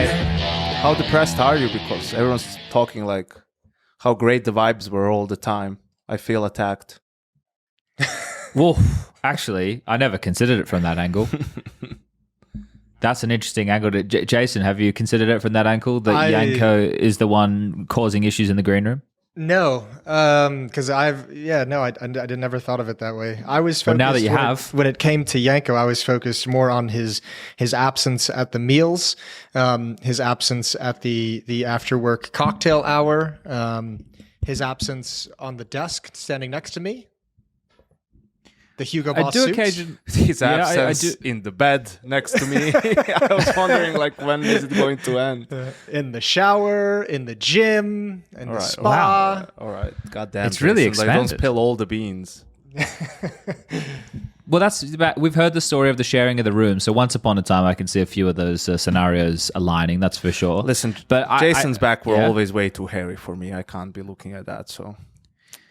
How depressed are you? Because everyone's talking like how great the vibes were all the time. I feel attacked. Well, actually, I never considered it from that angle. That's an interesting angle. Jason, have you considered it from that angle? That Janko is the one causing issues in the green room? No, because I never thought of it that way. I was focused, now that you have, when it came to Janko, I was focused more on his absence at the meals, his absence at the after work cocktail hour, his absence on the desk standing next to me. The Hugo Boss suits. His absence in the bed next to me. I was wondering, like, when is it going to end? In the shower, in the gym, in the spa. Wow. All right. Goddamn. It's really expanded. Don't spill all the beans. Well, we've heard the story of the sharing of the room. So once upon a time, I can see a few of those scenarios aligning. That's for sure. Listen, but Jason's back were always way too hairy for me. I can't be looking at that. So.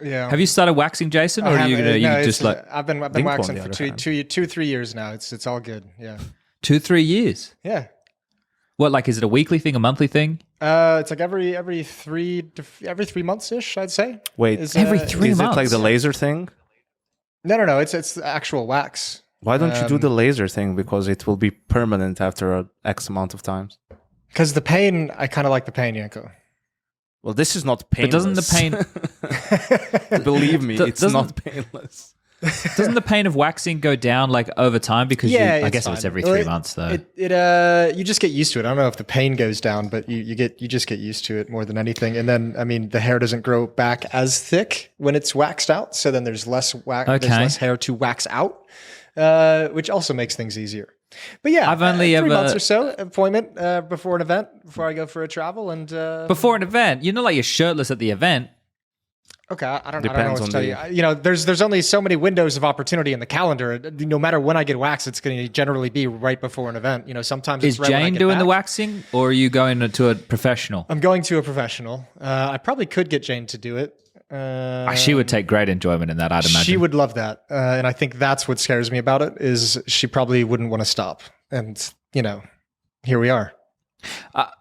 Yeah. Have you started waxing, Jason, or are you just like? I've been waxing for 2-3 years now. It's all good. Yeah. 2-3 years. Yeah. What, like, is it a weekly thing, a monthly thing? It's like every 3 months ish, I'd say. Wait, every 3 months? Is it like the laser thing? No. It's actual wax. Why don't you do the laser thing? Because it will be permanent after X amount of times. Because the pain, I kind of like the pain, Janko. Well, this is not painless. But doesn't the pain... Believe me, it's not painless. Doesn't the pain of waxing go down like over time? Because I guess it's every 3 months though. You just get used to it. I don't know if the pain goes down, but you just get used to it more than anything. And then, I mean, the hair doesn't grow back as thick when it's waxed out. So then there's less there's less hair to wax out, which also makes things easier. But yeah, I've only 3 months or so appointment before an event, before I go for a travel, and before an event, you're not like you're shirtless at the event. Okay, I don't know what to tell you. You know, there's only so many windows of opportunity in the calendar. No matter when I get waxed, it's going to generally be right before an event. You know, sometimes is it's right Jane doing the waxing, or are you going to a professional? I'm going to a professional. I probably could get Jane to do it. She would take great enjoyment in that, I'd imagine. She would love that. And I think that's what scares me about it, is she probably wouldn't want to stop. And, you know, here we are.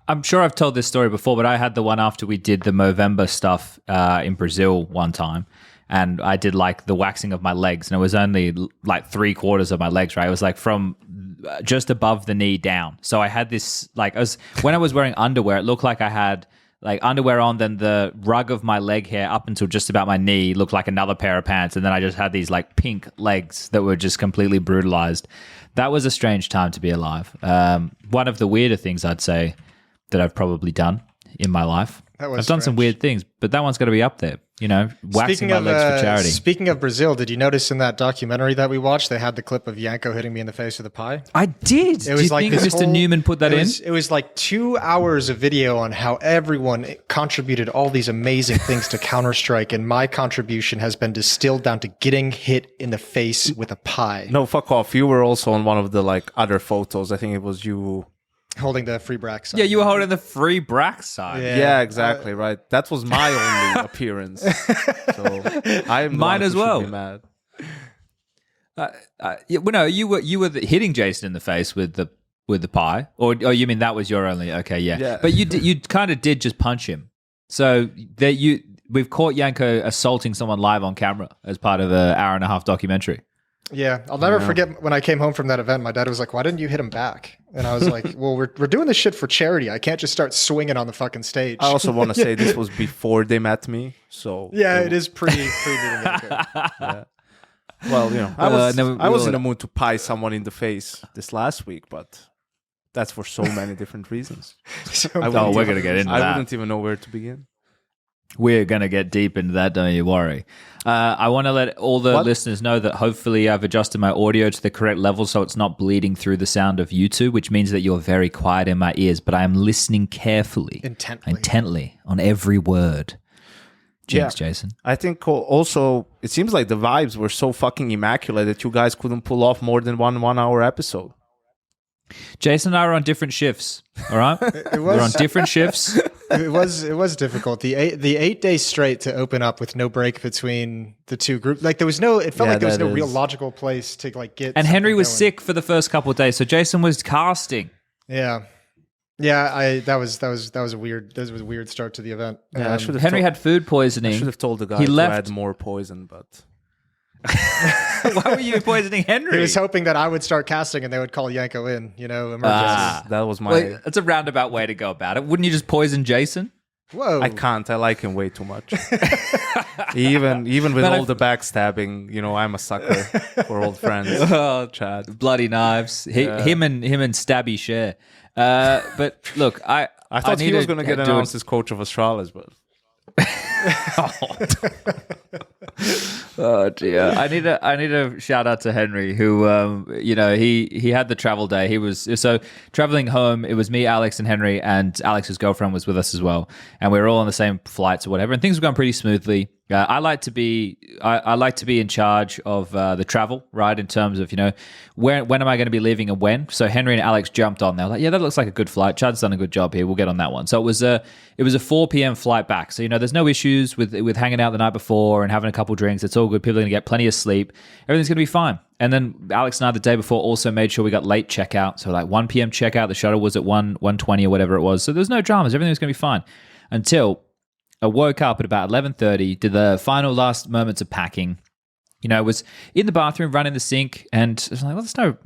I'm sure I've told this story before, but I had the one after we did the Movember stuff in Brazil one time. And I did like the waxing of my legs. And it was only like 3/4 of my legs, right? It was like from just above the knee down. So I had this, like, when I was wearing underwear, it looked like I had like underwear on, then the rug of my leg hair up until just about my knee looked like another pair of pants. And then I just had these like pink legs that were just completely brutalized. That was a strange time to be alive. One of the weirder things I'd say that I've probably done in my life. I've done some weird things, but that one's got to be up there. You know, waxing my legs for charity. Speaking of Brazil, did you notice in that documentary that we watched, they had the clip of Janko hitting me in the face with a pie? I did. Do you think Mr. Newman put that in? It was like 2 hours of video on how everyone contributed all these amazing things to Counter-Strike, and my contribution has been distilled down to getting hit in the face with a pie. No, fuck off. You were also on one of the like other photos. I think it was you... holding the free Brax sign. Yeah, you were holding the free Brax sign. Yeah, exactly, right. That was my only appearance. So I'm mine as well. Be mad. No, you were hitting Jason in the face with the pie, or you mean that was your only? Okay, yeah. But you kind of did just punch him. So we've caught Janko assaulting someone live on camera as part of an 1.5-hour documentary. Yeah, I'll never forget when I came home from that event, my dad was like, "Why didn't you hit him back?" And I was like, "Well, we're doing this shit for charity. I can't just start swinging on the fucking stage." I also want to say this was before they met me, so... Yeah, it is pretty yeah. Well, you know, I was in the mood to pie someone in the face this last week, but that's for so many different reasons. We're going to get into that. I wouldn't even know where to begin. We're going to get deep into that, don't you worry. I want to let all the listeners know that hopefully I've adjusted my audio to the correct level so it's not bleeding through the sound of YouTube, which means that you're very quiet in my ears, but I am listening carefully. Intently on every word. Jinx, Jason. I think also it seems like the vibes were so fucking immaculate that you guys couldn't pull off more than one hour episode. Jason and I were on different shifts, all right? We're on different shifts. It was difficult. The 8 days straight to open up with no break between the two groups. Like there was no real logical place to like get. And Henry was sick for the first couple of days, so Jason was casting. Yeah. Yeah, that was a weird start to the event. Yeah, Henry had food poisoning. I should have told the guy to add more poison, but why were you poisoning Henry? He was hoping that I would start casting and they would call Janko in. Emergencies. That was my. Well, that's a roundabout way to go about it. Wouldn't you just poison Jason? Whoa! I can't. I like him way too much. even with all the backstabbing, I'm a sucker for old friends. Oh, Chad, bloody knives. Him and Stabby share. But look, I thought he was going to get announced as coach of Astralis, but. Oh dear! I need a shout out to Henry, who he had the travel day. He was traveling home. It was me, Alex, and Henry, and Alex's girlfriend was with us as well, and we were all on the same flights or whatever. And things were going pretty smoothly. I like to be in charge of the travel, right? In terms of when am I going to be leaving and when. So Henry and Alex jumped on. They were like, yeah, that looks like a good flight. Chad's done a good job here. We'll get on that one. So it was a 4 p.m. flight back. So there's no issues with hanging out the night before and having a couple drinks. It's all good. People are going to get plenty of sleep. Everything's going to be fine. And then Alex and I the day before also made sure we got late checkout. So like 1 p.m. checkout. The shuttle was at 1:20 or whatever it was. So there's no dramas. Everything was going to be fine until I woke up at about 11:30, did the final last moments of packing. Was in the bathroom running the sink, and I was like, well,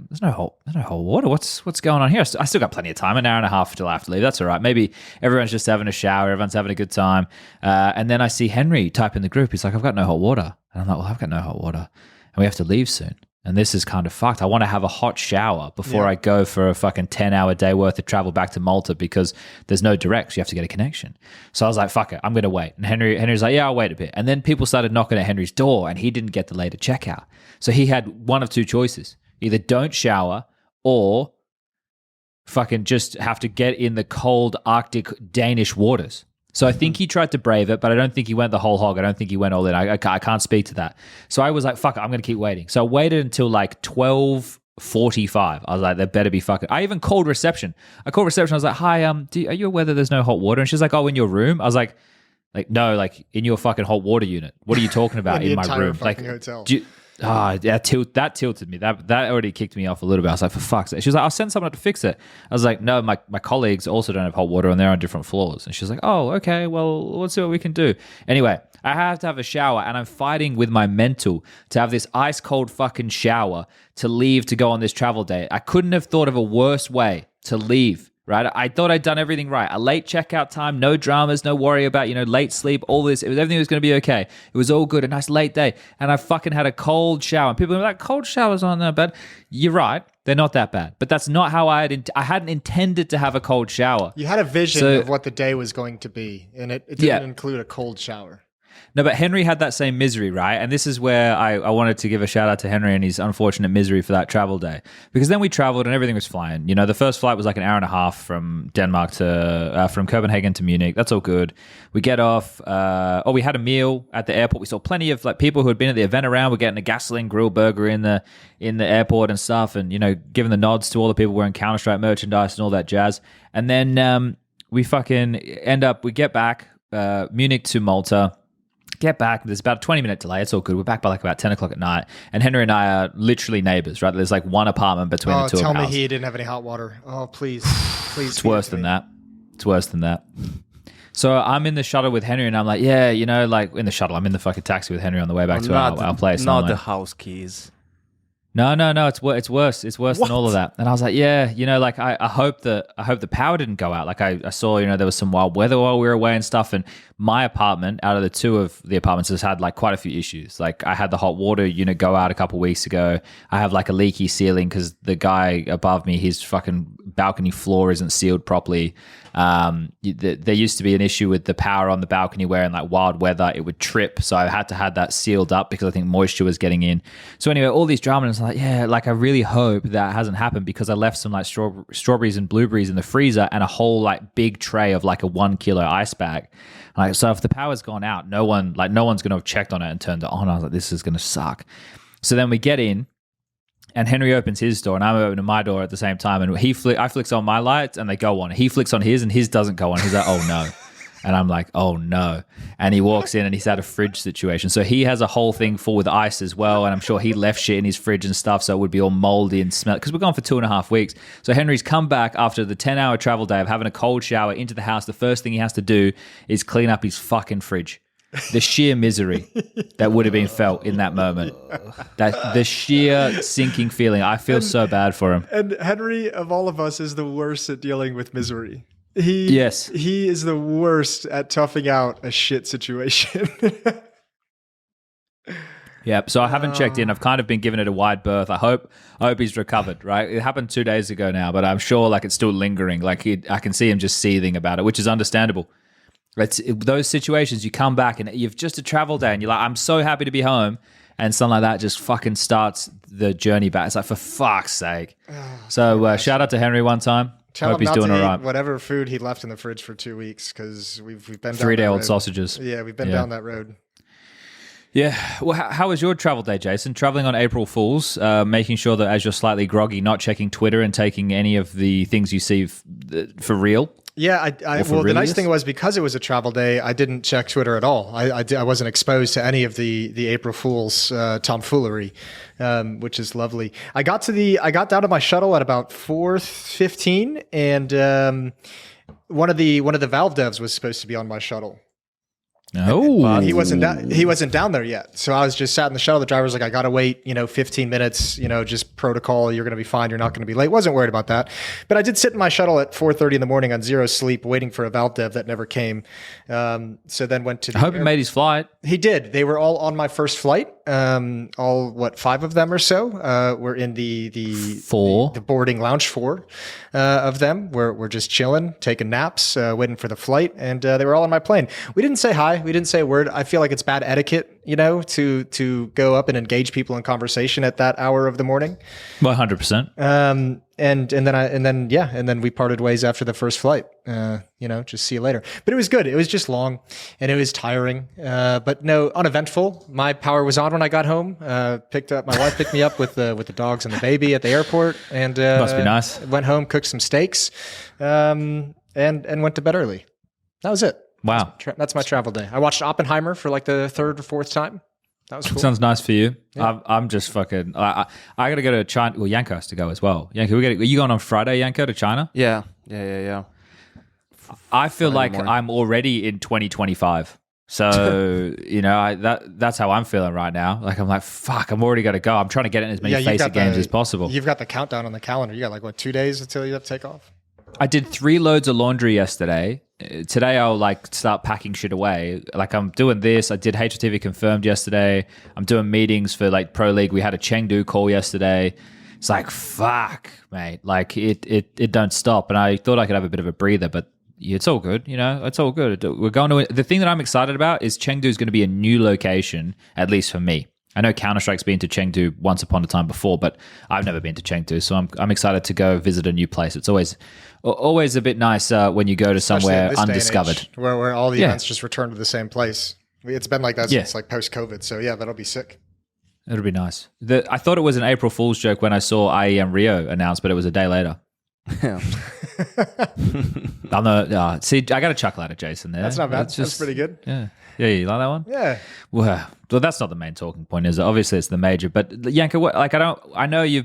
there's no hot water. What's going on here? I still got plenty of time, an hour and a half till I have to leave. That's all right. Maybe everyone's just having a shower, everyone's having a good time. And then I see Henry type in the group. He's like, I've got no hot water. And I'm like, well, I've got no hot water, and we have to leave soon. And this is kind of fucked. I want to have a hot shower before I go for a fucking 10-hour day worth of travel back to Malta because there's no directs. You have to get a connection. So I was like, fuck it, I'm going to wait. And Henry's like, yeah, I'll wait a bit. And then people started knocking at Henry's door and he didn't get the later checkout. So he had one of two choices. Either don't shower or fucking just have to get in the cold Arctic Danish waters. So I think he tried to brave it, but I don't think he went the whole hog. I don't think he went all in. I can't speak to that. So I was like, fuck it, I'm going to keep waiting. So I waited until like 12:45. I was like, there better be fucking... I even called reception. I was like, hi, are you aware that there's no hot water? And she's like, oh, in your room? I was like, no, like in your fucking hot water unit. What are you talking about in my room? Like, hotel. That tilted me. That already kicked me off a little bit. I was like, for fuck's sake. She was like, I'll send someone to fix it. I was like, no, my colleagues also don't have hot water and they're on different floors. And she's like, oh, okay, well, let's see what we can do. Anyway, I have to have a shower and I'm fighting with my mental to have this ice cold fucking shower to leave to go on this travel day. I couldn't have thought of a worse way to leave. Right, I thought I'd done everything right. A late checkout time, no dramas, no worry about late sleep, all this. Everything was going to be okay. It was all good. A nice late day, and I fucking had a cold shower. And people were like, "Cold showers aren't that bad." You're right, they're not that bad. But that's not how I hadn't intended to have a cold shower. You had a vision of what the day was going to be, and it didn't include a cold shower. No, but Henry had that same misery, right? And this is where I wanted to give a shout out to Henry and his unfortunate misery for that travel day. Because then we traveled and everything was fine. The first flight was like an hour and a half from Denmark from Copenhagen to Munich. That's all good. We get off. We had a meal at the airport. We saw plenty of like people who had been at the event around. We're getting a gasoline grill burger in the airport and stuff, and giving the nods to all the people wearing Counter-Strike merchandise and all that jazz. And then we fucking we get back Munich to Malta. Get back. There's about a 20-minute delay. It's all good. We're back by like about 10 o'clock at night. And Henry and I are literally neighbors, right? There's like one apartment between the two of us. Tell me he didn't have any hot water. Oh, please. It's worse than that. So I'm in the shuttle with Henry and I'm like, yeah, like in the shuttle. I'm in the fucking taxi with Henry on the way back to our place. Not the house keys. No. It's worse. It's worse than all of that. And I was like, yeah, like I hope the power didn't go out. Like I saw, there was some wild weather while we were away and stuff. And my apartment, out of the two of the apartments, has had like quite a few issues. Like I had the hot water unit go out a couple of weeks ago. I have like a leaky ceiling because the guy above me, his fucking balcony floor isn't sealed properly. There used to be an issue with the power on the balcony where in like wild weather it would trip, so I had to have that sealed up because I think moisture was getting in. So anyway, all these drama, and I was like, yeah, like I really hope that hasn't happened because I left some like strawberries and blueberries in the freezer and a whole like big tray of like a 1 kilo ice bag. Like, so if the power's gone out, no one's going to have checked on it and turned it on. I was like, this is going to suck. So then we get in. And Henry opens his door and I'm opening my door at the same time. And I flicks on my lights and they go on. He flicks on his and his doesn't go on. He's like, oh no. And I'm like, oh no. And he walks in and he's at a fridge situation. So he has a whole thing full with ice as well. And I'm sure he left shit in his fridge and stuff. So it would be all moldy and smell. Because we're gone for 2.5 weeks. So Henry's come back after the 10-hour travel day of having a cold shower into the house. The first thing he has to do is clean up his fucking fridge. The sheer misery that would have been felt in that moment. That the sheer sinking feeling. I feel so bad for him. And Henry, of all of us, is the worst at dealing with misery. He is the worst at toughing out a shit situation. Yep. So I haven't checked in. I've kind of been giving it a wide berth. I hope he's recovered. Right. It happened 2 days ago now, but I'm sure like it's still lingering. Like I can see him just seething about it, which is understandable. Those situations, you come back and you've just a travel day, and you're like, I'm so happy to be home, and something like that just fucking starts the journey back. It's like, for fuck's sake. So shout out to Henry one time. Hope he's doing all right. Whatever food he left in the fridge for 2 weeks, because we've been down 3-day-old sausages. Yeah, we've been down that road. Yeah. Well, how was your travel day, Jason? Traveling on April Fools, making sure that as you're slightly groggy, not checking Twitter and taking any of the things you see for real. Yeah, well, the nice thing was, because it was a travel day, I didn't check Twitter at all. I wasn't exposed to any of the April Fool's tomfoolery, which is lovely. I got down to my shuttle at about 4:15, and one of the Valve devs was supposed to be on my shuttle. Oh, he wasn't down there yet. So I was just sat in the shuttle. The driver was like, I got to wait, 15 minutes, just protocol. You're going to be fine. You're not going to be late. Wasn't worried about that. But I did sit in my shuttle at 4:30 in the morning on zero sleep, waiting for a Valve dev that never came. So then went to I hope he made his flight. He did. They were all on my first flight. All 5 of them or so were in the boarding lounge. 4 of them were just chilling, taking naps, waiting for the flight, and they were all on my plane. We didn't say hi. We didn't say a word. I feel like it's bad etiquette, to go up and engage people in conversation at that hour of the morning. 100%. And then we parted ways after the first flight. Just see you later. But it was good. It was just long and it was tiring. But no, uneventful. My power was on when I got home. My wife picked me up with the dogs and the baby at the airport, and must be nice. Went home, cooked some steaks, and went to bed early. That was it. Wow. That's my travel day. I watched Oppenheimer for like the 3rd or 4th time. That was cool. Sounds nice for you. Yeah. I'm just fucking. I got to go to China. Well, Janko has to go as well. Janko, are you going on Friday, Janko, to China? Yeah. I feel like I'm already in 2025. So that's how I'm feeling right now. Like I'm like, fuck, I'm already got to go. I'm trying to get in as many FACEIT games as possible. You've got the countdown on the calendar. You got 2 days until you have to take off. I did 3 loads of laundry yesterday. Today I'll start packing shit away. Like I'm doing this. I did HTV confirmed yesterday. I'm doing meetings for Pro League. We had a Chengdu call yesterday. It's like, fuck, mate. Like it don't stop. And I thought I could have a bit of a breather, but it's all good. It's all good. We're going to the thing that I'm excited about is Chengdu is going to be a new location, at least for me. I know Counter-Strike's been to Chengdu once upon a time before, but I've never been to Chengdu, so I'm excited to go visit a new place. It's always a bit nice when you go to somewhere undiscovered, where all the events just return to the same place. It's been like that since post-COVID, so yeah, that'll be sick. It'll be nice. I thought it was an April Fool's joke when I saw IEM Rio announced, but it was a day later. Yeah. See, I got a chuckle out of Jason there. That's not bad. That's pretty good. Yeah. Yeah, you like that one? Yeah. Well, that's not the main talking point, is it? Obviously, it's the major. But Janko, I know you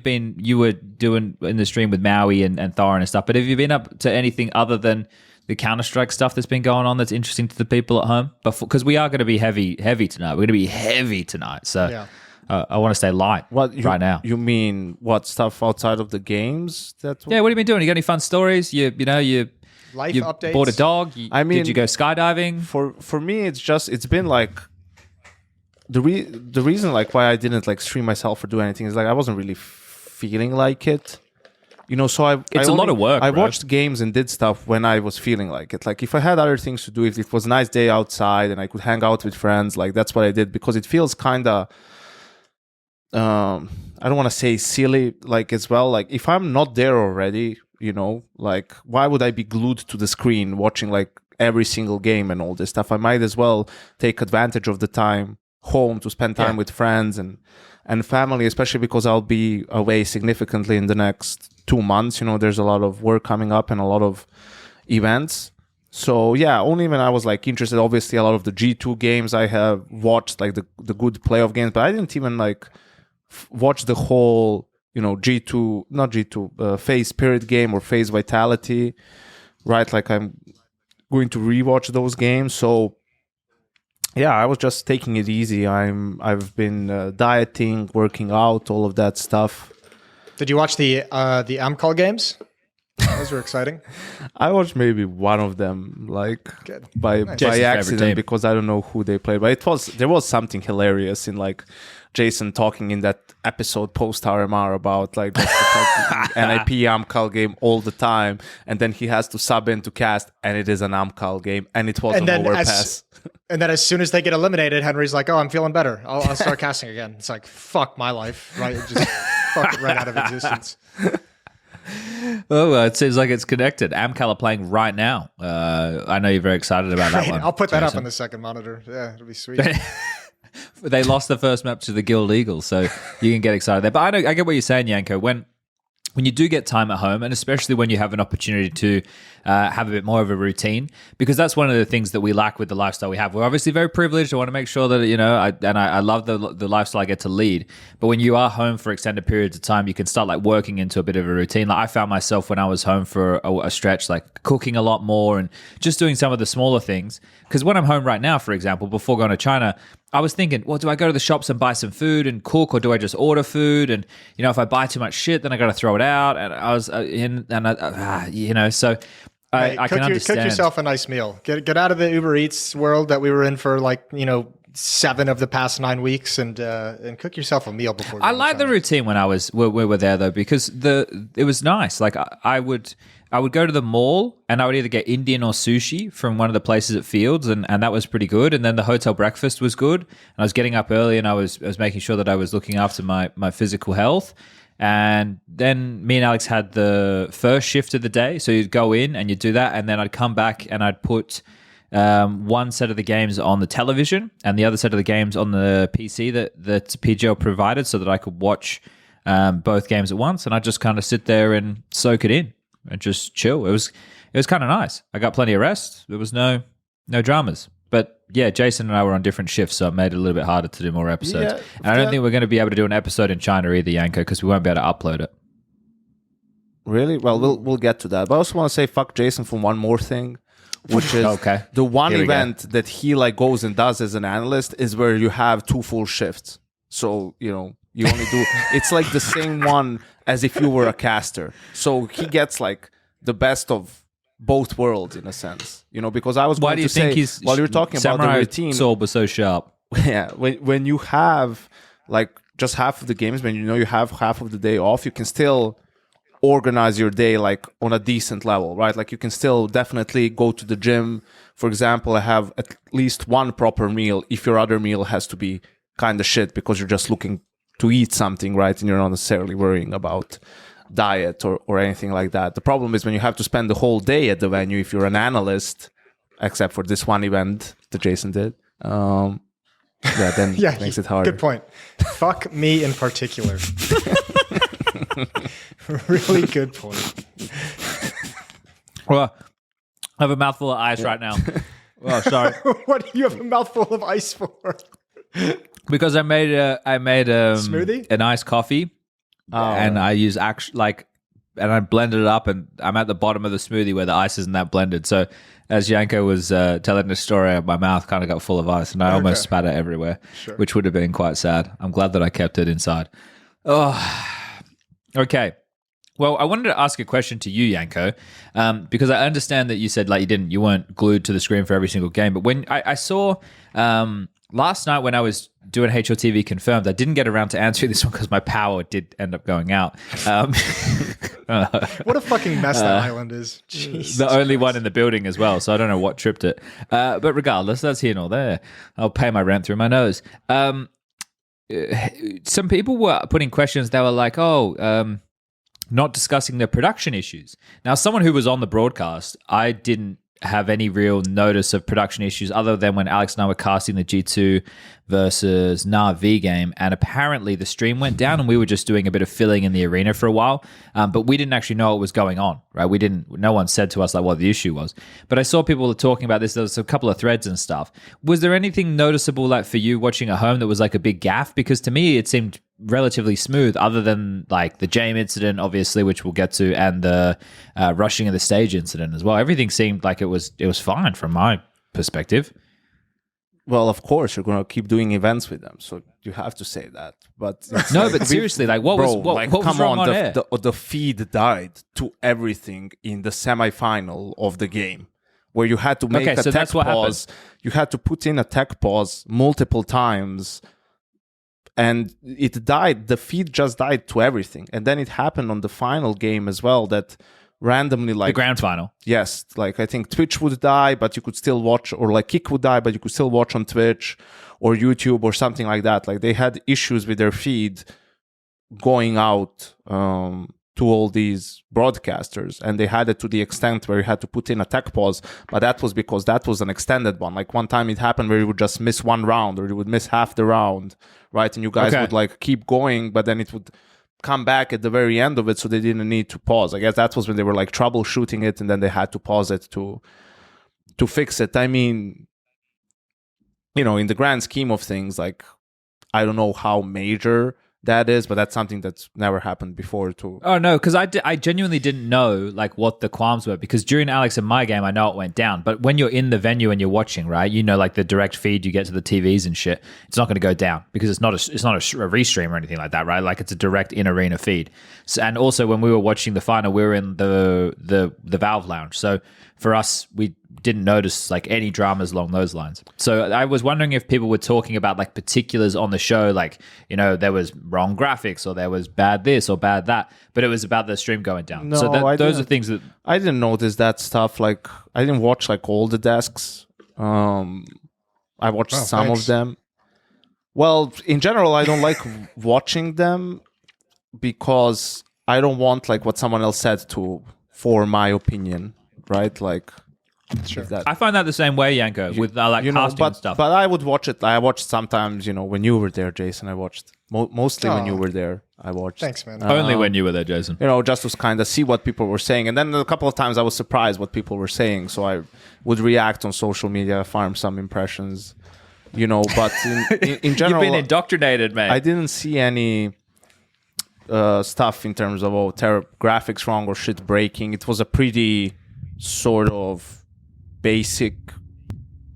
were doing in the stream with Maui and Thorin and stuff. But have you been up to anything other than the Counter-Strike stuff that's been going on that's interesting to the people at home? Because we are going to be heavy tonight. We're going to be heavy tonight. So yeah. I want to stay light right now. You mean what stuff outside of the games? Yeah. What have you been doing? You got any fun stories? You Life you updates. Bought a dog. Did you go skydiving? For me, it's been like the reason why I didn't stream myself or do anything is I wasn't really feeling like it. So it's a lot of work. I watched games and did stuff when I was feeling like it. Like if I had other things to do, if it was a nice day outside and I could hang out with friends, that's what I did, because it feels kind of I don't want to say silly as well. If I'm not there already, why would I be glued to the screen watching every single game and all this stuff? I might as well take advantage of the time home to spend time with friends and family, especially because I'll be away significantly in the next 2 months. There's a lot of work coming up and a lot of events. So yeah, only when I was like interested. Obviously, a lot of the G2 games I have watched, like the good playoff games, but I didn't even like watch the whole, G2, not G2, FaZe Spirit game or FaZe Vitality, right? Like I'm going to rewatch those games. So yeah, I was just taking it easy. I've been dieting, working out, all of that stuff. Did you watch the Amcol games? Those were exciting. I watched maybe one of them, like Good. by Jason's favorite accident, team. because I don't know who they played. But there was something hilarious in like Jason talking in that episode post RMR about like just the NIP Amcal game all the time, and then he has to sub in to cast, and it is an Amcal game, and it was an overpass. And then as soon as they get eliminated, Henry's like, "Oh, I'm feeling better. I'll start casting again." It's like, fuck my life, right? It just fuck it right out of existence. Oh, it seems like it's connected. Amcal are playing right now. I know you're very excited about that one. I'll put that up Jason. on the second monitor. Yeah, it'll be sweet. They lost the first map to the Guild Eagles, so you can get excited there. But I get what you're saying, Janko. When you do get time at home, and especially when you have an opportunity to have a bit more of a routine, because that's one of the things that we lack with the lifestyle we have. We're obviously very privileged. I want to make sure that, I love the lifestyle I get to lead. But when you are home for extended periods of time, you can start like working into a bit of a routine. Like I found myself when I was home for a stretch, like cooking a lot more and just doing some of the smaller things. Because when I'm home right now, for example, before going to China, I was thinking, well, do I go to the shops and buy some food and cook, or do I just order food? And if I buy too much shit, then I got to throw it out. And I was so I can understand. Cook yourself a nice meal. Get out of the Uber Eats world that we were in for 7 of the past 9 weeks, and cook yourself a meal before. I like the routine when we were there though, because it was nice. Like I would go to the mall and I would either get Indian or sushi from one of the places at Fields, and that was pretty good. And then the hotel breakfast was good. And I was getting up early and I was making sure that I was looking after my physical health. And then me and Alex had the first shift of the day. So you'd go in and you'd do that, and then I'd come back and I'd put one set of the games on the television and the other set of the games on the PC that PGL provided, so that I could watch both games at once. And I'd just kind of sit there and soak it in and just chill. It was kind of nice. I got plenty of rest. There was no dramas. But yeah, Jason and I were on different shifts, so it made it a little bit harder to do more episodes. Yeah, and I don't think we're going to be able to do an episode in China either, Janko, because we won't be able to upload it. Really? Well, we'll get to that. But I also want to say fuck Jason for one more thing, which is Okay. the one Here we event that he like goes and does as an analyst is where you have 2 full shifts. So, you only do, it's like the same one as if you were a caster. So he gets like the best of both worlds in a sense, because I was Why going do you to think say, he's while you're talking about the Samurai routine, Sword was so sharp? yeah, when you have like just half of the games, when you have half of the day off, you can still organize your day like on a decent level, right? Like you can still definitely go to the gym. For example, I have at least one proper meal if your other meal has to be kind of shit because you're just looking to eat something, right? And you're not necessarily worrying about diet or anything like that. The problem is when you have to spend the whole day at the venue if you're an analyst, except for this one event that Jason did. Then it makes it harder. Good point. Fuck me in particular. Really good point. Well, I have a mouthful of ice right now. Oh, sorry. What do you have a mouthful of ice for? Because I made smoothie, an iced coffee, and I use and I blended it up, and I'm at the bottom of the smoothie where the ice isn't that blended. So as Janko was telling the story, my mouth kind of got full of ice, and I almost spat it everywhere, which would have been quite sad. I'm glad that I kept it inside. Oh, okay. Well, I wanted to ask a question to you, Janko, because I understand that you said you weren't glued to the screen for every single game. But when I saw last night when I was doing HLTV Confirmed, I didn't get around to answering this one because my power did end up going out. What a fucking mess that island is. Jesus the only one in the building as well, so I don't know what tripped it. But regardless, that's here nor there. I'll pay my rent through my nose. Some people were putting questions. They were like, not discussing the production issues. Now, someone who was on the broadcast, I didn't have any real notice of production issues other than when Alex and I were casting the G2 versus NaVi game, and apparently the stream went down, and we were just doing a bit of filling in the arena for a while, but we didn't actually know what was going on, right? No one said to us like what the issue was, but I saw people were talking about this. There was a couple of threads and stuff. Was there anything noticeable like for you watching at home that was like a big gaffe? Because to me it seemed relatively smooth, other than like the Jame incident, obviously, which we'll get to, and the rushing of the stage incident as well. Everything seemed like it was fine from my perspective. Well, of course, you're going to keep doing events with them, so you have to say that. But no, but seriously, like what was wrong on air? The feed died to everything in the semifinal of the game, where you had to make a tech pause. You had to put in a tech pause multiple times, and it died. The feed just died to everything, and then it happened on the final game as well. That randomly, like the grand final. Yes, like I think Twitch would die, but you could still watch, or like Kick would die, but you could still watch on Twitch or YouTube or something like that. Like they had issues with their feed going out to all these broadcasters, and they had it to the extent where you had to put in a tech pause, but that was because that was an extended one. Like one time it happened where you would just miss one round, or you would miss half the round, right? And you guys would like keep going, but then it would come back at the very end of it, so they didn't need to pause. I guess that was when they were like troubleshooting it, and then they had to pause it to fix it. I mean, you know, in the grand scheme of things, like I don't know how major that is, but that's something that's never happened before too. Oh no, because I genuinely didn't know like what the qualms were, because during Alex and my game I know it went down, but when you're in the venue and you're watching, right, you know, like the direct feed you get to the TVs and shit, it's not going to go down because it's not a restream or anything like that, right? Like it's a direct in arena feed. So, and also when we were watching the final, we were in the Valve lounge, so for us we didn't notice like any dramas along those lines. So I was wondering if people were talking about like particulars on the show, like, you know, there was wrong graphics or there was bad this or bad that, but it was about the stream going down. No, so those are things that I didn't notice that stuff. Like I didn't watch like all the desks. I watched some of them. Well, in general, I don't like watching them because I don't want like what someone else said to form my opinion, right? Like, Sure. I find that the same way, Janko, with like casting and stuff. But I would watch it. I watched sometimes, you know, when you were there, Jason. I watched mostly when you were there. I watched. Thanks, man. Only when you were there, Jason. You know, just to kind of see what people were saying, and then a couple of times I was surprised what people were saying. So I would react on social media, farm some impressions, you know. But in general, you've been indoctrinated, man. I didn't see any stuff in terms of graphics wrong or shit breaking. It was a pretty sort of basic,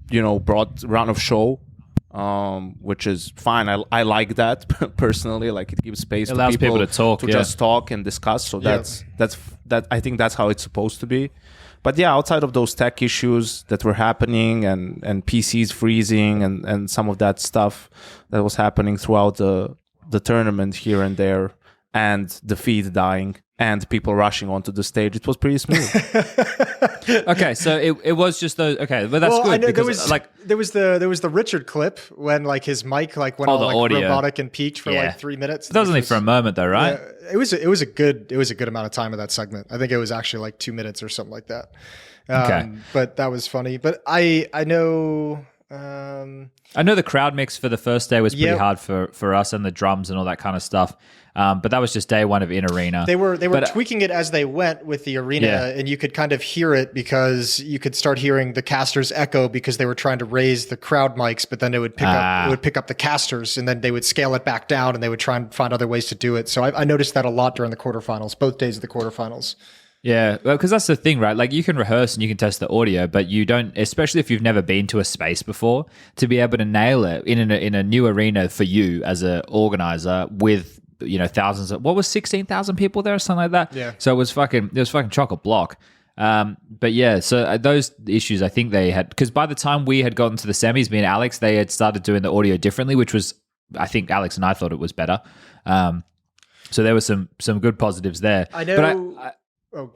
you know, broad run of show, which is fine. I like that personally. Like it gives space allows to people to talk, just talk and discuss. So that's I think that's how it's supposed to be. But yeah, outside of those tech issues that were happening and PCs freezing and some of that stuff that was happening throughout the tournament here and there, and the feed dying and people rushing onto the stage, it was pretty smooth. Okay, so it was just those. Okay, but that's good. I know because there was the Richard clip when like his mic like went all like audio. Robotic and peaked for like 3 minutes. But that was only for a moment though, right? Yeah, it was a good amount of time of that segment. I think it was actually like 2 minutes or something like that. Okay, but that was funny. But I know. I know the crowd mix for the first day was pretty hard for us, and the drums and all that kind of stuff. But that was just day one of in arena. They were tweaking it as they went with the arena, and you could kind of hear it because you could start hearing the casters echo because they were trying to raise the crowd mics, but then it would pick up the casters, and then they would scale it back down, and they would try and find other ways to do it. So I noticed that a lot during the quarterfinals, both days of the quarterfinals. Yeah, well, because that's the thing, right? Like you can rehearse and you can test the audio, but you don't, especially if you've never been to a space before, to be able to nail it in a new arena for you as an organizer with, you know, thousands of, what was 16,000 people there or something like that? Yeah. So it was fucking chock block. But yeah, so those issues I think they had, because by the time we had gotten to the semis, me and Alex, they had started doing the audio differently, which was, I think Alex and I thought it was better. So there were some good positives there. I know. But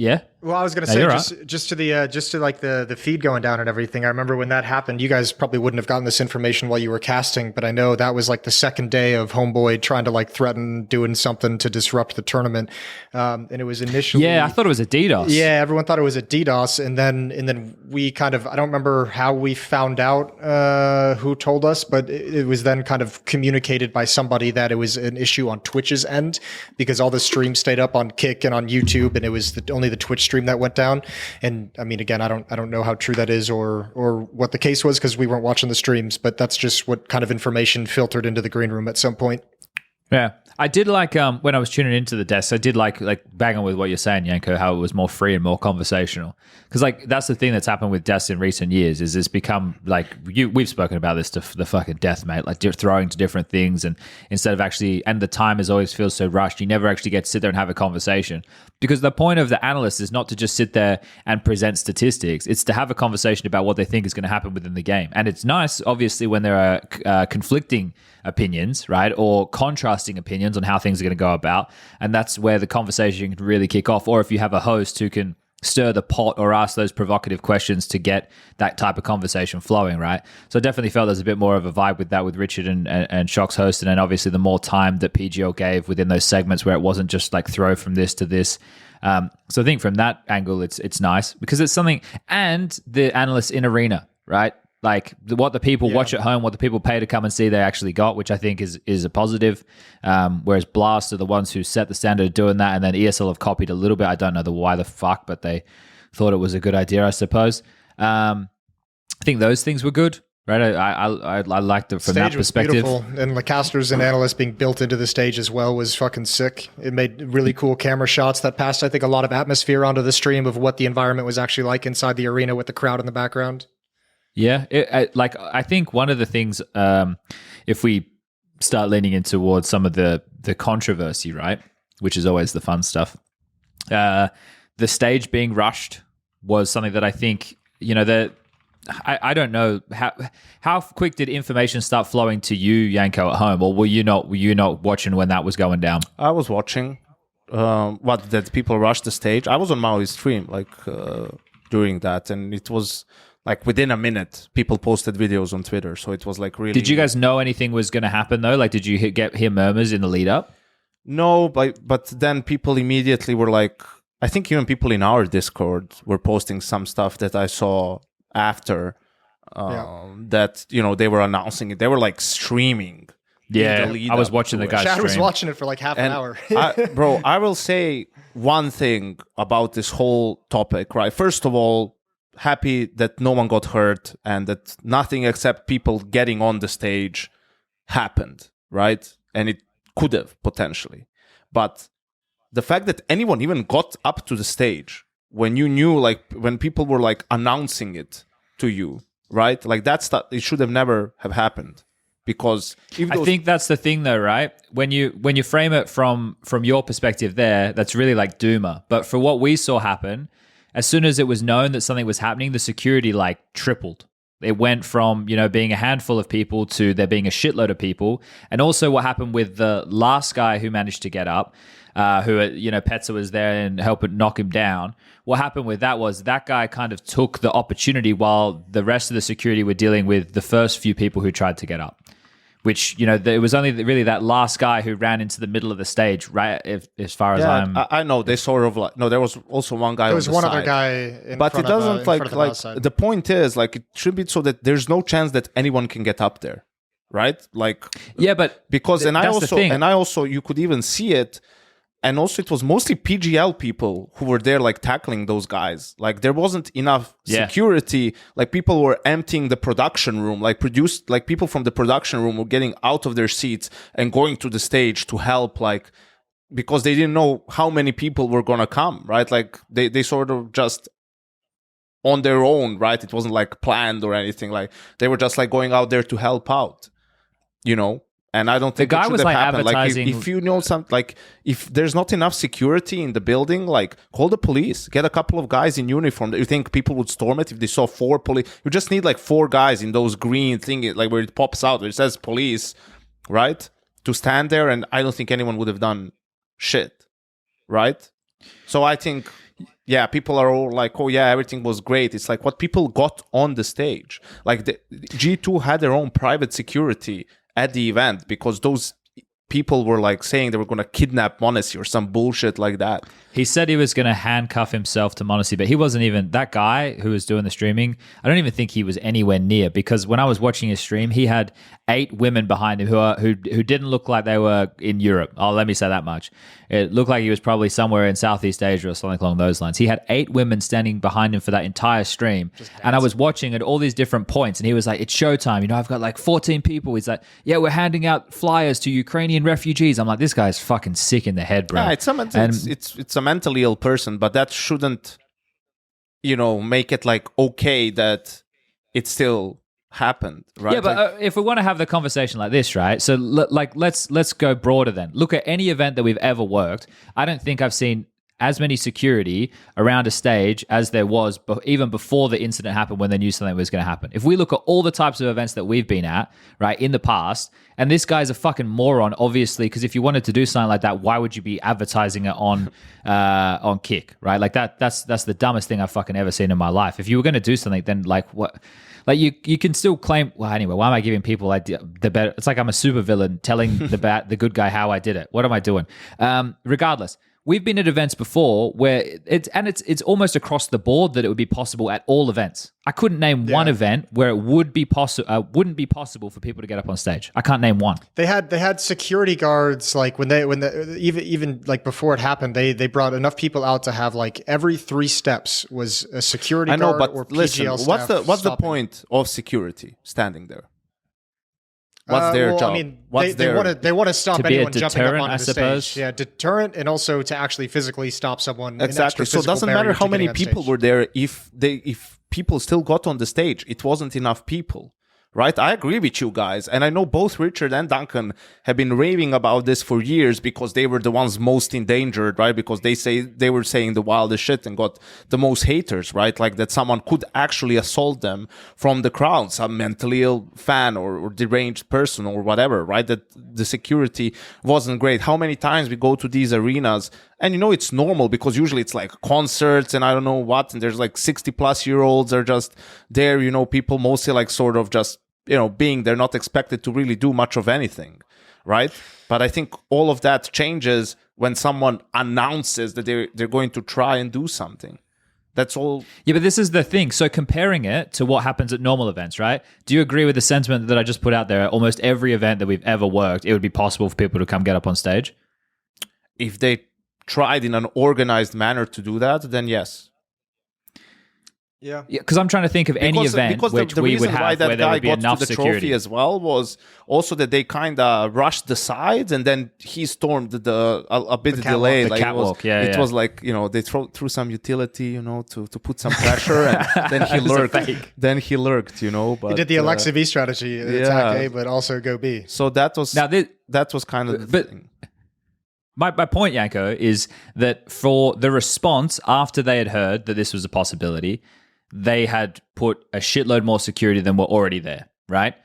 Well, I was going to No, say you're just to like the feed going down and everything. I remember when that happened. You guys probably wouldn't have gotten this information while you were casting, but I know that was like the second day of Homeboy trying to like threaten doing something to disrupt the tournament. And it was initially Yeah, I thought it was a DDoS. Yeah, everyone thought it was a DDoS, and then we kind of, I don't remember how we found out who told us, but it was then kind of communicated by somebody that it was an issue on Twitch's end because all the streams stayed up on Kick and on YouTube, and it was only the Twitch stream that went down. And I mean, again, I don't know how true that is or what the case was because we weren't watching the streams, but that's just what kind of information filtered into the green room at some point. Yeah. I did like when I was tuning into the desk, I did like bang on with what you're saying, Janko, how it was more free and more conversational. Because like that's the thing that's happened with desks in recent years is it's become like we've spoken about this to the fucking death, mate. Like you're throwing to different things, and instead of actually, and the time is always feels so rushed. You never actually get to sit there and have a conversation. Because the point of the analyst is not to just sit there and present statistics; it's to have a conversation about what they think is going to happen within the game. And it's nice, obviously, when there are conflicting opinions, right, or contrasting opinions on how things are going to go about, and that's where the conversation can really kick off. Or if you have a host who can stir the pot or ask those provocative questions to get that type of conversation flowing, right? So I definitely felt there's a bit more of a vibe with that with Richard and Shock's host, and then obviously the more time that PGL gave within those segments where it wasn't just like throw from this to this. So I think from that angle, it's nice because it's something, and the analysts in arena, right? Like what the people watch at home, what the people pay to come and see, they actually got, which I think is a positive. Whereas Blast are the ones who set the standard of doing that, and then ESL have copied a little bit. I don't know why the fuck, but they thought it was a good idea, I suppose. I think those things were good, right? I liked it from that perspective. Beautiful. And the casters and analysts being built into the stage as well was fucking sick. It made really cool camera shots that passed, I think, a lot of atmosphere onto the stream of what the environment was actually like inside the arena with the crowd in the background. Yeah, I think one of the things, if we start leaning in towards some of the controversy, right, which is always the fun stuff, the stage being rushed was something that I think, you know, I don't know how quick did information start flowing to you, Janko, at home, or were you not watching when that was going down? I was watching. That people rushed the stage. I was on Maui's stream during that, and it was. Like within a minute, people posted videos on Twitter. So it was like really... Did you guys know anything was going to happen though? Like, did you hear murmurs in the lead up? No, but then people immediately were like... I think even people in our Discord were posting some stuff that I saw after that, you know, they were announcing it. They were like streaming. Yeah, I was watching the guys stream. Chad was watching it for like half an hour. I will say one thing about this whole topic, right? First of all, happy that no one got hurt and that nothing except people getting on the stage happened, right? And it could have potentially. But the fact that anyone even got up to the stage when you knew, like when people were like announcing it to you, right? Like that stuff, it should have never have happened. Because I think that's the thing though, right? When you frame it from your perspective there, that's really like doomer. But for what we saw happen, as soon as it was known that something was happening, the security like tripled. It went from, you know, being a handful of people to there being a shitload of people. And also what happened with the last guy who managed to get up, who, you know, Petza was there and helped knock him down. What happened with that was that guy kind of took the opportunity while the rest of the security were dealing with the first few people who tried to get up. Which, you know, it was only really that last guy who ran into the middle of the stage, right? As far as I know they sort of like there was also one guy. There was on the one side. other guy, in but front it doesn't of, like the point is like it should be so that there's no chance that anyone can get up there, right? Like but because I also you could even see it. And also, it was mostly PGL people who were there, like tackling those guys. Like there wasn't enough security. Like people were emptying the production room. Like people from the production room were getting out of their seats and going to the stage to help. Like because they didn't know how many people were gonna come. Right? Like they sort of just on their own. Right? It wasn't like planned or anything. Like they were just like going out there to help out. You know. And I don't think the guy was like happened. advertising. Like if you know something, like if there's not enough security in the building, like call the police, get a couple of guys in uniform. You think people would storm it if they saw 4 police? You just need like 4 guys in those green thing, like where it pops out, where it says police, right? To stand there, and I don't think anyone would have done shit, right? So I think yeah, people are all like, oh yeah, everything was great. It's like what people got on the stage. Like the G2 had their own private security at the event because those people were like saying they were going to kidnap m0NESY or some bullshit like that. He said he was going to handcuff himself to m0NESY, but he wasn't even that guy who was doing the streaming. I don't even think he was anywhere near, because when I was watching his stream, he had 8 women behind him who didn't look like they were in Europe. Oh, let me say that much. It looked like he was probably somewhere in Southeast Asia or something along those lines. He had 8 women standing behind him for that entire stream. And I was watching at all these different points, and he was like, it's showtime. You know, I've got like 14 people. He's like, yeah, we're handing out flyers to Ukrainian refugees. I'm like, this guy's fucking sick in the head, bro. Yeah, it's a mentally ill person, but that shouldn't, you know, make it like okay that it still happened, right? Yeah, but if we want to have the conversation like this, right? So let's go broader then. Look at any event that we've ever worked. I don't think I've seen as many security around a stage as there was even before the incident happened, when they knew something was going to happen. If we look at all the types of events that we've been at, right, in the past, and this guy's a fucking moron, obviously, because if you wanted to do something like that, why would you be advertising it on Kick, right? Like that's the dumbest thing I've fucking ever seen in my life. If you were going to do something, then like what? Like you can still claim. Well, anyway, why am I giving people like the better? It's like I'm a supervillain telling the good guy how I did it. What am I doing? Regardless. We've been at events before where it's almost across the board that it would be possible at all events. I couldn't name one event where it wouldn't be possible for people to get up on stage. I can't name one. They had security guards, like when even like before it happened, they brought enough people out to have like every 3 steps was a security guard or PGL listen, staff. What's the point of security standing there? What's their job? I mean, they want to stop anyone jumping up onto the stage. Yeah, deterrent, and also to actually physically stop someone. Exactly. So it doesn't matter how many people were there if people still got on the stage. It wasn't enough people. Right? I agree with you guys. And I know both Richard and Duncan have been raving about this for years because they were the ones most endangered, right? Because they were saying the wildest shit and got the most haters, right? Like that someone could actually assault them from the crowd, some mentally ill fan or deranged person or whatever, right? That the security wasn't great. How many times we go to these arenas and, you know, it's normal because usually it's like concerts and I don't know what, and there's like 60-plus-year-olds are just there, you know, people mostly like sort of just, you know, they're not expected to really do much of anything, right? But I think all of that changes when someone announces that they're going to try and do something. That's all. Yeah, but this is the thing. So comparing it to what happens at normal events, right? Do you agree with the sentiment that I just put out there? Almost every event that we've ever worked, it would be possible for people to come get up on stage? If they tried in an organized manner to do that, then yes. Yeah, because I'm trying to think of any event which we would have where there would be enough security. Trophy as well was also that they kind of rushed the sides and then he stormed a bit delayed. The catwalk, it was like, you know, they threw some utility, you know, to put some pressure, and then he lurked. Then he lurked, you know. But he did the Alexa V strategy, attack A, but also go B. So that was kind of the thing. My point, Janko, is that for the response after they had heard that this was a possibility, they had put a shitload more security than were already there, right?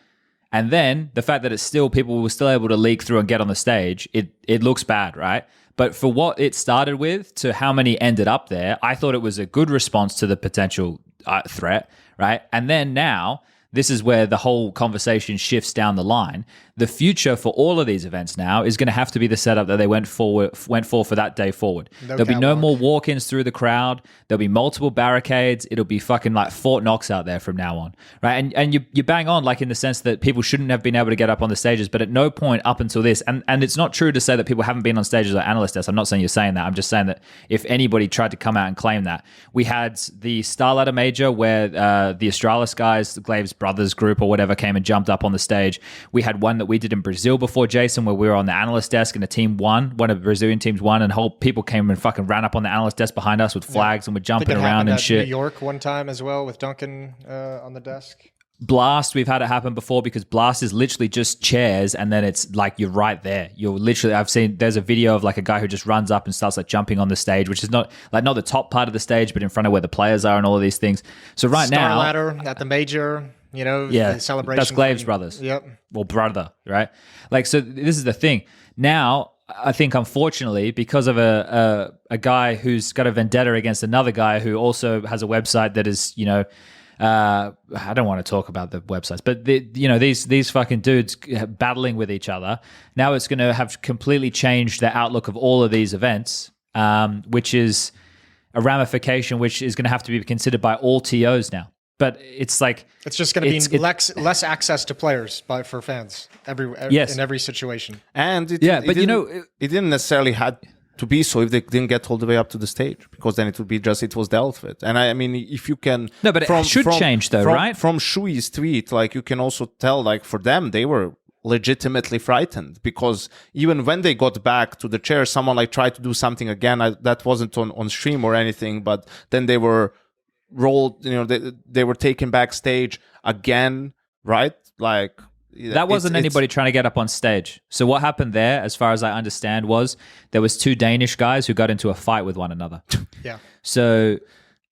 And then the fact that it's still, people were still able to leak through and get on the stage, it looks bad, right? But for what it started with to how many ended up there, I thought it was a good response to the potential threat, right? And then now, this is where the whole conversation shifts down the line. The future for all of these events now is going to have to be the setup that they went for that day forward. There'll be no more walk-ins through the crowd. There'll be multiple barricades. It'll be fucking like Fort Knox out there from now on, right? And you bang on, like in the sense that people shouldn't have been able to get up on the stages, but at no point up until this, and it's not true to say that people haven't been on stages at analyst desks. I'm not saying you're saying that. I'm just saying that if anybody tried to come out and claim that, we had the Starladder Major where the Astralis guys, the Glaves Brothers group or whatever, came and jumped up on the stage. We had one that we did in Brazil before, Jason, where we were on the analyst desk and a team won, one of the Brazilian teams won, and whole people came and fucking ran up on the analyst desk behind us with flags and were jumping around and shit. New York one time as well with Duncan on the desk. Blast, we've had it happen before because Blast is literally just chairs and then it's like you're right there. You're literally, I've seen, there's a video of like a guy who just runs up and starts like jumping on the stage, which is not the top part of the stage, but in front of where the players are and all of these things. So right now, Star Ladder at the major, you know, the celebration. That's Glaves Brothers. Yep. Well, brother, right? Like, so this is the thing. Now, I think, unfortunately, because of a guy who's got a vendetta against another guy who also has a website that is, I don't want to talk about the websites, but these fucking dudes battling with each other. Now it's going to have completely changed the outlook of all of these events, which is a ramification which is going to have to be considered by all TOs now. But it's like it's just going to be less access to players for fans in every situation. And it didn't necessarily had to be so if they didn't get all the way up to the stage, because then it would be just it was dealt with. And I mean, if you can it should change though, right? From Shui's tweet, like you can also tell, like for them they were legitimately frightened, because even when they got back to the chair, someone like tried to do something again. That wasn't on stream or anything, but then they were rolled, they were taken backstage again, right? Like that wasn't anybody trying to get up on stage. So what happened there, as far as I understand, was there was two Danish guys who got into a fight with one another. Yeah. So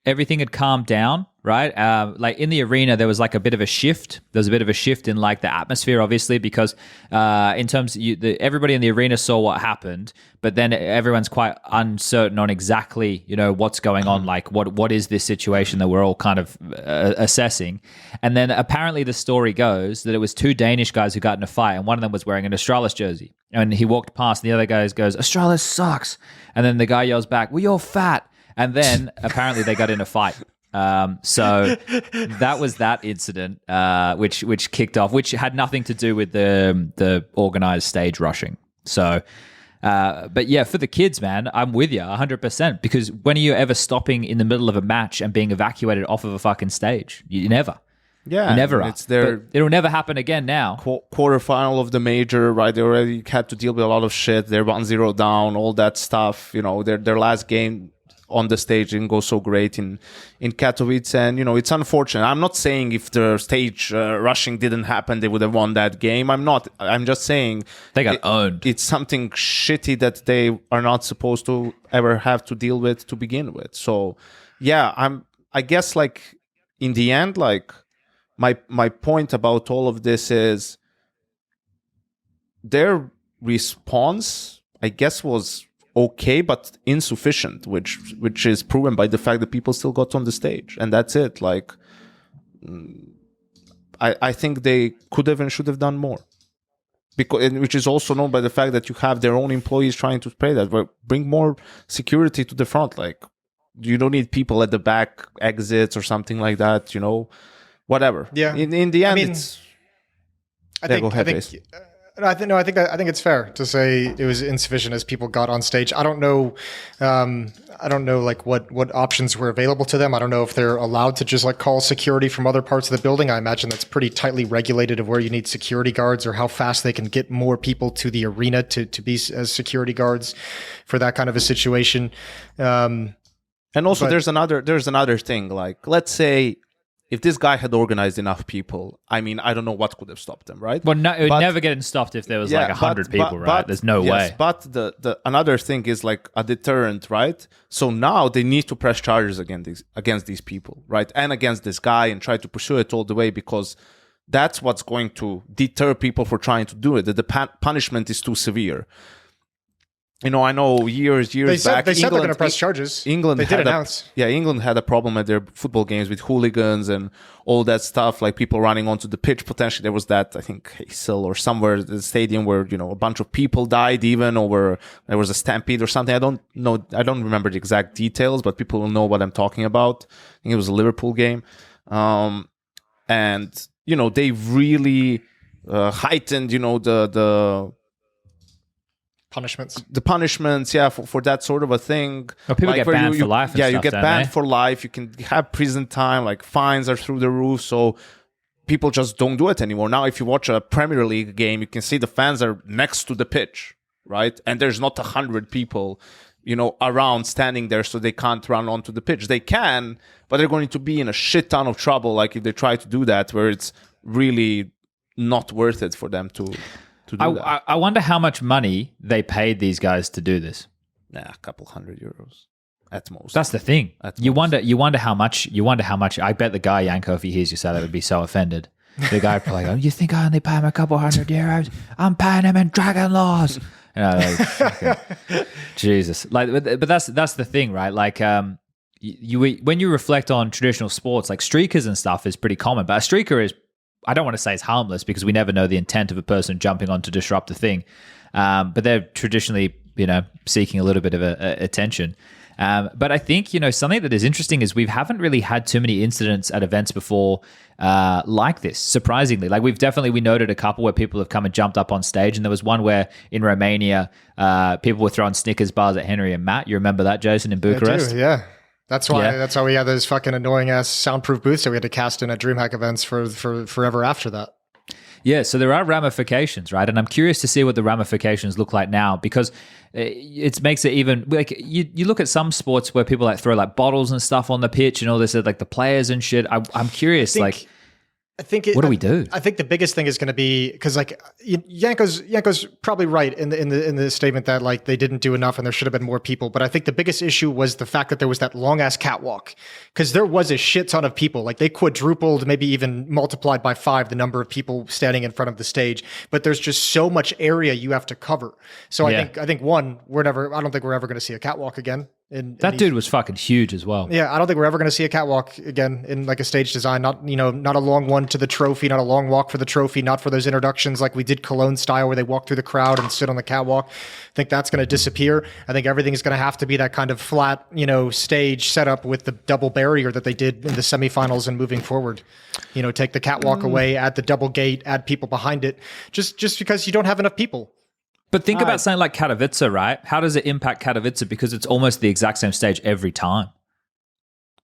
everything had calmed down, right? Like in the arena, there was like a bit of a shift. There was a bit of a shift in like the atmosphere, obviously, because in terms of everybody in the arena saw what happened, but then everyone's quite uncertain on exactly, what's going on. Like what is this situation that we're all kind of assessing? And then apparently the story goes that it was two Danish guys who got in a fight, and one of them was wearing an Astralis jersey. And he walked past, and the other guy goes, "Astralis sucks." And then the guy yells back, "Well, you're fat." And then apparently they got in a fight. So that was that incident, which kicked off, which had nothing to do with the organized stage rushing. So, but yeah, for the kids, man, I'm with you 100%. Because when are you ever stopping in the middle of a match and being evacuated off of a fucking stage? You never. Yeah, you never are. It'll never happen again now. Quarterfinal of the major, right? They already had to deal with a lot of shit. They're 1-0 down, all that stuff. Their last game on the stage didn't go so great in Katowice, and it's unfortunate. I'm not saying if the stage rushing didn't happen they would have won that game. I'm just saying they got owned. It's something shitty that they are not supposed to ever have to deal with to begin with. So yeah, I guess like in the end, like my point about all of this is their response, I guess, was okay, but insufficient, which is proven by the fact that people still got on the stage, and that's it. Like, I think they could have and should have done more, which is also known by the fact that you have their own employees trying to spray that. But bring more security to the front. Like, you don't need people at the back exits or something like that. Whatever. Yeah. In the end, I think it's fair to say it was insufficient as people got on stage. I don't know like what options were available to them. I don't know if they're allowed to just like call security from other parts of the building. I imagine that's pretty tightly regulated of where you need security guards or how fast they can get more people to the arena to be as security guards for that kind of a situation. And also there's another thing. Like, let's say if this guy had organized enough people, I mean, I don't know what could have stopped them, right? Well, no, it would never get stopped if there was like 100 people, right? There's no way. But the another thing is like a deterrent, right? So now they need to press charges against these people, right? And against this guy, and try to pursue it all the way, because that's what's going to deter people for trying to do it. That the punishment is too severe. I know years back. They said they're going to press charges. England had a problem at their football games with hooligans and all that stuff, like people running onto the pitch. Potentially, there was that, I think, Hazel or somewhere at the stadium where a bunch of people died, even, or there was a stampede or something. I don't remember the exact details, but people will know what I'm talking about. I think it was a Liverpool game, and they really heightened, the punishments. The punishments, yeah, for that sort of a thing. Well, people get banned for life. You get banned for life. You can have prison time. Like, fines are through the roof. So people just don't do it anymore. Now, if you watch a Premier League game, you can see the fans are next to the pitch, right? And there's not 100 people, around standing there, so they can't run onto the pitch. They can, but they're going to be in a shit ton of trouble. Like, if they try to do that, where it's really not worth it for them to. I wonder how much money they paid these guys to do this. A couple €100 at most. That's the thing. You wonder how much. I bet the guy Janko, if he hears you say that, would be so offended. The guy probably go, "You think I only pay him a couple €100? I'm paying him in dragon laws." Jesus. Like, but that's the thing, right? Like, you when you reflect on traditional sports, like streakers and stuff is pretty common, but a streaker is, I don't want to say it's harmless because we never know the intent of a person jumping on to disrupt the thing. But they're traditionally, seeking a little bit of attention. But I think, something that is interesting is we haven't really had too many incidents at events before like this, surprisingly. Like we noted a couple where people have come and jumped up on stage. And there was one where in Romania, people were throwing Snickers bars at Henry and Matt. You remember that, Jason, in Bucharest? I do, yeah. That's why we had those fucking annoying ass soundproof booths that we had to cast in at DreamHack events for forever after that. Yeah, so there are ramifications, right? And I'm curious to see what the ramifications look like now, because it makes it even like you look at some sports where people like throw like bottles and stuff on the pitch and all this, like the players and shit. I'm curious, what do we do? I think the biggest thing is going to be because like Janko's probably right in the statement that like they didn't do enough and there should have been more people. But I think the biggest issue was the fact that there was that long ass catwalk, because there was a shit ton of people. Like they quadrupled, maybe even multiplied by 5 the number of people standing in front of the stage. But there's just so much area you have to cover. So I think one, I don't think we're ever going to see a catwalk again. That dude was fucking huge as well. Yeah, I don't think we're ever going to see a catwalk again in like a stage design. Not a long one to the trophy, not a long walk for the trophy, not for those introductions like we did Cologne style where they walk through the crowd and sit on the catwalk. I think that's going to disappear. I think everything is going to have to be that kind of flat, stage setup with the double barrier that they did in the semifinals and moving forward. Take the catwalk away, add the double gate, add people behind it, just because you don't have enough people. But think about something like Katowice, right? How does it impact Katowice? Because it's almost the exact same stage every time.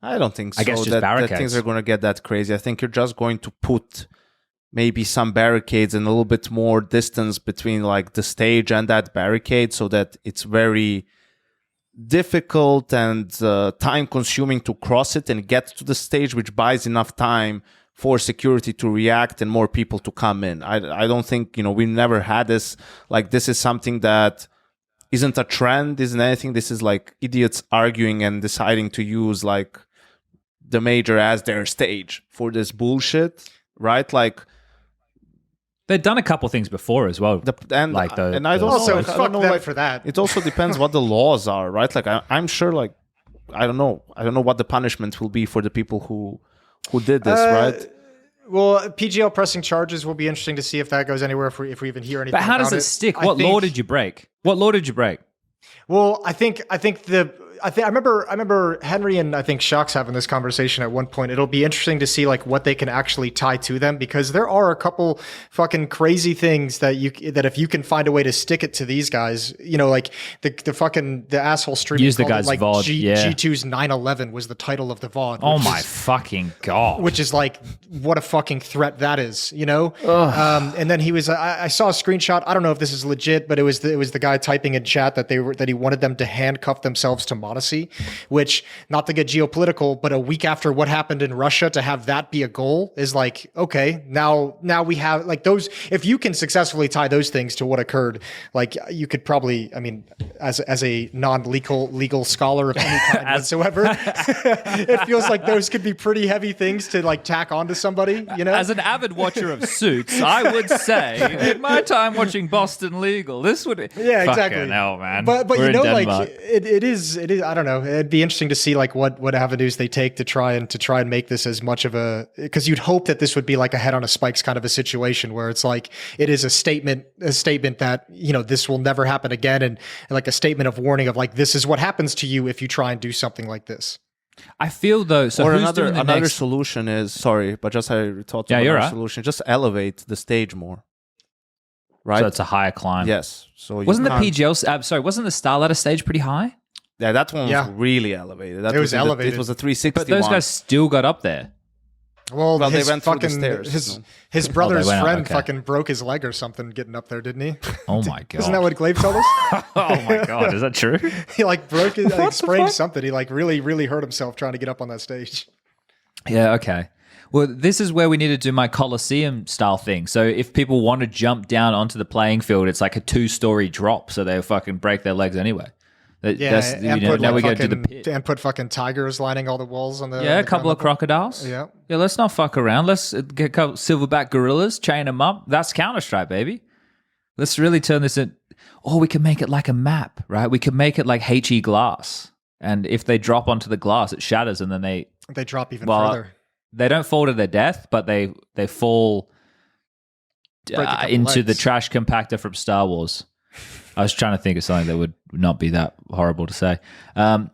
I don't think so. I guess just that barricades. Things are going to get that crazy. I think you're just going to put maybe some barricades and a little bit more distance between like the stage and that barricade, so that it's very difficult and time consuming to cross it and get to the stage, which buys enough time for security to react and more people to come in. I don't think, we never had this. Like, this is something that isn't a trend, isn't anything. This is like idiots arguing and deciding to use like the major as their stage for this bullshit, right? Like, they've done a couple things before as well. And I don't know for that. It also depends what the laws are, right? Like, I'm sure, like, I don't know what the punishment will be for the people who did this, right? Well, PGL pressing charges will be interesting to see if that goes anywhere, if we even hear anything. But how does it stick? What law did you break? Well, I remember Henry and I think Shock's having this conversation at one point. It'll be interesting to see like what they can actually tie to them, because there are a couple fucking crazy things that if you can find a way to stick it to these guys, like the asshole streamer use the guy's like VOD. G2's 9/11 was the title of the VOD. Oh my fucking God. Which is like, what a fucking threat that is, and then he was, I saw a screenshot. I don't know if this is legit, but it was the guy typing in chat that he wanted them to handcuff themselves to Odyssey, which, not to get geopolitical, but a week after what happened in Russia, to have that be a goal is like, okay, now we have like those. If you can successfully tie those things to what occurred, like you could probably, I mean, as a non-legal scholar of any kind whatsoever, it feels like those could be pretty heavy things to like tack onto somebody, As an avid watcher of Suits, I would say in my time watching Boston Legal, this would exactly. Hell, man. But like it is. I don't know. It'd be interesting to see like what avenues they take to try and make this as much of a, because you'd hope that this would be like a head on a spikes kind of a situation where it's like it is a statement that this will never happen again, and like a statement of warning of like, this is what happens to you if you try and do something like this. I feel though. So or who's another doing the next solution is, sorry, but just I thought of you're another right. solution. Just elevate the stage more. Right. So it's a higher climb. Yes. So wasn't the PGL? Wasn't the Starladder stage pretty high? Yeah, that one was really elevated. It was elevated. It was a 360. But those guys still got up there. Well, they went through the stairs. His brother's friend fucking broke his leg or something getting up there, didn't he? Oh my God! Isn't that what Glaive told us? Oh my God! Is that true? He like broke his, sprained something. He like really hurt himself trying to get up on that stage. Yeah. Okay. Well, this is where we need to do my Colosseum style thing. So if people want to jump down onto the playing field, it's like a 2-story drop, so they'll fucking break their legs anyway. Now we go to the pit. And put fucking tigers lining all the walls on the... Yeah, a couple of crocodiles. Yeah. Yeah, let's not fuck around. Let's get a couple silverback gorillas, chain them up. That's Counter-Strike, baby. Let's really turn this in. oh, we can make it like a map, right? We could make it like HE glass. And if they drop onto the glass, it shatters and then they drop even further. They don't fall to their death, but they fall into the trash compactor from Star Wars. I was trying to think of something that would not be that horrible to say.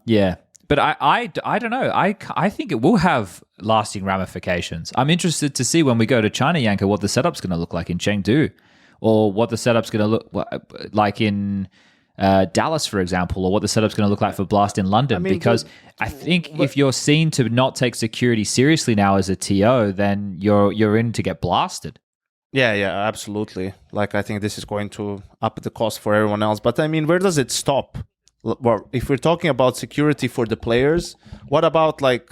Yeah. But I don't know. I think it will have lasting ramifications. I'm interested to see when we go to China, Janko, what the setup's going to look like in Chengdu, or what the setup's going to look like in Dallas, for example, or what the setup's going to look like for Blast in London. Because I think if you're seen to not take security seriously now as a TO, then you're in to get blasted. Yeah, absolutely. Like, I think this is going to up the cost for everyone else. But I mean, where does it stop? Well, if we're talking about security for the players, what about like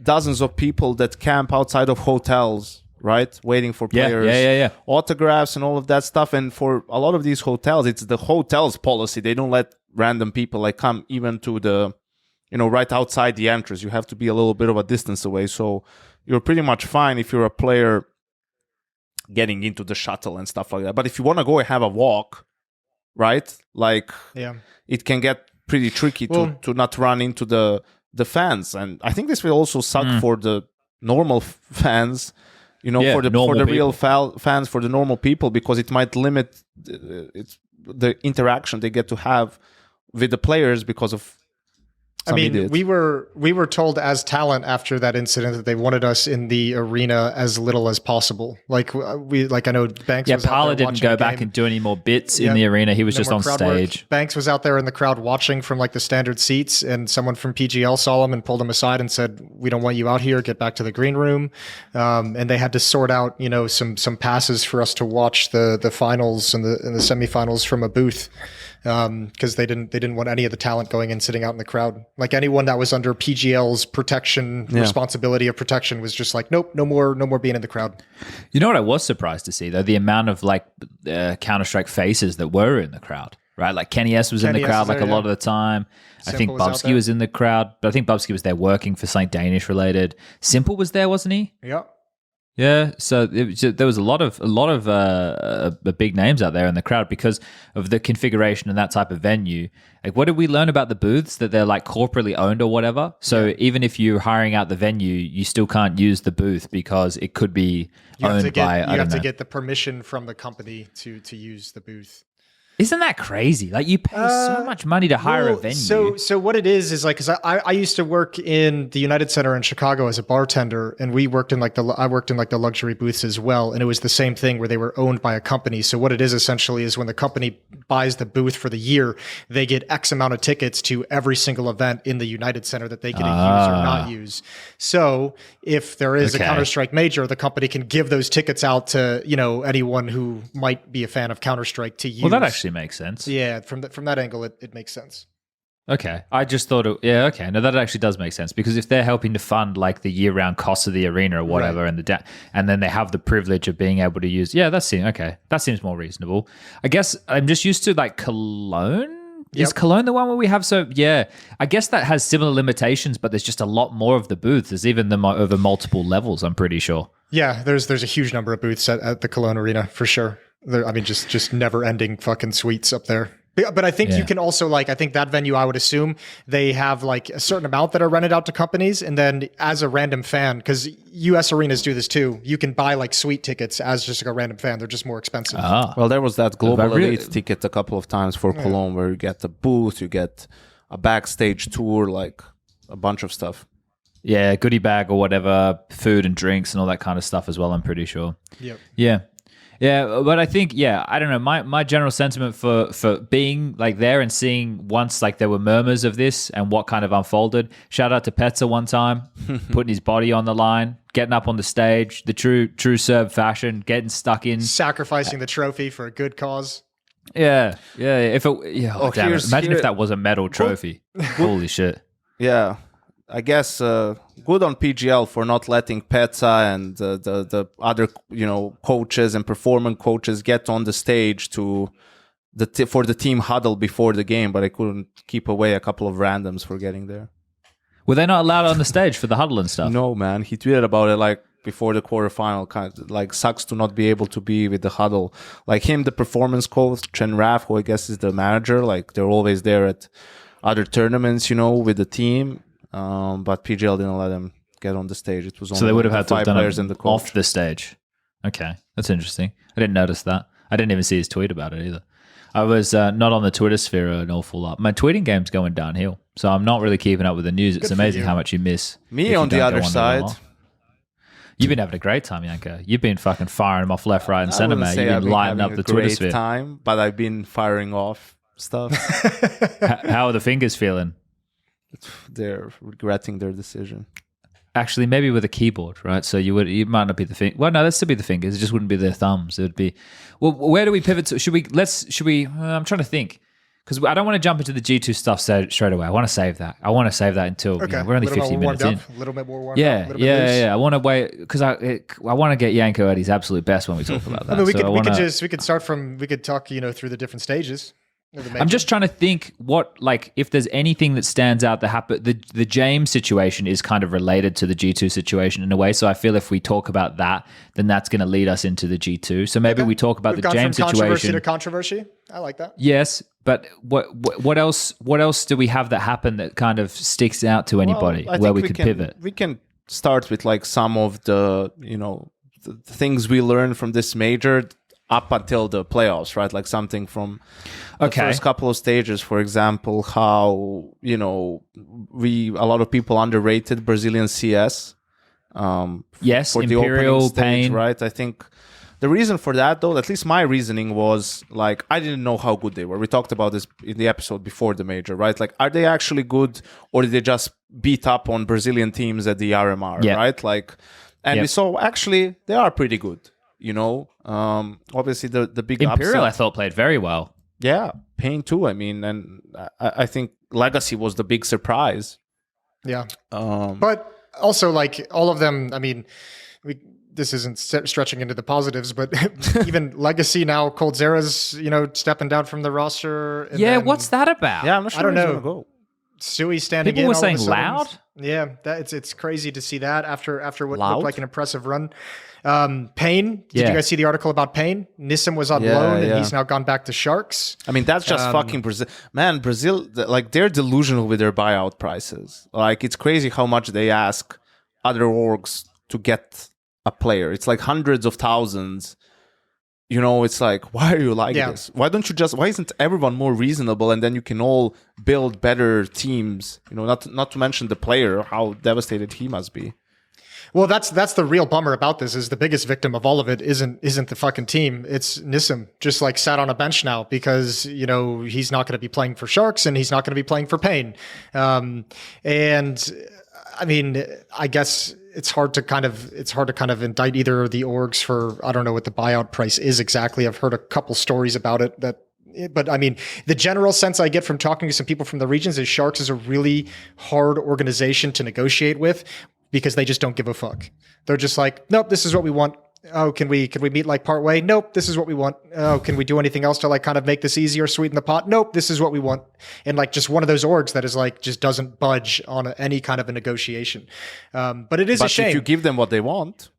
dozens of people that camp outside of hotels, right? Waiting for players, autographs and all of that stuff. And for a lot of these hotels, it's the hotel's policy. They don't let random people like come even to the, right outside the entrance. You have to be a little bit of a distance away. So you're pretty much fine if you're a player getting into the shuttle and stuff like that. But if you want to go and have a walk, right? Like, it can get pretty tricky to not run into the fans. And I think this will also suck for the normal fans, for the real fans, for the normal people, because it might limit the interaction they get to have with the players because of idiots. we were told as talent after that incident that they wanted us in the arena as little as possible. I know Banks. was Parla out there didn't go back and do any more bits in the arena. He was just on stage. Banks was out there in the crowd watching from like the standard seats, and someone from PGL saw him and pulled him aside and said, "We don't want you out here. Get back to the green room." And they had to sort out, some passes for us to watch the finals and the semifinals from a booth. Because they didn't want any of the talent going and sitting out in the crowd. Like anyone that was under PGL's responsibility of protection was just like, nope, no more being in the crowd. You know what I was surprised to see though? The amount of Counter-Strike faces that were in the crowd, right? Like Kenny S was in the crowd a lot of the time. I think Bubsky was in the crowd, but I think Bubsky was there working for something Danish related. Simple was there, wasn't he? Yeah. Yeah, so there was a lot of big names out there in the crowd because of the configuration and that type of venue. Like, what did we learn about the booths? That they're like corporately owned or whatever. So even if you're hiring out the venue, you still can't use the booth because it could be owned by. You have to get the permission from the company to use the booth. Isn't that crazy? Like, you pay so much money to hire a venue. So what it is like, because I used to work in the United Center in Chicago as a bartender, and I worked in the luxury booths as well, and it was the same thing where they were owned by a company. So what it is essentially is when the company buys the booth for the year, they get X amount of tickets to every single event in the United Center that they get to use or not use. So if there is a Counter-Strike major, the company can give those tickets out to anyone who might be a fan of Counter-Strike to use. Well, that actually makes sense. Yeah, from that angle, it makes sense. Okay, I just thought no, that actually does make sense, because if they're helping to fund like the year-round costs of the arena or whatever, right, and then they have the privilege of being able to use, that seems more reasonable. I guess I'm just used to like Cologne. Yep. Is Cologne the one where we have? So yeah, I guess that has similar limitations, but there's just a lot more of the booths. There's even over multiple levels, I'm pretty sure. Yeah, there's a huge number of booths at the Cologne arena for sure. Just never-ending fucking suites up there. But I think you can also, I think that venue, I would assume, they have like a certain amount that are rented out to companies. And then as a random fan, because US arenas do this too, you can buy like suite tickets as just like a random fan. They're just more expensive. Well, there was that Global Elite ticket a couple of times for Cologne where you get a booth, you get a backstage tour, like a bunch of stuff. Yeah, goodie bag or whatever, food and drinks and all that kind of stuff as well, I'm pretty sure. Yep. Yeah. Yeah, but I think, I don't know, my general sentiment for being like there and seeing once like there were murmurs of this and what kind of unfolded, shout out to Petza one time, putting his body on the line, getting up on the stage, the true Serb fashion, getting stuck in. Sacrificing the trophy for a good cause. Yeah. If imagine if that was a medal trophy. Holy shit. Yeah. I guess good on PGL for not letting Petza and the other coaches and performance coaches get on the stage for the team huddle before the game, but I couldn't keep away a couple of randoms for getting there. Were they not allowed on the stage for the huddle and stuff? No, man. He tweeted about it like before the quarterfinal. Kind of like sucks to not be able to be with the huddle. Like him, the performance coach, Chen Raf, who I guess is the manager. Like they're always there at other tournaments, with the team. But PGL didn't let him get on the stage. It was only So they would have had to have done players it and the coach. off the stage. Okay, that's interesting. I didn't notice that. I didn't even see his tweet about it either. I was not on the Twitter sphere an awful lot. My tweeting game's going downhill, so I'm not really keeping up with the news. It's amazing how much you miss. Me on the other side. You've been having a great time, Janko. You've been fucking firing them off left, right, and center, mate. You've been lighting up the Twitter sphere. Time, but I've been firing off stuff. How are the fingers feeling? They're regretting their decision. Actually, maybe with a keyboard, right? So you might not be the finger. Well, no, that'd still be the fingers. It just wouldn't be their thumbs. It would be. Well, where do we pivot to? Should we? I'm trying to think because I don't want to jump into the G2 stuff straight away. I want to save that. Until we're only 15 minutes in. A little bit more warmed up. Yeah. I want to wait because I want to get Janko at his absolute best when we talk about that. I mean, we could start from we could talk through the different stages. I'm just trying to think if there's anything that stands out that happened. The James situation is kind of related to the G2 situation in a way. So I feel if we talk about that, then that's going to lead us into the G2. So maybe we talk about the James situation. Controversy to controversy. I like that. Yes, but what else? What else do we have that happen that kind of sticks out to anybody where we could pivot? We can start with like some of the the things we learned from this major up until the playoffs, right? Like something from the first couple of stages, for example, how, a lot of people underrated Brazilian CS. Yes, for the Imperial, opening stage, Pain. right? I think the reason for that, though, at least my reasoning was like, I didn't know how good they were. We talked about this in the episode before the major, right? Like, are they actually good or did they just beat up on Brazilian teams at the RMR, right? Like, and we saw actually they are pretty good. Obviously the big Imperial upset. I thought played very well. Yeah, Pain too. I mean, and I think Legacy was the big surprise. Yeah, but also like all of them. I mean, this isn't stretching into the positives, but even Legacy now, Coldzera's stepping down from the roster. And then, what's that about? Yeah, I'm not sure. I don't know. Go. Suey standing People in. People were saying loud. Yeah, it's crazy to see that after what looked like an impressive run. Pain. Did you guys see the article about Pain? Nissim was on loan and he's now gone back to Sharks. I mean, that's just fucking Brazil. Man, Brazil, like they're delusional with their buyout prices. Like it's crazy how much they ask other orgs to get a player. It's like hundreds of thousands. It's like, why are you like this? Why isn't everyone more reasonable and then you can all build better teams? Not to mention the player, how devastated he must be. Well, that's the real bummer about this is the biggest victim of all of it isn't the fucking team. It's Nissim just like sat on a bench now because, he's not going to be playing for Sharks and he's not going to be playing for Pain. And I mean, I guess it's hard to kind of indict either of the orgs for, I don't know what the buyout price is exactly. I've heard a couple stories about it but I mean, the general sense I get from talking to some people from the regions is Sharks is a really hard organization to negotiate with because they just don't give a fuck. They're just like, nope, this is what we want. Oh, can we meet like part way? Nope, this is what we want. Oh, can we do anything else to like kind of make this easier, sweeten the pot? Nope, this is what we want. And like just one of those orgs that is like just doesn't budge on any kind of a negotiation. But it is a shame. But if you give them what they want.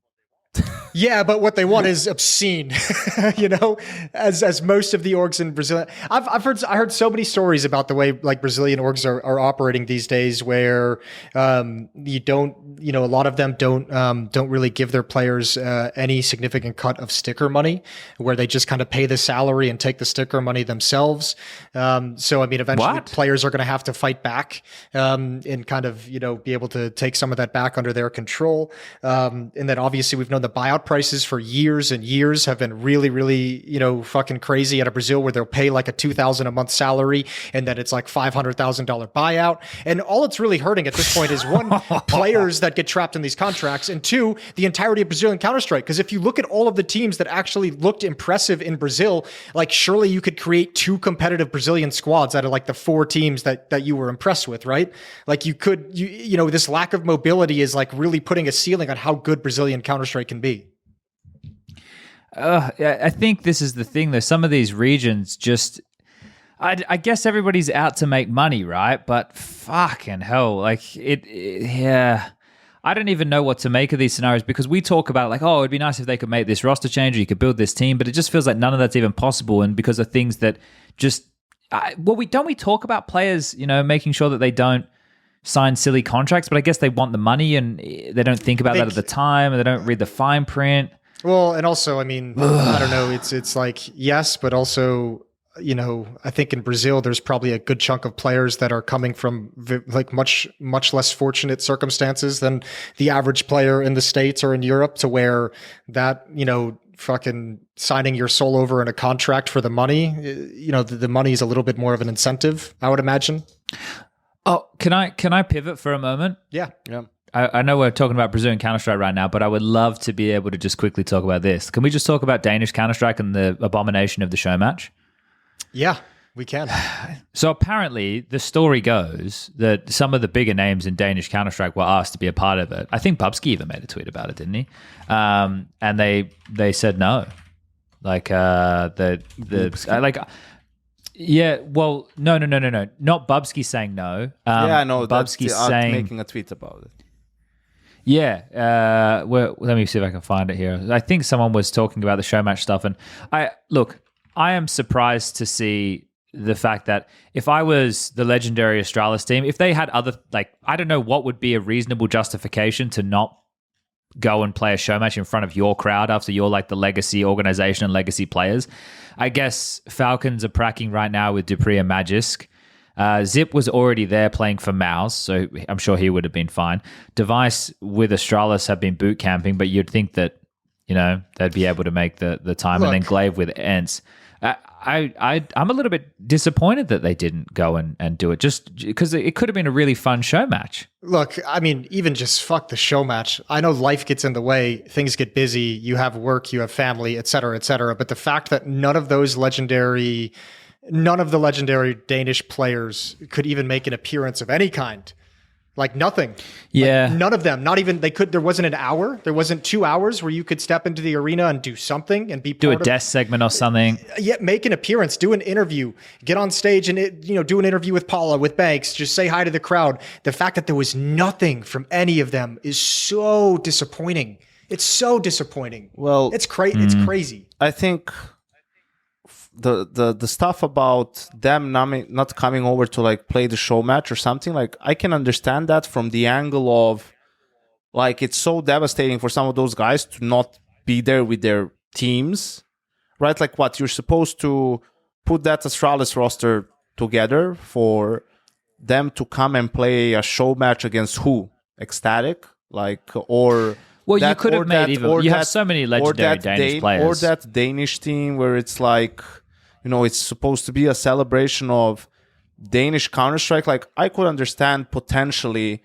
Yeah, but what they want is obscene, as most of the orgs in Brazil. I heard so many stories about the way like Brazilian orgs are operating these days, where you don't, a lot of them don't really give their players any significant cut of sticker money, where they just kind of pay the salary and take the sticker money themselves. So I mean, eventually players are going to have to fight back and kind of be able to take some of that back under their control. And then obviously we've known the buyout prices for years and years have been really, really, fucking crazy out of Brazil, where they'll pay like a $2,000 a month salary and then it's like $500,000 buyout. And all it's really hurting at this point is one, players that get trapped in these contracts, and two, the entirety of Brazilian Counter-Strike. Because if you look at all of the teams that actually looked impressive in Brazil, like surely you could create 2 competitive Brazilian squads out of like the 4 teams that you were impressed with, right? Like you could, this lack of mobility is like really putting a ceiling on how good Brazilian Counter-Strike can be. I think this is the thing though. Some of these regions just, I guess everybody's out to make money, right? But fucking hell, like yeah. I don't even know what to make of these scenarios because we talk about like, oh, it'd be nice if they could make this roster change or you could build this team, but it just feels like none of that's even possible. And because of things that just, we talk about players, making sure that they don't sign silly contracts, but I guess they want the money and they don't think about that at the time and they don't read the fine print. Well, and also, I mean, I don't know. It's like, yes, but also, I think in Brazil, there's probably a good chunk of players that are coming from like much less fortunate circumstances than the average player in the States or in Europe, to where that, fucking signing your soul over in a contract for the money, the money is a little bit more of an incentive, I would imagine. Oh, can I pivot for a moment? Yeah. I know we're talking about Brazilian Counter-Strike right now, but I would love to be able to just quickly talk about this. Can we just talk about Danish Counter-Strike and the abomination of the show match? Yeah, we can. So apparently the story goes that some of the bigger names in Danish Counter-Strike were asked to be a part of it. I think Bubsky even made a tweet about it, didn't he? And they said no. Like yeah, well, no. Not Bubsky saying no. Yeah, no, Bubsky saying making a tweet about it. Yeah, let me see if I can find it here. I think someone was talking about the show match stuff, and I am surprised to see the fact that if I was the legendary Astralis team, if they had other, like, I don't know what would be a reasonable justification to not go and play a show match in front of your crowd after you're like the legacy organization and legacy players. I guess Falcons are pracking right now with Dupreeh and Magisk. Zip was already there playing for Mouse, so I'm sure he would have been fine. Device with Astralis have been boot camping, but you'd think that, they'd be able to make the time. Look, and then Glaive with Ents. I'm a little bit disappointed that they didn't go and do it, just because it could have been a really fun show match. Look, I mean, even just fuck the show match. I know life gets in the way, things get busy, you have work, you have family, et cetera, but the fact that none of the legendary Danish players could even make an appearance of any kind. Like nothing. Yeah. Like none of them. Not even there wasn't an hour. There wasn't 2 hours where you could step into the arena and do something and be part do a desk segment or something. Yeah, make an appearance, do an interview, get on stage and do an interview with Paula, with Banks, just say hi to the crowd. The fact that there was nothing from any of them is so disappointing. It's so disappointing. Well, it's crazy. I think the stuff about them not coming over to like play the show match or something, like I can understand that from the angle of like it's so devastating for some of those guys to not be there with their teams, right? Like what you're supposed to put that Astralis roster together for them to come and play a show match against who? Ecstatic, like or. Well, you could have made even. You have so many legendary Danish players. Or that Danish team where it's like, it's supposed to be a celebration of Danish Counter-Strike. Like, I could understand potentially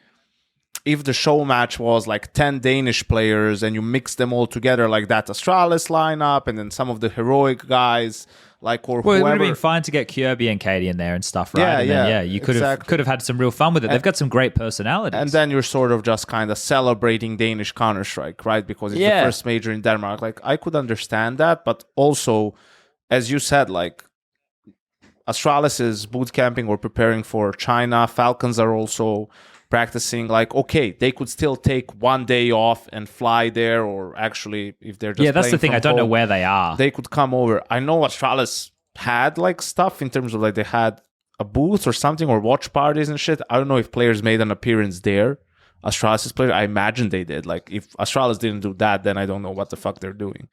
if the show match was like 10 Danish players and you mix them all together like that Astralis lineup and then some of the heroic guys, like, or whoever. It would have been fine to get Kirby and Katie in there and stuff, right? You could have had some real fun with it. They've got some great personalities. And then you're sort of just kind of celebrating Danish Counter-Strike, right? Because it's the first major in Denmark. Like, I could understand that, but also, as you said, like, Astralis is boot camping or preparing for China. Falcons are also practicing. Like, okay, they could still take 1 day off and fly there, or actually, if they're just that's the thing. I don't know where they are. They could come over. I know Astralis had like stuff in terms of like they had a booth or something or watch parties and shit. I don't know if players made an appearance there. Astralis players, I imagine they did. Like, if Astralis didn't do that, then I don't know what the fuck they're doing.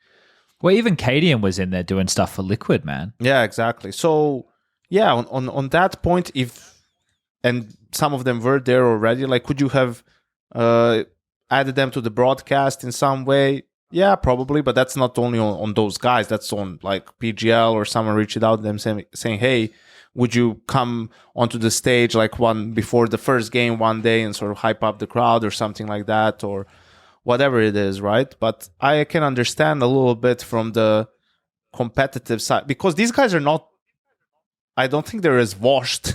Well, even Cadian was in there doing stuff for Liquid, man. Yeah, exactly. So, yeah, on that point, and some of them were there already, like, could you have added them to the broadcast in some way? Yeah, probably, but that's not only on those guys. That's on, like, PGL or someone reached out to them saying, hey, would you come onto the stage, like, one before the first game one day and sort of hype up the crowd or something like that, or whatever it is, right? But I can understand a little bit from the competitive side, because these guys are not, I don't think they're as washed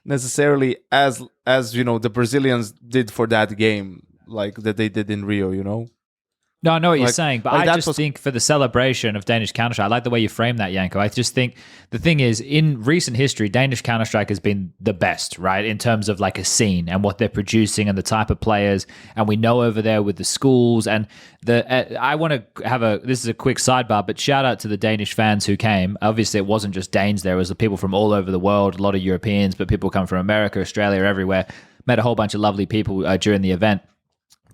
necessarily as the Brazilians did for that game, like that they did in Rio, No, I know what you're Like- saying, but like I that just was- think for the celebration of Danish Counter-Strike, I like the way you frame that, Janko. I just think the thing is, in recent history, Danish Counter-Strike has been the best, right, in terms of like a scene and what they're producing and the type of players. And we know over there with the schools and I want to have this is a quick sidebar, but shout out to the Danish fans who came. Obviously, it wasn't just Danes there. It was the people from all over the world, a lot of Europeans, but people come from America, Australia, everywhere. Met a whole bunch of lovely people during the event.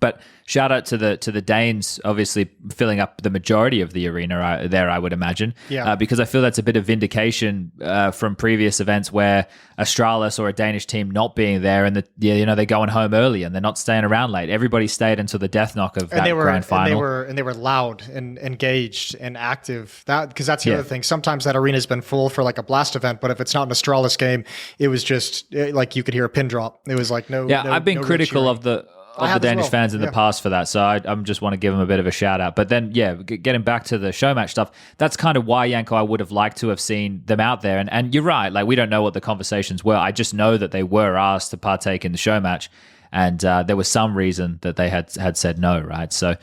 But shout out to the Danes, obviously filling up the majority of the arena there, I would imagine. Yeah. Because I feel that's a bit of vindication from previous events where Astralis or a Danish team not being there and they're going home early and they're not staying around late. Everybody stayed until the death knock of that grand final. And they were loud and engaged and active. Because that's the other thing. Sometimes that arena's been full for like a blast event, but if it's not an Astralis game, it was just like you could hear a pin drop. It was like no. Yeah, no, I've been no real critical cheering. of the have as Danish well. fans in the past for that. So I just want to give them a bit of a shout out. But then, getting back to the show match stuff, that's kind of why, Janko, I would have liked to have seen them out there. And you're right, like we don't know what the conversations were. I just know that they were asked to partake in the show match. And there was some reason that they had said no, right? So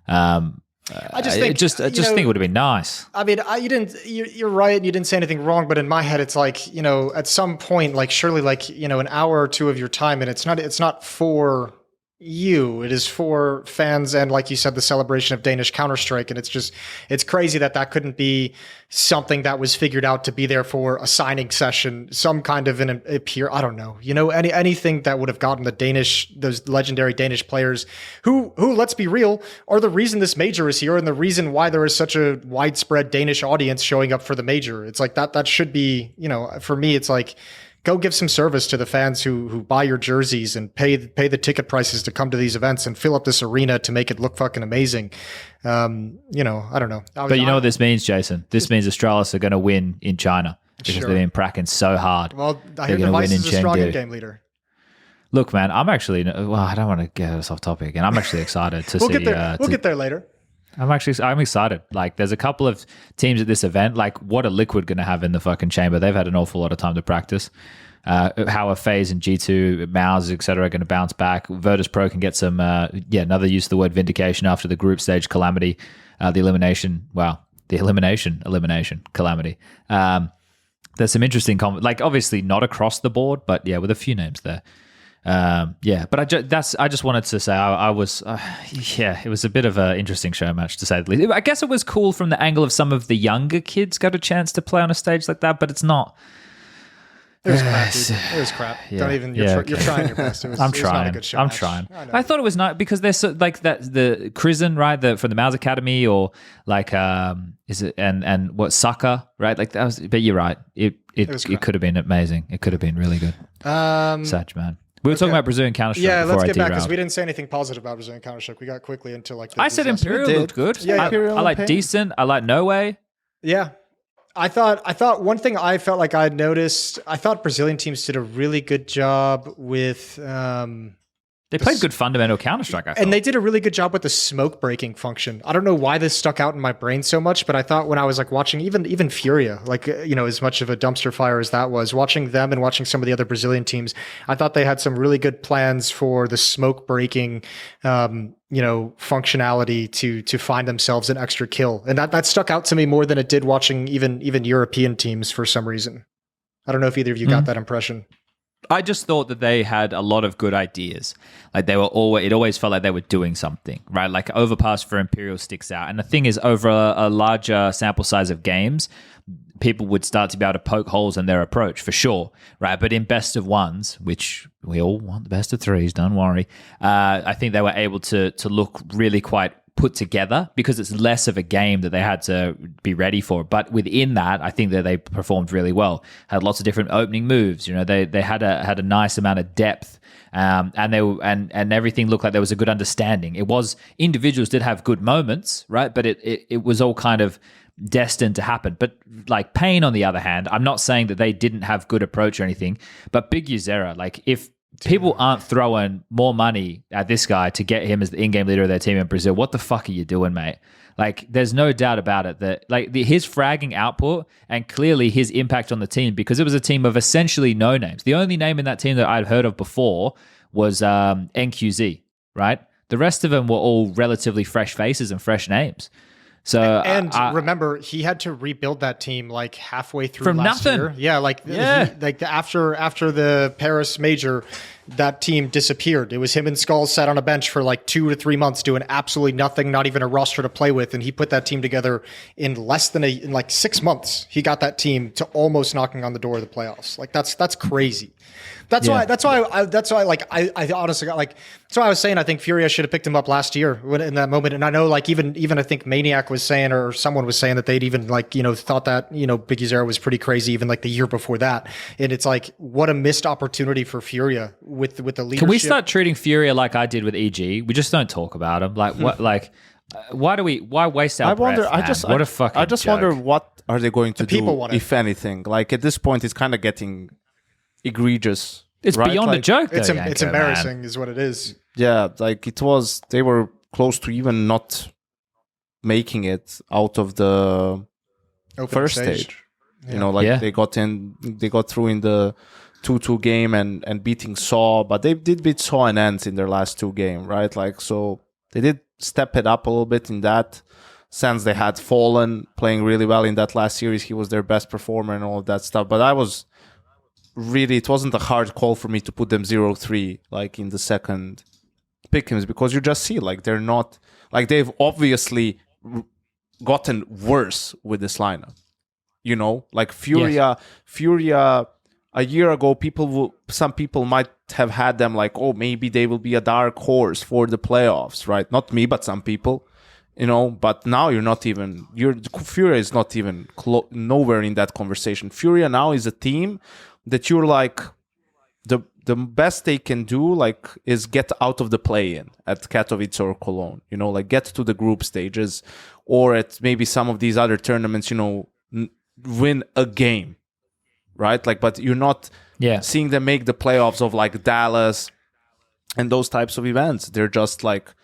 I just think, think it would have been nice. I mean, you're right. You didn't say anything wrong, but in my head, it's like, at some point, like surely like, an hour or two of your time, and it's not for you, it is for fans. And like you said, the celebration of Danish Counter-Strike. And it's crazy that couldn't be something that was figured out to be there for a signing session, some kind of I don't know, anything that would have gotten those legendary Danish players who, let's be real, are the reason this major is here and the reason why there is such a widespread Danish audience showing up for the major. It's like that should be, for me, it's like, go give some service to the fans who buy your jerseys and pay the ticket prices to come to these events and fill up this arena to make it look fucking amazing. I don't know. But you know what this means, Jason? This means Astralis are going to win in China because they've been pracking so hard. Well, I hear Device is a strong in-game leader. Look, man, I'm actually... Well, I don't want to get us off topic again. I'm actually excited to we'll see... Get there. We'll get there later. I'm excited. Like, there's a couple of teams at this event. Like, what are Liquid going to have in the fucking chamber? They've had an awful lot of time to practice. How are FaZe and G2, Mouse, etc. are going to bounce back? Virtus Pro can get some, another use of the word vindication after the group stage calamity, the elimination calamity. There's some interesting, obviously not across the board, but with a few names there. But I just wanted to say I was it was a bit of an interesting show match to say the least. I guess it was cool from the angle of some of the younger kids got a chance to play on a stage like that, but it's not. It was crap, dude. It was crap. Don't even. You're trying your best. I'm trying. Not a good show I'm match. trying. I thought it was nice because they're so, like that. The Krisen, right? From the Mouse Academy, or like is it and what Sucker, right? Like that was. But you're right. It could have been amazing. It could have been really good. Such man. We were talking about Brazilian Counter-Strike. Yeah, before let's get back because round. we didn't say anything positive about Brazilian Counter-Strike. We got quickly into like. I said Imperial looked good. Yeah, I like decent. I like No Way. Yeah. I thought one thing I felt like I noticed, I thought Brazilian teams did a really good job with they played good fundamental Counter-Strike, I thought. and they did a really good job with the smoke breaking function. I don't know why this stuck out in my brain so much, but I thought when I was like watching even Furia, like as much of a dumpster fire as that was, watching them and watching some of the other Brazilian teams, I thought they had some really good plans for the smoke breaking functionality to find themselves an extra kill. And that stuck out to me more than it did watching even European teams for some reason. I don't know if either of you got that impression. I just thought that they had a lot of good ideas. Like it always felt like they were doing something, right? Like Overpass for Imperial sticks out. And the thing is, over a larger sample size of games, people would start to be able to poke holes in their approach for sure, right? But in best of ones, which we all want the best of threes, don't worry. I think they were able to look really quite put together because it's less of a game that they had to be ready for. But within that, I think that they performed really well. Had lots of different opening moves. They had a nice amount of depth, and and everything looked like there was a good understanding. It was individuals did have good moments, right? But it was all kind of destined to happen. But like Pain, on the other hand, I'm not saying that they didn't have good approach or anything, but Big Uzera, like if people aren't throwing more money at this guy to get him as the in-game leader of their team in Brazil, what the fuck are you doing, mate? Like, there's no doubt about it that like his fragging output and clearly his impact on the team, because it was a team of essentially no names. The only name in that team that I'd heard of before was NQZ, right? The rest of them were all relatively fresh faces and fresh names. So and remember, he had to rebuild that team like halfway through from last nothing. year. Yeah, like after the Paris major, that team disappeared. It was him and Skulls sat on a bench for like 2 to 3 months doing absolutely nothing, not even a roster to play with, and he put that team together in less than in like 6 months. He got that team to almost knocking on the door of the playoffs. Like that's crazy. That's why I honestly got like, that's why I was saying I think Furia should have picked him up last year in that moment. And I know like even I think Maniac was saying, or someone was saying that they'd even like, thought that, Biggie's era was pretty crazy even like the year before that. And it's like, what a missed opportunity for Furia with the leadership. Can we start treating Furia like I did with EG? We just don't talk about him. Like what? Like why waste our breath? Man? I just wonder what are they going to do, if anything. Like at this point, it's kind of getting egregious. It's right? beyond a joke, though, it's embarrassing, man. Is what it is. Yeah, like they were close to even not making it out of the Opening first stage. Yeah. They got through in the 2-2 game and beating Saw, but they did beat Saw and Ents in their last 2 games, right? Like, so they did step it up a little bit in that sense. They had Fallen playing really well in that last series. He was their best performer and all of that stuff. But it wasn't a hard call for me to put them 0-3 like in the second pickings, because you just see like they're not like they've obviously gotten worse with this lineup. Like Furia a year ago, some people might have had them like, oh, maybe they will be a dark horse for the playoffs, right? Not me, but some people, but now Furia is not even nowhere in that conversation. Furia now is a team that you're like, the best they can do like is get out of the play-in at Katowice or Cologne, like get to the group stages, or at maybe some of these other tournaments, win a game, right? Like, but you're not seeing them make the playoffs of like Dallas and those types of events. They're just like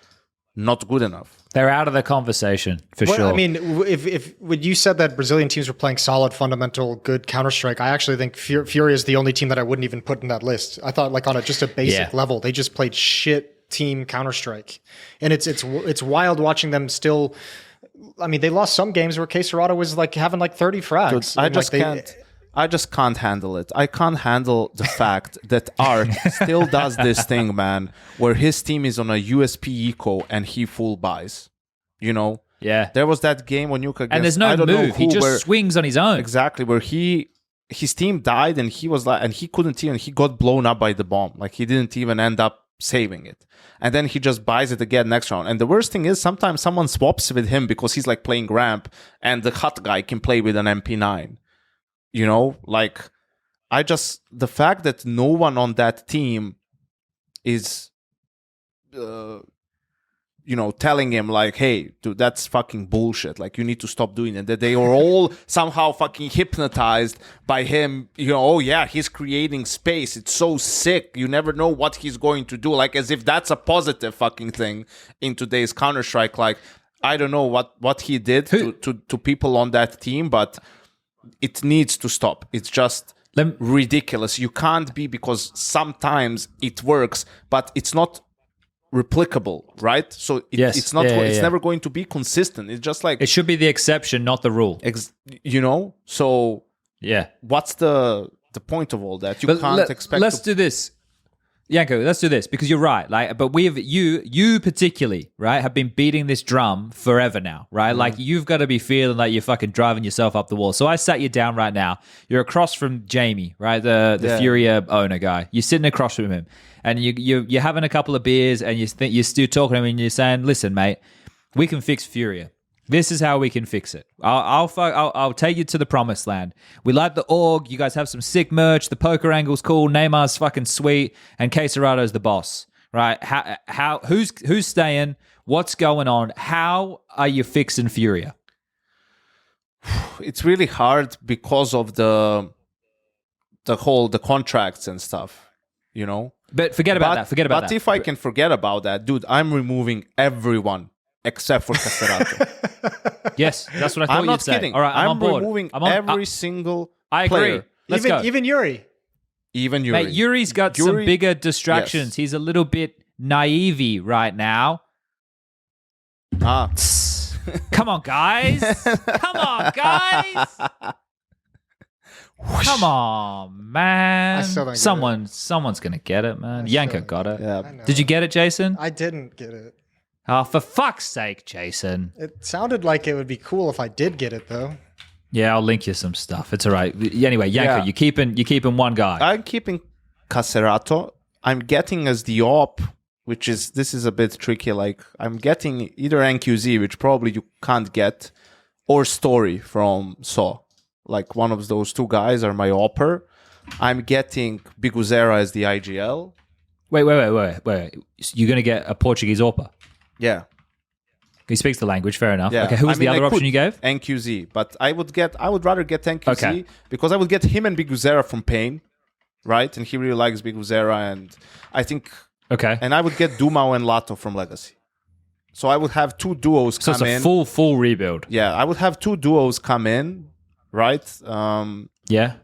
not good enough. They're out of the conversation for sure. I mean, if when you said that Brazilian teams were playing solid, fundamental, good Counter-Strike, I actually think Furia is the only team that I wouldn't even put in that list. I thought like on just a basic level, they just played shit team Counter-Strike, and it's wild watching them still. I mean, they lost some games where K-Serrata was like having like 30 frags. Dude, I just can't handle it. I can't handle the fact that Ark still does this thing, man, where his team is on a USP eco and he full buys. Yeah. There was that game when you could. And there's no move. He just swings on his own. Exactly, where his team died and he was like, and he couldn't even. He got blown up by the bomb. Like he didn't even end up saving it. And then he just buys it again next round. And the worst thing is sometimes someone swaps with him because he's like playing ramp, and the hot guy can play with an MP9. Like the fact that no one on that team is, telling him like, hey, dude, that's fucking bullshit. Like, you need to stop doing it. That they are all somehow fucking hypnotized by him. Oh yeah, he's creating space. It's so sick. You never know what he's going to do. Like, as if that's a positive fucking thing in today's Counter-Strike. Like, I don't know what he did to people on that team, but it needs to stop. It's just ridiculous. You can't be, because sometimes it works, but it's not replicable, right? So it's not. It's never going to be consistent. It's just like it should be the exception, not the rule. So what's the point of all that? You can't expect. Let's do this. Janko, let's do this, because you're right. Like, but you particularly, right, have been beating this drum forever now, right? Like, you've got to be feeling like you're fucking driving yourself up the wall. So I sat you down right now. You're across from Jamie, right, the Furia owner guy. You're sitting across from him, and you're having a couple of beers, and you're still talking to him, and you're saying, "Listen, mate, we can fix Furia. This is how we can fix it. I'll take you to the promised land. We like the org. You guys have some sick merch. The poker angle's cool. Neymar's fucking sweet. And K-Serrato's the boss, right? Who's staying? What's going on? How are you fixing Furia?" It's really hard because of the contracts and stuff, But forget about that. But if I can forget about that, dude, I'm removing everyone except for K-Serrato. Yes, that's what I thought I'm you'd not say. kidding. All right, I'm on board. Removing every single I agree. player. Let's go. Even Yuri. Even Yuri. Mate, Yuri's got some bigger distractions. Yes. He's a little bit NaVi right now. Ah. Come on, guys. Come on, guys. Come on, man. I still don't get Someone's going to get it, man. Janko got it. Yeah. Did you get it, Jason? I didn't get it. Oh, for fuck's sake, Jason. It sounded like it would be cool if I did get it, though. Yeah, I'll link you some stuff. It's all right. Anyway, Janko, you keeping one guy. I'm keeping Caserato. I'm getting as the op, this is a bit tricky. Like I'm getting either NQZ, which probably you can't get, or Story from Saw. Like one of those two guys are my opper. I'm getting Biguzera as the IGL. Wait. You're going to get a Portuguese opper? Yeah. He speaks the language, fair enough. Yeah. Okay, who was the other option you gave? NQZ, but I would rather get NQZ Okay. because I would get him and Biguzera from Pain, right? And he really likes Biguzera, and I think, Okay. and I would get Dumao and Lato from Legacy. So I would have two duos So come it's in. a full rebuild. Yeah, I would have two duos come in, right? Yeah.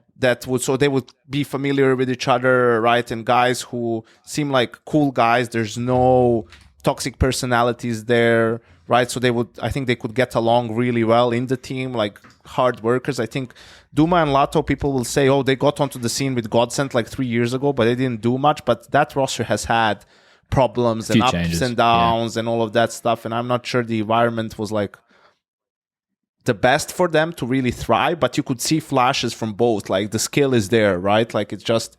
So they would be familiar with each other, right? And guys who seem like cool guys. There's no toxic personalities there, right? So I think they could get along really well in the team, like hard workers. I think Duma and Lato, people will say, oh, they got onto the scene with Godsent like 3 years ago, but they didn't do much. But that roster has had problems and Few ups changes, and downs and all of that stuff. And I'm not sure the environment was like the best for them to really thrive, but you could see flashes from both. Like the skill is there, right? Like it's just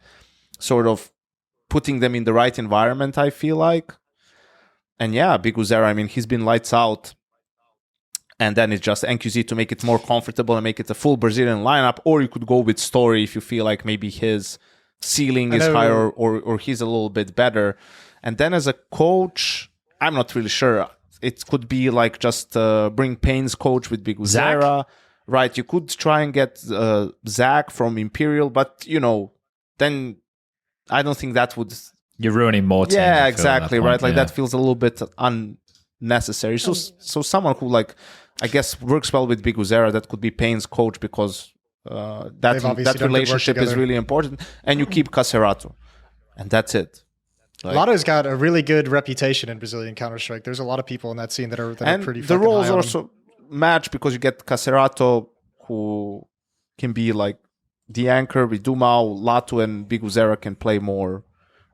sort of putting them in the right environment, I feel like. And yeah, Biguzera, I mean, he's been lights out. And then it's just NQZ to make it more comfortable and make it a full Brazilian lineup. Or you could go with Story if you feel like maybe his ceiling is higher or he's a little bit better. And then as a coach, I'm not really sure. It could be like just bring Payne's coach with Biguzera. Right, you could try and get Zach from Imperial, but, then I don't think that would... You're ruining more teams. Yeah, exactly, right? Like yeah. that feels a little bit unnecessary. So someone who like, I guess works well with Biguzera, that could be Payne's coach because that relationship is really important. And you keep Caserato. And that's it. Like, Lotto's got a really good reputation in Brazilian Counter-Strike. There's a lot of people in that scene that are pretty the fucking roles high on also match because you get Caserato, who can be like the anchor with Dumao, Lato, and Biguzera can play more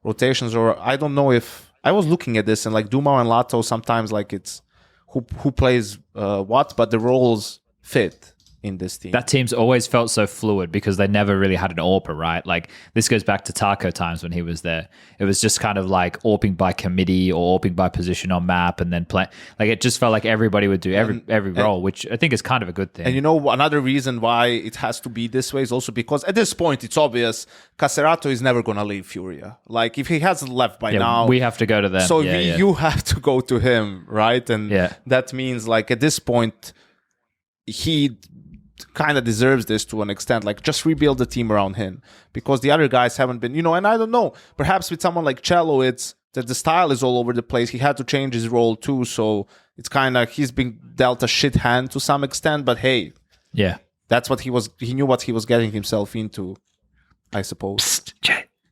rotations. Or I don't know if I was looking at this and like Dumao and Lato sometimes like it's who plays what, but the roles fit in this team. That team's always felt so fluid because they never really had an AWPer, right? Like this goes back to Taco times when he was there. It was just kind of like AWPing by committee or AWPing by position on map and then play. Like it just felt like everybody would do every role, which I think is kind of a good thing. And another reason why it has to be this way is also because at this point it's obvious Caserato is never going to leave Furia. Like if he hasn't left by now, we have to go to them. So you have to go to him, right? And that means like at this point he kind of deserves this to an extent. Like just rebuild the team around him because the other guys haven't been, and I don't know, perhaps with someone like Cello, it's that the style is all over the place. He had to change his role too, so it's kind of he's been dealt a shit hand to some extent, but hey, that's what he knew what he was getting himself into, I suppose. Psst,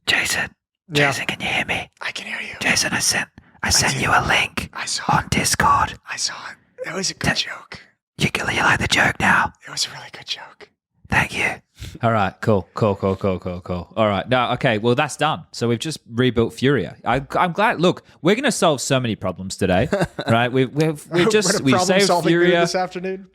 Jason, can you hear me? I can hear you. Jason, I sent you a link on Discord. I saw it. It was a good joke. You like the joke now? It was a really good joke. Thank you. All right, cool. All right, now, okay, well, that's done. So we've just rebuilt Furia. I'm glad. Look, we're going to solve so many problems today, right? We saved Furia this afternoon.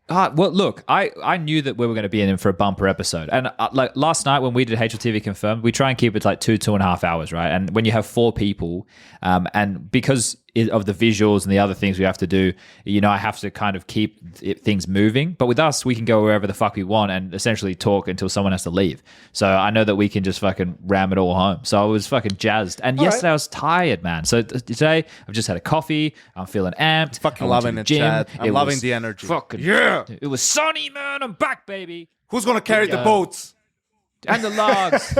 Well, look, I knew that we were going to be in for a bumper episode. And like last night when we did HLTV Confirmed, we try and keep it like 2.5 hours, right? And when you have 4 people, and because of the visuals and the other things we have to do, I have to kind of keep things moving. But with us, we can go wherever the fuck we want and essentially talk until someone has to leave. So I know that we can just fucking ram it all home. So I was fucking jazzed. And yesterday I was tired, man. So today I've just had a coffee. I'm feeling amped. Fucking loving it, Chad. I'm loving the energy. Fucking yeah. It was sunny, man. I'm back, baby. Who's gonna carry the boats? And the logs.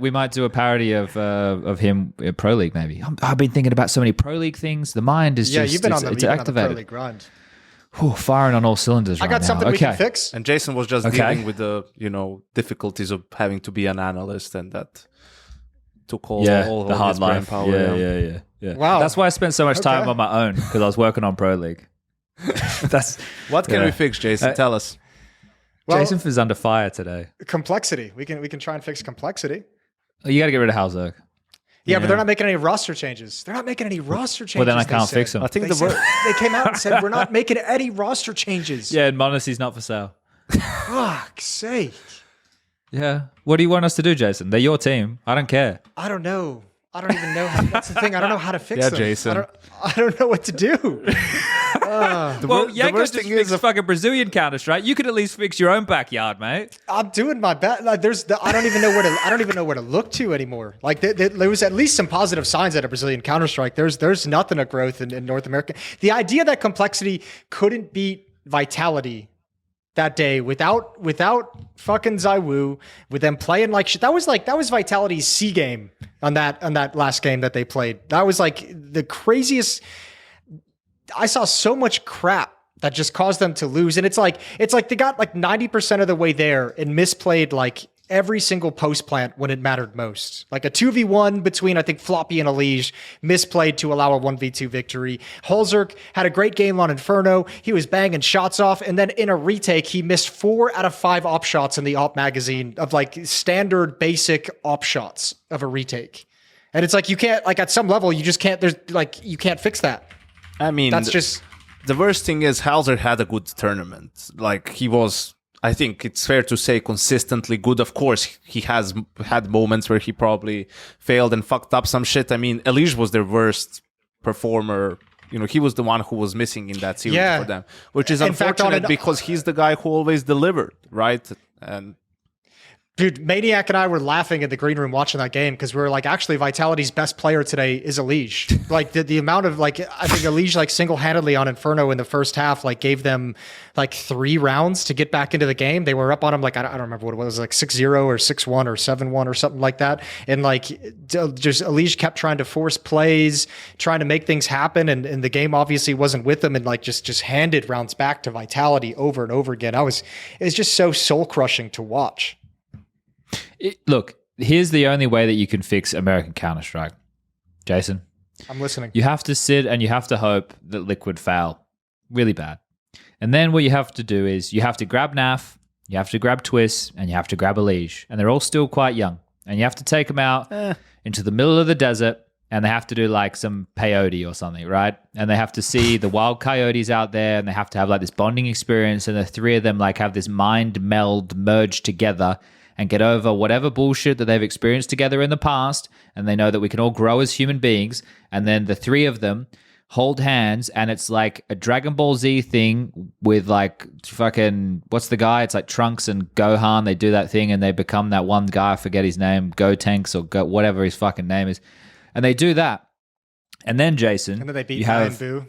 We might do a parody of him in Pro League maybe. I've been thinking about so many Pro League things. The mind is you've been on the activated. Pro League grind. Firing on all cylinders. I got something we can fix. And Jason was just dealing with the difficulties of having to be an analyst and that. took all the his hard brain life. power. Yeah. Wow. That's why I spent so much time Okay. on my own because I was working on Pro League. That's What can we fix, Jason? Tell us. Well, Jason is under fire today. complexity. We can try and fix complexity. Oh, you got to get rid of Halzerg. Yeah, but they're not making any roster changes. They're not making any roster changes. Well, then I they can't said. fix them. I think They came out and said we're not making any roster changes. Yeah, and Monacy's not for sale. Fuck's sake. Yeah. What do you want us to do, Jason? They're your team. I don't care. I don't know. I don't even know. That's the thing. I don't know how to fix Yeah, them. Jason. I don't know what to do. Well, Janko just fixed fucking Brazilian Counter-Strike. You could at least fix your own backyard, mate. I'm doing my best. Like, I don't even know where to look to anymore. Like there was at least some positive signs at a Brazilian Counter-Strike. There's nothing of growth in North America. The idea that complexity couldn't beat Vitality that day without fucking Zaiwu, with them playing like shit. That was Vitality's C game on that last game that they played. That was like the craziest. I saw so much crap that just caused them to lose. And it's like they got like 90% of the way there and misplayed like every single post plant when it mattered most. Like a 2v1 between, I think, Floppy and Elige, misplayed to allow a 1v2 victory. Holzerk had a great game on Inferno. He was banging shots off. And then in a retake, he missed 4 out of 5 op shots in the op magazine of like standard basic op shots of a retake. And it's like, you can't, like at some level, you just can't, there's like, you can't fix that. I mean, That's just... The worst thing is Hauser had a good tournament. Like he was, I think it's fair to say, consistently good. Of course, he has had moments where he probably failed and fucked up some shit. I mean, Elige was their worst performer. You know, he was the one who was missing in that series for them, which is unfortunate because he's the guy who always delivered, right? And dude, Maniac and I were laughing in the green room watching that game because we were like, actually, Vitality's best player today is Elige. Like the amount of like, I think Elige like single-handedly on Inferno in the first half like gave them like 3 rounds to get back into the game. They were up on him like I don't remember what it was, like 6-0 or 6-1 or 7-1 or something like that. And like just Elige kept trying to force plays, trying to make things happen, and the game obviously wasn't with them, and like just handed rounds back to Vitality over and over again. It's just so soul crushing to watch. Look, here's the only way that you can fix American Counter-Strike. Jason, I'm listening. you have to sit and you have to hope that Liquid fail really bad. And then what you have to do is you have to grab NaV, you have to grab Twist, and you have to grab Elige. And they're all still quite young. And you have to take them out into the middle of the desert, and they have to do like some peyote or something, right? And they have to see the wild coyotes out there, and they have to have like this bonding experience, and the 3 of them like have this mind meld merge together and get over whatever bullshit that they've experienced together in the past, and they know that we can all grow as human beings, and then the 3 of them hold hands, and it's like a Dragon Ball Z thing with like fucking, what's the guy? It's like Trunks and Gohan. They do that thing, and they become that one guy, I forget his name, Gotenks or whatever his fucking name is, and they do that. And then, Jason, And then they beat you have Boo.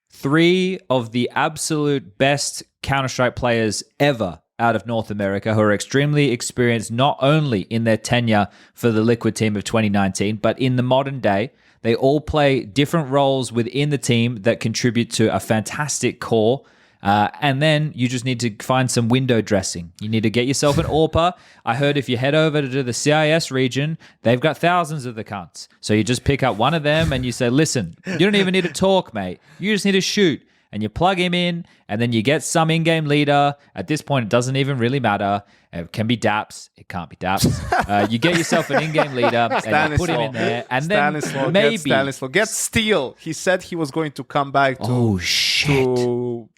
3 of the absolute best Counter-Strike players ever out of North America who are extremely experienced, not only in their tenure for the Liquid team of 2019, but in the modern day. They all play different roles within the team that contribute to a fantastic core. And then you just need to find some window dressing. You need to get yourself an AWPer. I heard if you head over to the CIS region, they've got thousands of the cunts. So you just pick up one of them and you say, listen, you don't even need to talk, mate. You just need to shoot. And you plug him in, and then you get some in-game leader. At this point, it doesn't even really matter. It can be Daps. It can't be Daps. You get yourself an in-game leader, and you put him in there. And then maybe... Get Steel. He said he was going to come back to... Oh, shit.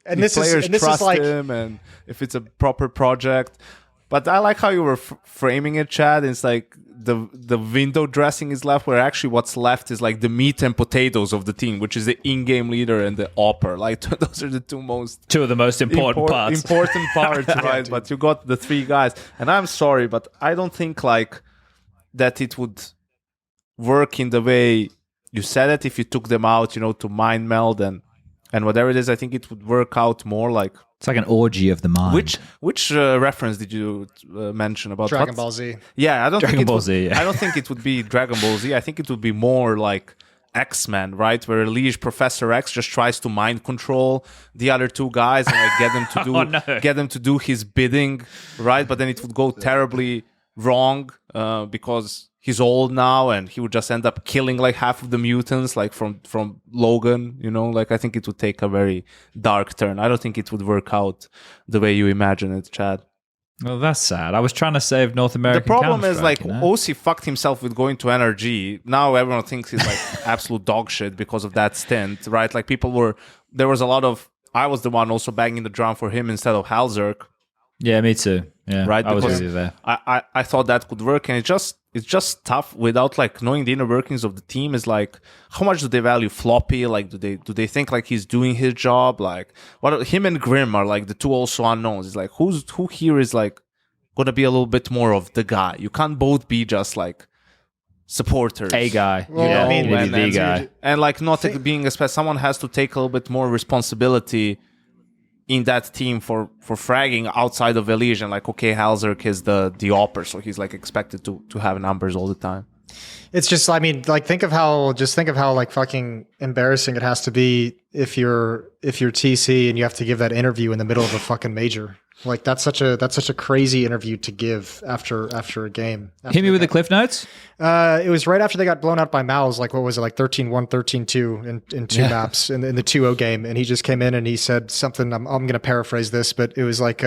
And this is like... him, and if it's a proper project. But I like how you were framing it, Chad. It's like the window dressing is left, where actually what's left is like the meat and potatoes of the team, which is the in-game leader and the AWPer. Like those are the two of the most important parts, right? But you got the 3 guys, and I'm sorry, but I don't think like that it would work in the way you said it if you took them out, you know, to mind meld and whatever it is. I think it would work out more like it's like an orgy of the mind. Which reference did you mention about Dragon Ball Z? Yeah, I don't think it would be Dragon Ball Z. I think it would be more like X-Men, right? Where Elige Professor X just tries to mind control the other 2 guys and like get them to do get them to do his bidding, right? But then it would go terribly wrong because he's old now and he would just end up killing like half of the mutants, like from Logan, you know, like I think it would take a very dark turn. I don't think it would work out the way you imagine it, Chad. Well, that's sad. I was trying to save North American. The problem is like Counter-Strike, OC fucked himself with going to NRG. Now everyone thinks he's like absolute dog shit because of that stint, right? Like there was a lot of, I was the one also banging the drum for him instead of Halzerk. Yeah, me too. Yeah, right? I was Because with you there. I thought that could work, and it's just tough without like knowing the inner workings of the team. Is like, how much do they value Floppy? Like, do they think like he's doing his job? Like, him and Grim are like the two also unknowns. It's like who here is like gonna be a little bit more of the guy. You can't both be just like supporters. A guy. Well, You know, I mean, maybe the guy. and like not being a someone has to take a little bit more responsibility in that team for fragging outside of Elysian. Like, okay, Halzerk is the opper, so he's like expected to have numbers all the time. It's just, I mean, like think of how like fucking embarrassing it has to be if you're TC and you have to give that interview in the middle of a fucking major. Like that's such a crazy interview to give after a game. Hit me with the cliff notes. It was right after they got blown out by Maus. Like what was it, like 13-1, 13-2 in two maps in the 2-0 game, and he just came in and he said something. I'm going to paraphrase this, but it was like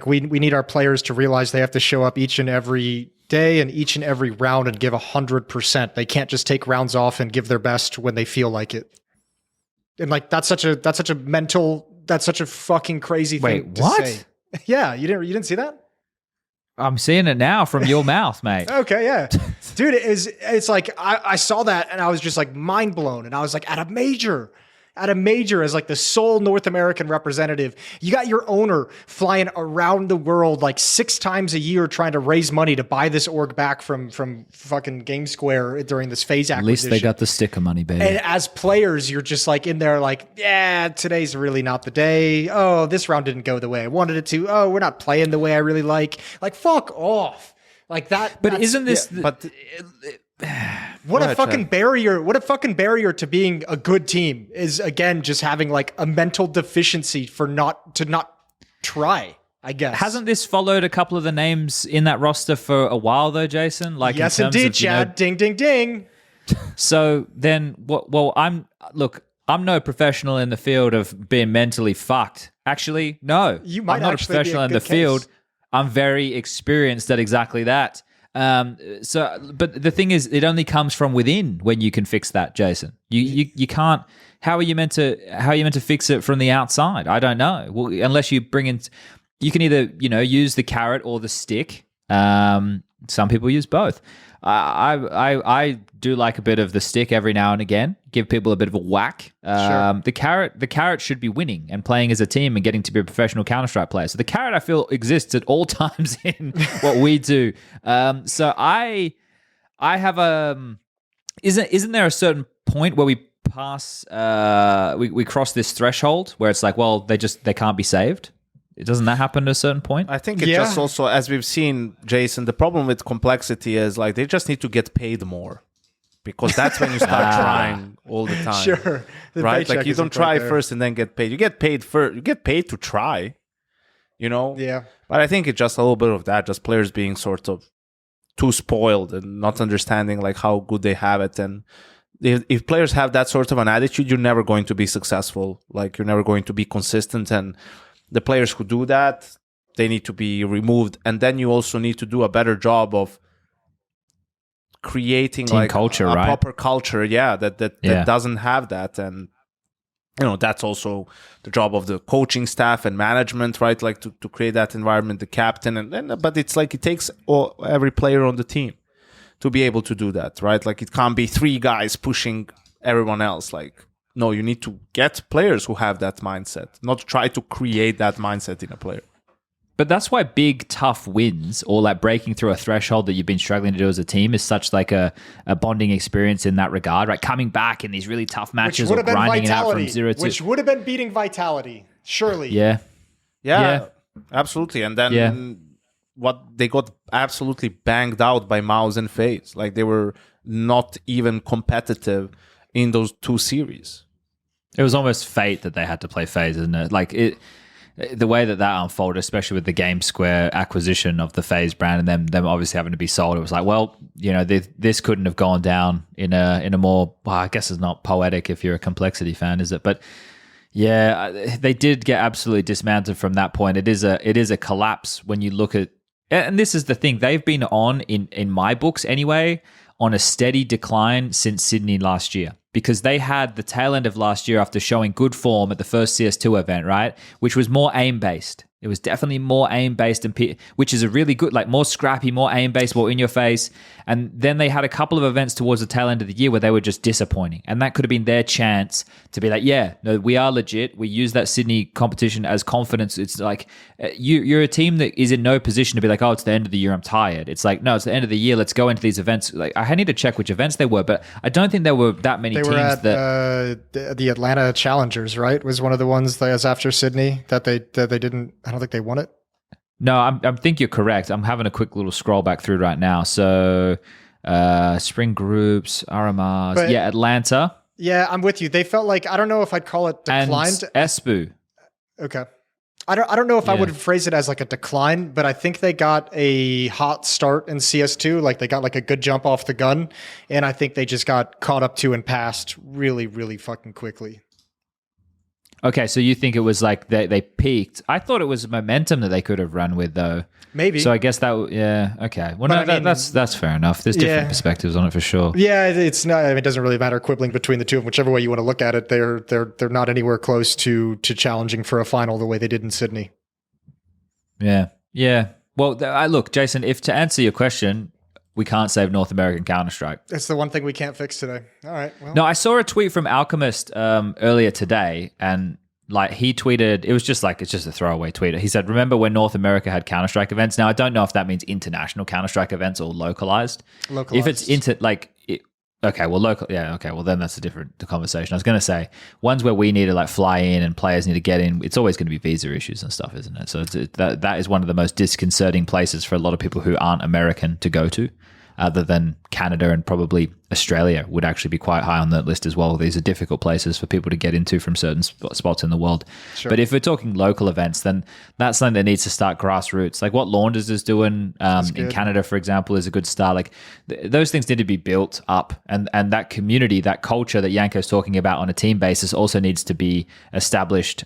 we need our players to realize they have to show up each and every day and each and every round and give 100%. They can't just take rounds off and give their best when they feel like it. And like that's such a fucking crazy thing to say. Yeah, you didn't see that? I'm seeing it now from your mouth, mate. Okay, yeah. Dude, it's like I saw that and I was just like mind blown, and I was like at a major as like the sole North American representative, you got your owner flying around the world like 6 times a year trying to raise money to buy this org back from fucking Game Square during this phase acquisition. At least they got the sticker money, baby. And as players, you're just like in there like, yeah, today's really not the day. Oh, this round didn't go the way I wanted it to. Oh, we're not playing the way I really like. Like, fuck off. Like that. But isn't this... What a fucking barrier to being a good team is, again, just having like a mental deficiency for not try, I guess. Hasn't this followed a couple of the names in that roster for a while though, Jason? Like, yes, in terms it did, of, Chad. Ding, ding, ding. So then, well, I'm no professional in the field of being mentally fucked. Actually, no. You might I'm not a actually be a professional in good the field. case. I'm very experienced at exactly that. But the thing is, it only comes from within when you can fix that, Jason. You can't. How are you meant to fix it from the outside? I don't know. Well, unless you bring in, you can either use the carrot or the stick. Some people use both. I do like a bit of the stick every now and again. Give people a bit of a whack. Sure. The carrot should be winning and playing as a team and getting to be a professional Counter-Strike player. So the carrot, I feel, exists at all times in what we do. So I have isn't there a certain point where we pass we cross this threshold where it's like, well, they can't be saved? Doesn't that happen at a certain point? I think it just also, as we've seen, Jason, the problem with complexity is like they just need to get paid more, because that's when you start trying all the time. Sure. The right? Like you don't try there. first and then get paid. You get paid first. You get paid to try, Yeah. But I think it's just a little bit of that, just players being sort of too spoiled and not understanding like how good they have it. And if players have that sort of an attitude, you're never going to be successful. Like you're never going to be consistent. And the players who do that, they need to be removed. And then you also need to do a better job of creating team like culture, a right? proper culture. Yeah, that doesn't have that. And that's also the job of the coaching staff and management, right? Like to create that environment, the captain, but it's like it takes every player on the team to be able to do that, right? Like it can't be 3 guys pushing everyone else. Like, no, you need to get players who have that mindset, not try to create that mindset in a player. But that's why big, tough wins or like breaking through a threshold that you've been struggling to do as a team is such like a bonding experience in that regard, right? Coming back in these really tough matches or grinding it out from 0-2. Which would have been beating Vitality, surely. Yeah, absolutely. And then what they got absolutely banged out by Maus and FaZe. Like they were not even competitive in those 2 series. it was almost fate that they had to play FaZe, isn't it? Like it. the way that unfolded, especially with the Game Square acquisition of the FaZe brand and them obviously having to be sold, it was like, well, this couldn't have gone down in a more, well, I guess it's not poetic if you're a Complexity fan, is it? But yeah, they did get absolutely dismantled from that point. It is a collapse when you look at, and this is the thing, they've been on, in my books anyway, on a steady decline since Sydney last year, because they had the tail end of last year after showing good form at the first CS2 event, right? Which was more aim-based. It was definitely more aim-based, which is a really good, like more scrappy, more aim-based, more in your face. And then they had a couple of events towards the tail end of the year where they were just disappointing. And that could have been their chance to be like, yeah, no, we are legit. We use that Sydney competition as confidence. It's like, you're a team that is in no position to be like, oh, it's the end of the year, I'm tired. It's like, no, it's the end of the year, let's go into these events. Like, I need to check which events they were, but I don't think there were that many teams at, that... the Atlanta Challengers, right? Was one of the ones that was after Sydney that they didn't, I don't think they won it. No, I think you're correct. I'm having a quick little scroll back through right now. So, spring groups, RMRs, Atlanta. Yeah, I'm with you. They felt like, I don't know if I'd call it declined. And SPU. Okay. I don't know if I would phrase it as like a decline, but I think they got a hot start in CS2. Like they got like a good jump off the gun, and I think they just got caught up to and passed really, really fucking quickly. Okay, so you think it was like they peaked. I thought it was momentum that they could have run with, though. Maybe. So I guess that, yeah, okay. Well, no, that's fair enough. There's different perspectives on it for sure. Yeah, it's not. I mean, it doesn't really matter quibbling between the two of them. Whichever way you want to look at it, they're not anywhere close to challenging for a final the way they did in Sydney. Yeah. Well, look, Jason, if to answer your question, we can't save North American Counter-Strike. It's the one thing we can't fix today. All right. Well. No, I saw a tweet from Alchemist earlier today, and like he tweeted, it's just a throwaway tweet. He said, "Remember when North America had Counter-Strike events?" Now, I don't know if that means international Counter-Strike events or localized. If it's local, yeah, okay, well then that's a different conversation. I was going to say ones where we need to like fly in and players need to get in. It's always going to be visa issues and stuff, isn't it? So that is one of the most disconcerting places for a lot of people who aren't American to go to. Other than Canada and probably Australia would actually be quite high on that list as well. These are difficult places for people to get into from certain spots in the world. Sure. But if we're talking local events, then that's something that needs to start grassroots. Like what Launders is doing in Canada, for example, is a good start. Like those things need to be built up. And that community, that culture that Janko's talking about on a team basis also needs to be established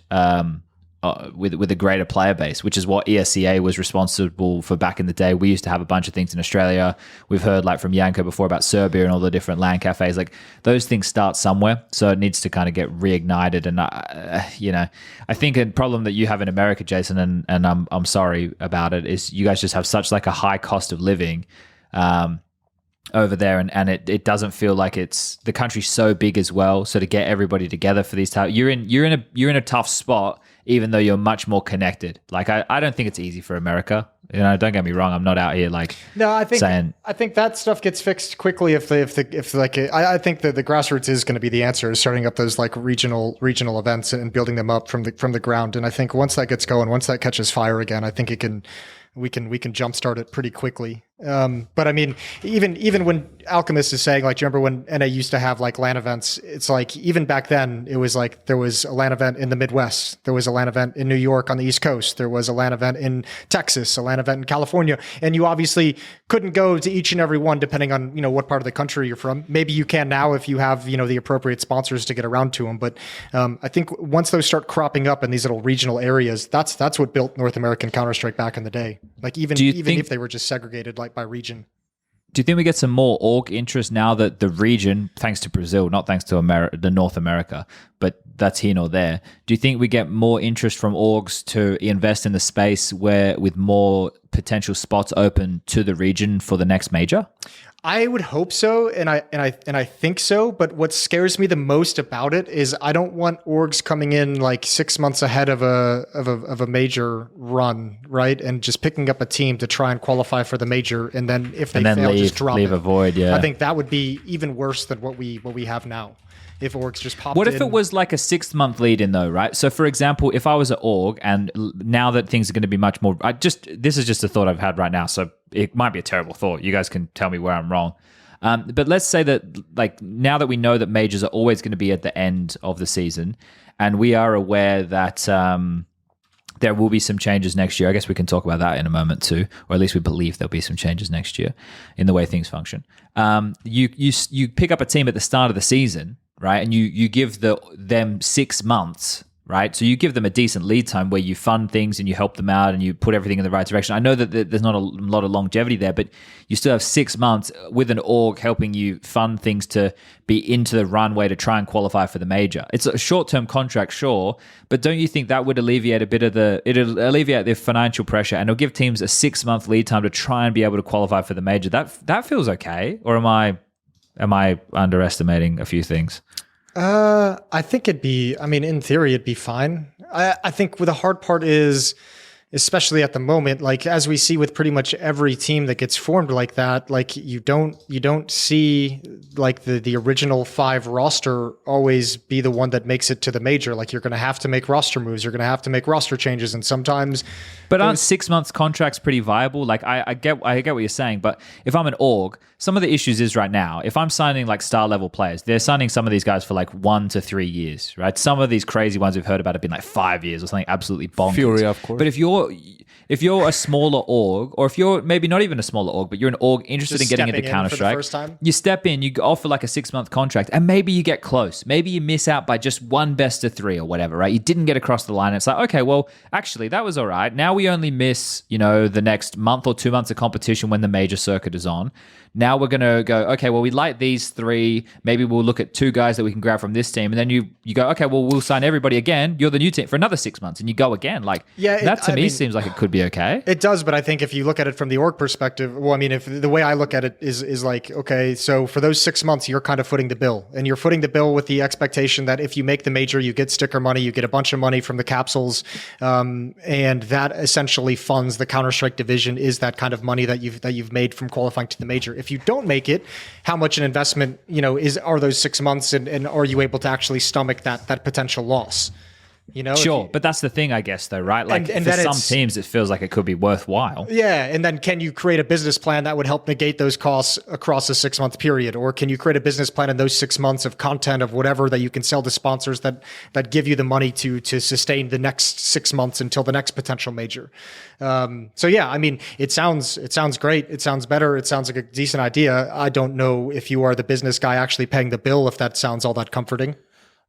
with a greater player base, which is what ESCA was responsible for back in the day. We used to have a bunch of things in Australia. We've heard like from Janko before about Serbia and all the different LAN cafes. Like those things start somewhere, so it needs to kind of get reignited. And I think a problem that you have in America, Jason, and I'm sorry about it, is you guys just have such like a high cost of living over there, and it doesn't feel like it's the country's so big as well. So to get everybody together for these you're in a tough spot, even though you're much more connected. Like I don't think it's easy for America. Don't get me wrong. I'm not out here like I think that stuff gets fixed quickly I think that the grassroots is going to be the answer, is starting up those like regional events and building them up from the ground. And I think once that gets going, once that catches fire again, I think we can jumpstart it pretty quickly. But I mean, even when Alchemist is saying, like, do you remember when NA used to have like LAN events? It's like, even back then, it was like there was a LAN event in the Midwest. There was a LAN event in New York on the East Coast. There was a LAN event in Texas, a LAN event in California. And you obviously couldn't go to each and every one depending on, what part of the country you're from. Maybe you can now if you have, the appropriate sponsors to get around to them. But I think once those start cropping up in these little regional areas, that's what built North American Counter-Strike back in the day. Like even if they were just segregated like by region. Do you think we get some more org interest now that the region, thanks to Brazil, not thanks to the North America, but that's here nor there. Do you think we get more interest from orgs to invest in the space with more potential spots open to the region for the next major? I would hope so, and I think so. But what scares me the most about it is I don't want orgs coming in like 6 months ahead of a major run, right? And just picking up a team to try and qualify for the major, and then if they fail, just drop leave it. A void. Yeah, I think that would be even worse than what we have now. If orgs just popped in. What if it was like a 6-month lead in though, right? So for example, if I was an org and now that things are going to be much more, this is just a thought I've had right now. So it might be a terrible thought. You guys can tell me where I'm wrong. But let's say that like now that we know that majors are always going to be at the end of the season, and we are aware that there will be some changes next year. I guess we can talk about that in a moment too, or at least we believe there'll be some changes next year in the way things function. You pick up a team at the start of the season, right? And you give them 6 months, right? So you give them a decent lead time where you fund things and you help them out and you put everything in the right direction. I know that there's not a lot of longevity there, but you still have 6 months with an org helping you fund things to be into the runway to try and qualify for the major. It's a short-term contract, sure, but don't you think that would alleviate it'll alleviate the financial pressure and it'll give teams a 6-month lead time to try and be able to qualify for the major? That feels okay, or am I underestimating a few things? I think in theory, it'd be fine. I think the hard part is, especially at the moment, like as we see with pretty much every team that gets formed like that, like you don't see like the original 5 roster always be the one that makes it to the major. Like you're going to have to make roster moves. You're going to have to make roster changes. And sometimes, but aren't 6 months contracts pretty viable? Like I get what you're saying, but if I'm an org, some of the issues is right now, if I'm signing like star level players, they're signing some of these guys for like 1 to 3 years, right? Some of these crazy ones we've heard about have been like 5 years or something absolutely bonkers. Fury, of course. But if you're a smaller org, or if you're maybe not even a smaller org, but you're an org interested in getting into Counter-Strike, you step in, you offer like a 6-month contract, and maybe you get close. Maybe you miss out by just 1 best of 3 or whatever, right? You didn't get across the line. It's like, okay, well, actually, that was all right. Now we only miss, the next month or 2 months of competition when the major circuit is on. Now we're going to go, okay, well, we like these 3. Maybe we'll look at 2 guys that we can grab from this team. And then you go, okay, well, we'll sign everybody again. You're the new team for another 6 months. And you go again. Like, that to me seems like it could be okay. It does, but I think if you look at it from the org perspective, well, I mean, if the way I look at it is like, okay, so for those 6 months, you're kind of footing the bill. And you're footing the bill with the expectation that if you make the major, you get sticker money, you get a bunch of money from the capsules. And that essentially funds the Counter-Strike division, is that kind of money that you've made from qualifying to the major. If you don't make it, how much an investment, are those 6 months, and are you able to actually stomach that potential loss? Sure, but that's the thing, I guess, though, right? Like, and for some teams, it feels like it could be worthwhile. Yeah, and then can you create a business plan that would help negate those costs across a 6-month period? Or can you create a business plan in those 6 months of content of whatever that you can sell to sponsors that give you the money to sustain the next 6 months until the next potential major? So yeah, I mean, it sounds great. It sounds better. It sounds like a decent idea. I don't know if you are the business guy actually paying the bill, if that sounds all that comforting.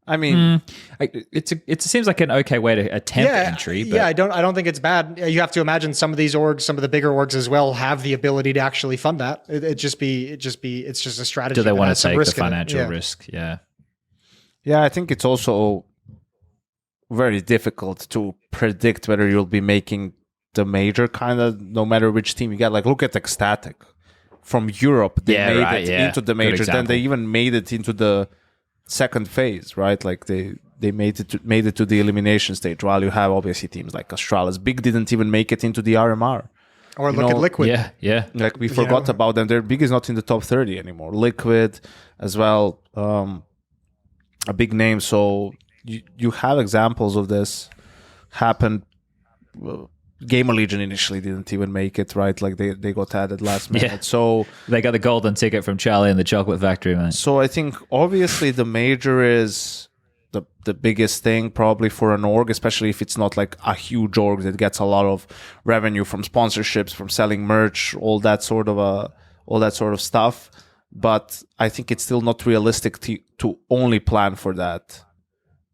I mean, it seems like an okay way to attempt entry. But yeah, I don't think it's bad. You have to imagine some of these orgs, some of the bigger orgs as well, have the ability to actually fund that. It's just a strategy. Do they want to take the financial risk? Yeah. Yeah, I think it's also very difficult to predict whether you'll be making the major, kind of, no matter which team you get. Like, look at Ecstatic from Europe. They made it into the major. Then they even made it into the second phase, right? Like they made it to the elimination stage, while you have obviously teams like Astralis. Big didn't even make it into the RMR. Or look at Liquid. Yeah. Like we forgot about them. Their Big is not in the top 30 anymore. Liquid as well, a big name. So you have examples of this happen. Gamer Legion initially didn't even make it, right? Like they got added last minute. Yeah. So they got the golden ticket from Charlie and the Chocolate Factory, man. So I think obviously the major is the biggest thing probably for an org, especially if it's not like a huge org that gets a lot of revenue from sponsorships, from selling merch, all that sort of stuff. But I think it's still not realistic to only plan for that,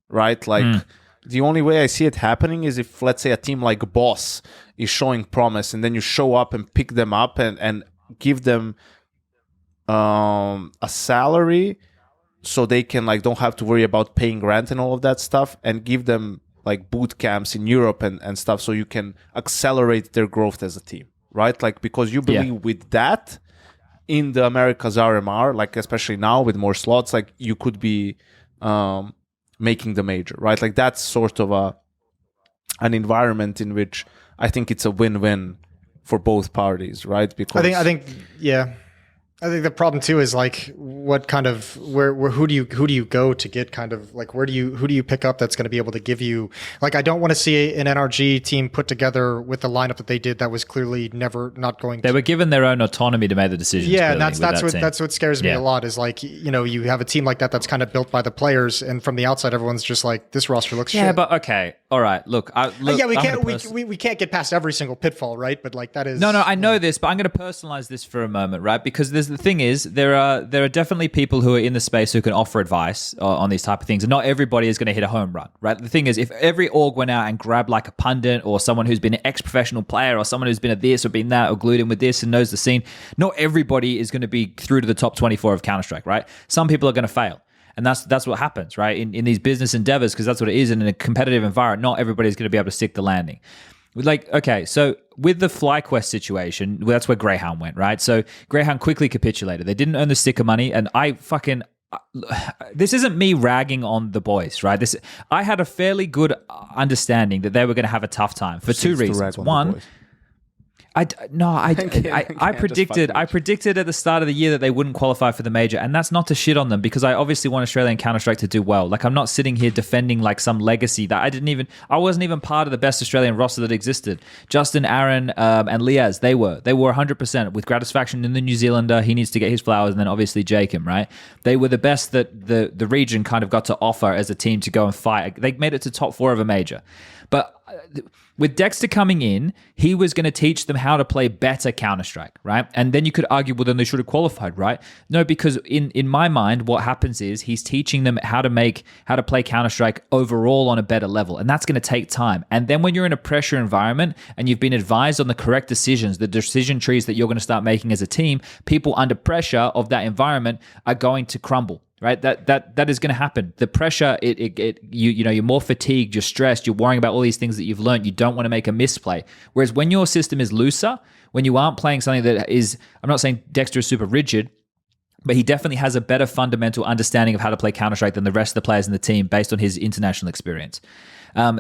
right? Like. The only way I see it happening is if, let's say, a team like Boss is showing promise, and then you show up and pick them up and give them a salary so they can don't have to worry about paying rent and all of that stuff, and give them like boot camps in Europe and stuff, so you can accelerate their growth as a team, right? Like, because you believe with that in the Americas RMR, like especially now with more slots, like you could be making the major, right? Like that's sort of an environment in which I think it's a win-win for both parties, right? Because I think, yeah. I think the problem too is like what kind of who do you go to get kind of like who do you pick up that's going to be able to give you like I don't want to see an NRG team put together with the lineup that they did that was clearly never not going. They were given their own autonomy to make the decisions. Yeah, and that's what scares me a lot is like you have a team like that's kind of built by the players, and from the outside everyone's just like this roster looks shit. Yeah, but okay, all right. Look, we can't get past every single pitfall, right? But like that is no. I know this, but I'm going to personalize this for a moment, right? Because the thing is, there are definitely people who are in the space who can offer advice on these type of things, and not everybody is going to hit a home run, right? The thing is, if every org went out and grabbed like a pundit or someone who's been an ex-professional player or someone who's been at this or been that or glued in with this and knows the scene, not everybody is going to be through to the top 24 of Counter-Strike, right? Some people are going to fail. And that's what happens, right? In these business endeavors, because that's what it is. And in a competitive environment, not everybody's going to be able to stick the landing. Like, okay, so with the FlyQuest situation, well, that's where Greyhound went, right? So Greyhound quickly capitulated. They didn't earn the sticker money, and this isn't me ragging on the boys, right? I had a fairly good understanding that they were going to have a tough time for two reasons. One, I predicted at the start of the year that they wouldn't qualify for the major, and that's not to shit on them because I obviously want Australian Counter-Strike to do well. Like I'm not sitting here defending like some legacy that I wasn't even part of the best Australian roster that existed. Justin, Aaron, and Liaz, they were 100% with Gratisfaction in the New Zealander. He needs to get his flowers, and then obviously Jacob, right? They were the best that the region kind of got to offer as a team to go and fight. They made it to top 4 of a major, but with Dexter coming in, he was going to teach them how to play better Counter-Strike, right? And then you could argue, well, then they should have qualified, right? No, because in my mind, what happens is he's teaching them how to play Counter-Strike overall on a better level. And that's going to take time. And then when you're in a pressure environment and you've been advised on the correct decisions, the decision trees that you're going to start making as a team, people under pressure of that environment are going to crumble. Right, that is going to happen. The pressure, you're more fatigued, you're stressed, you're worrying about all these things that you've learned. You don't want to make a misplay. Whereas when your system is looser, when you aren't playing something that is, I'm not saying Dexter is super rigid, but he definitely has a better fundamental understanding of how to play Counter-Strike than the rest of the players in the team based on his international experience.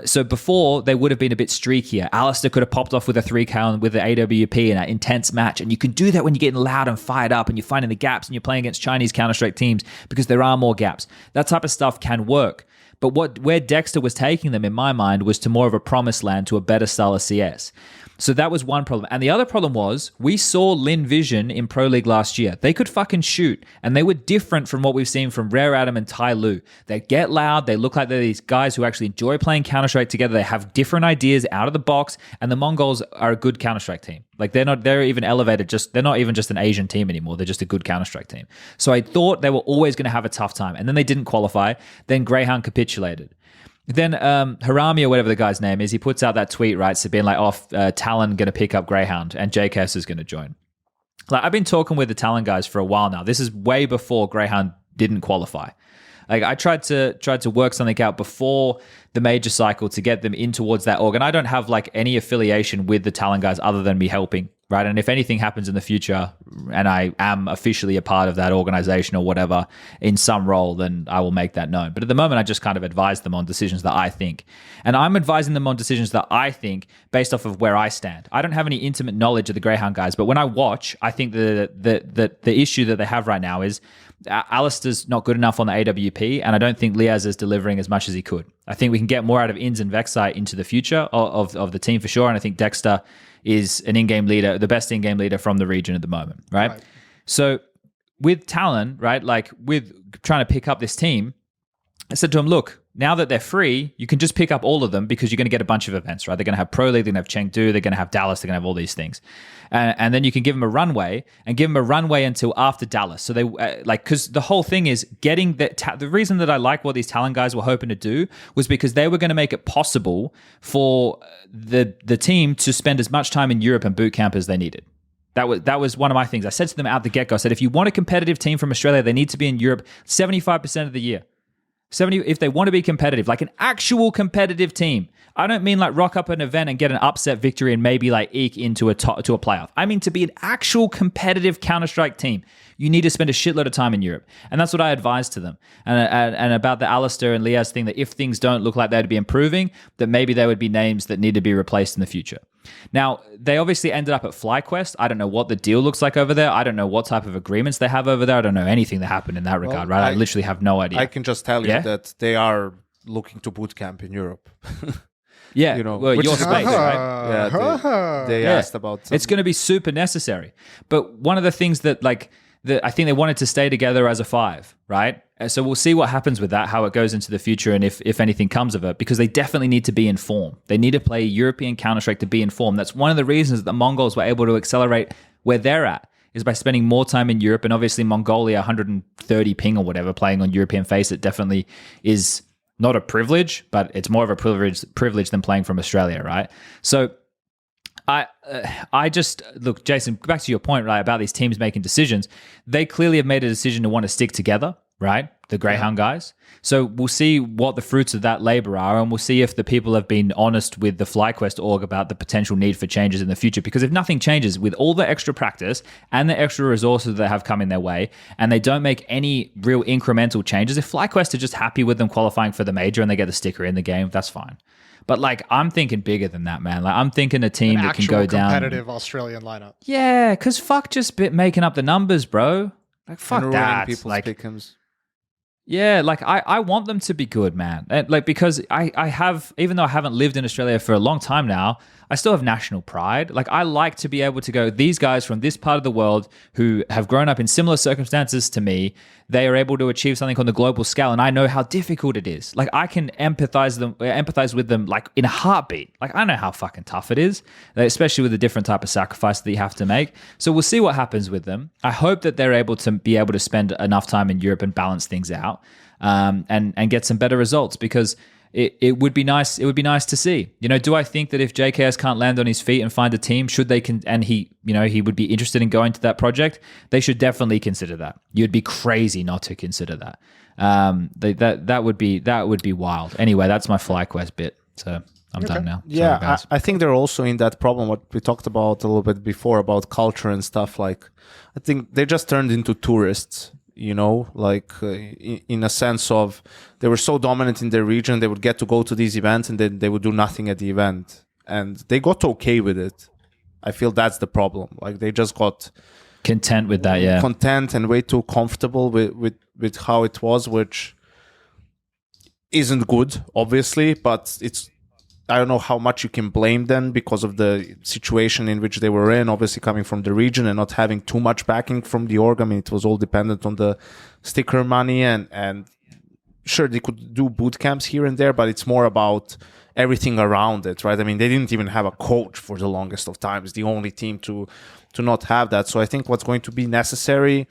So before, they would have been a bit streakier. Alistair could have popped off with a 3K with the AWP in an intense match. And you can do that when you're getting loud and fired up and you're finding the gaps and you're playing against Chinese Counter-Strike teams because there are more gaps. That type of stuff can work. But where Dexter was taking them, in my mind, was to more of a promised land, to a better style of CS. So that was one problem. And the other problem was we saw Lin Vision in Pro League last year. They could fucking shoot, and they were different from what we've seen from Rare Adam and Tai Lu. They get loud. They look like they're these guys who actually enjoy playing Counter-Strike together. They have different ideas out of the box, and the Mongols are a good Counter-Strike team. Like they're even elevated. They're not even just an Asian team anymore. They're just a good Counter-Strike team. So I thought they were always going to have a tough time, and then they didn't qualify. Then Greyhound capitulated. Then Harami, or whatever the guy's name is, he puts out that tweet, right? So being like, Talon going to pick up Greyhound and JKS is going to join. Like I've been talking with the Talon guys for a while now. This is way before Greyhound didn't qualify. Like I tried to work something out before the major cycle to get them in towards that org. And I don't have like any affiliation with the Talon guys other than me helping, right? And if anything happens in the future and I am officially a part of that organization or whatever in some role, then I will make that known. But at the moment, I just kind of advise them on decisions that I think. And I'm advising them on decisions that I think based off of where I stand. I don't have any intimate knowledge of the Greyhound guys, but when I watch, I think the issue that they have right now is Alistair's not good enough on the AWP, and I don't think Liaz is delivering as much as he could. I think we can get more out of Inns and Vexite into the future of the team for sure, and I think Dexter is an in-game leader, the best in-game leader from the region at the moment, right? So with Talon, right, like with trying to pick up this team, I said to him, look, now that they're free, you can just pick up all of them because you're going to get a bunch of events, right? They're going to have Pro League, they're going to have Chengdu, they're going to have Dallas, they're going to have all these things. And then you can give them a runway until after Dallas. So they because the whole thing is getting the reason that I like what these Talon guys were hoping to do was because they were going to make it possible for the team to spend as much time in Europe and boot camp as they needed. That was one of my things. I said to them out the get-go, I said, if you want a competitive team from Australia, they need to be in Europe 75% of the year. 70 if they want to be competitive, like an actual competitive team. I don't mean like rock up an event and get an upset victory and maybe like eke into a playoff. I mean to be an actual competitive Counter-Strike team, you need to spend a shitload of time in Europe. And that's what I advised to them. And about the Alistair and Liaz thing, that if things don't look like they'd be improving, that maybe there would be names that need to be replaced in the future. Now, they obviously ended up at FlyQuest. I don't know what the deal looks like over there. I don't know what type of agreements they have over there. I don't know anything that happened in that regard, right? I literally have no idea. I can just tell you that they are looking to boot camp in Europe. Yeah, you know, well, which your is space, great. right? Yeah, they asked about It's going to be super necessary. But one of the things that I think they wanted to stay together as a 5, right? So we'll see what happens with that, how it goes into the future, and if anything comes of it, because they definitely need to be in form. They need to play European Counter-Strike to be in form. That's one of the reasons that the Mongols were able to accelerate where they're at, is by spending more time in Europe. And obviously Mongolia, 130 ping or whatever, playing on European face, it definitely is not a privilege, but it's more of a privilege than playing from Australia, right? So I just look, Jason, back to your point, right, about these teams making decisions. They clearly have made a decision to want to stick together, right? The Greyhound guys. So we'll see what the fruits of that labor are, and we'll see if the people have been honest with the FlyQuest org about the potential need for changes in the future. Because if nothing changes with all the extra practice and the extra resources that have come in their way, and they don't make any real incremental changes, if FlyQuest are just happy with them qualifying for the major and they get the sticker in the game, that's fine. But like, I'm thinking bigger than that, man. Like, I'm thinking a team that can go down competitive Australian lineup. Yeah, because fuck just making up the numbers, bro. Like, fuck that. People's like, pick'ems. Yeah, like I want them to be good, man. And like, because I have, even though I haven't lived in Australia for a long time now, I still have national pride. Like, I like to be able to go, these guys from this part of the world who have grown up in similar circumstances to me, they are able to achieve something on the global scale, and I know how difficult it is. Like, I can empathize with them like in a heartbeat. Like, I know how fucking tough it is, especially with the different type of sacrifice that you have to make. So we'll see what happens with them. I hope that they're able to spend enough time in Europe and balance things out, and get some better results, because it would be nice. It would be nice to see. You know, do I think that if JKS can't land on his feet and find a team, and he would be interested in going to that project, they should definitely consider that. You'd be crazy not to consider that. That would be wild. Anyway, that's my FlyQuest bit. So I'm done now. Yeah, Sorry, guys. I think they're also in that problem what we talked about a little bit before about culture and stuff. Like, I think they just turned into tourists. You know, like in a sense of they were so dominant in their region, they would get to go to these events and then they would do nothing at the event. And they got okay with it. I feel that's the problem. Like, they just got content with that, yeah. Content and way too comfortable with how it was, which isn't good, obviously, but I don't know how much you can blame them because of the situation in which they were in, obviously coming from the region and not having too much backing from the org. I mean, it was all dependent on the sticker money, and sure, they could do boot camps here and there, but it's more about everything around it, right? I mean, they didn't even have a coach for the longest of times, the only team to not have that. So I think what's going to be necessary,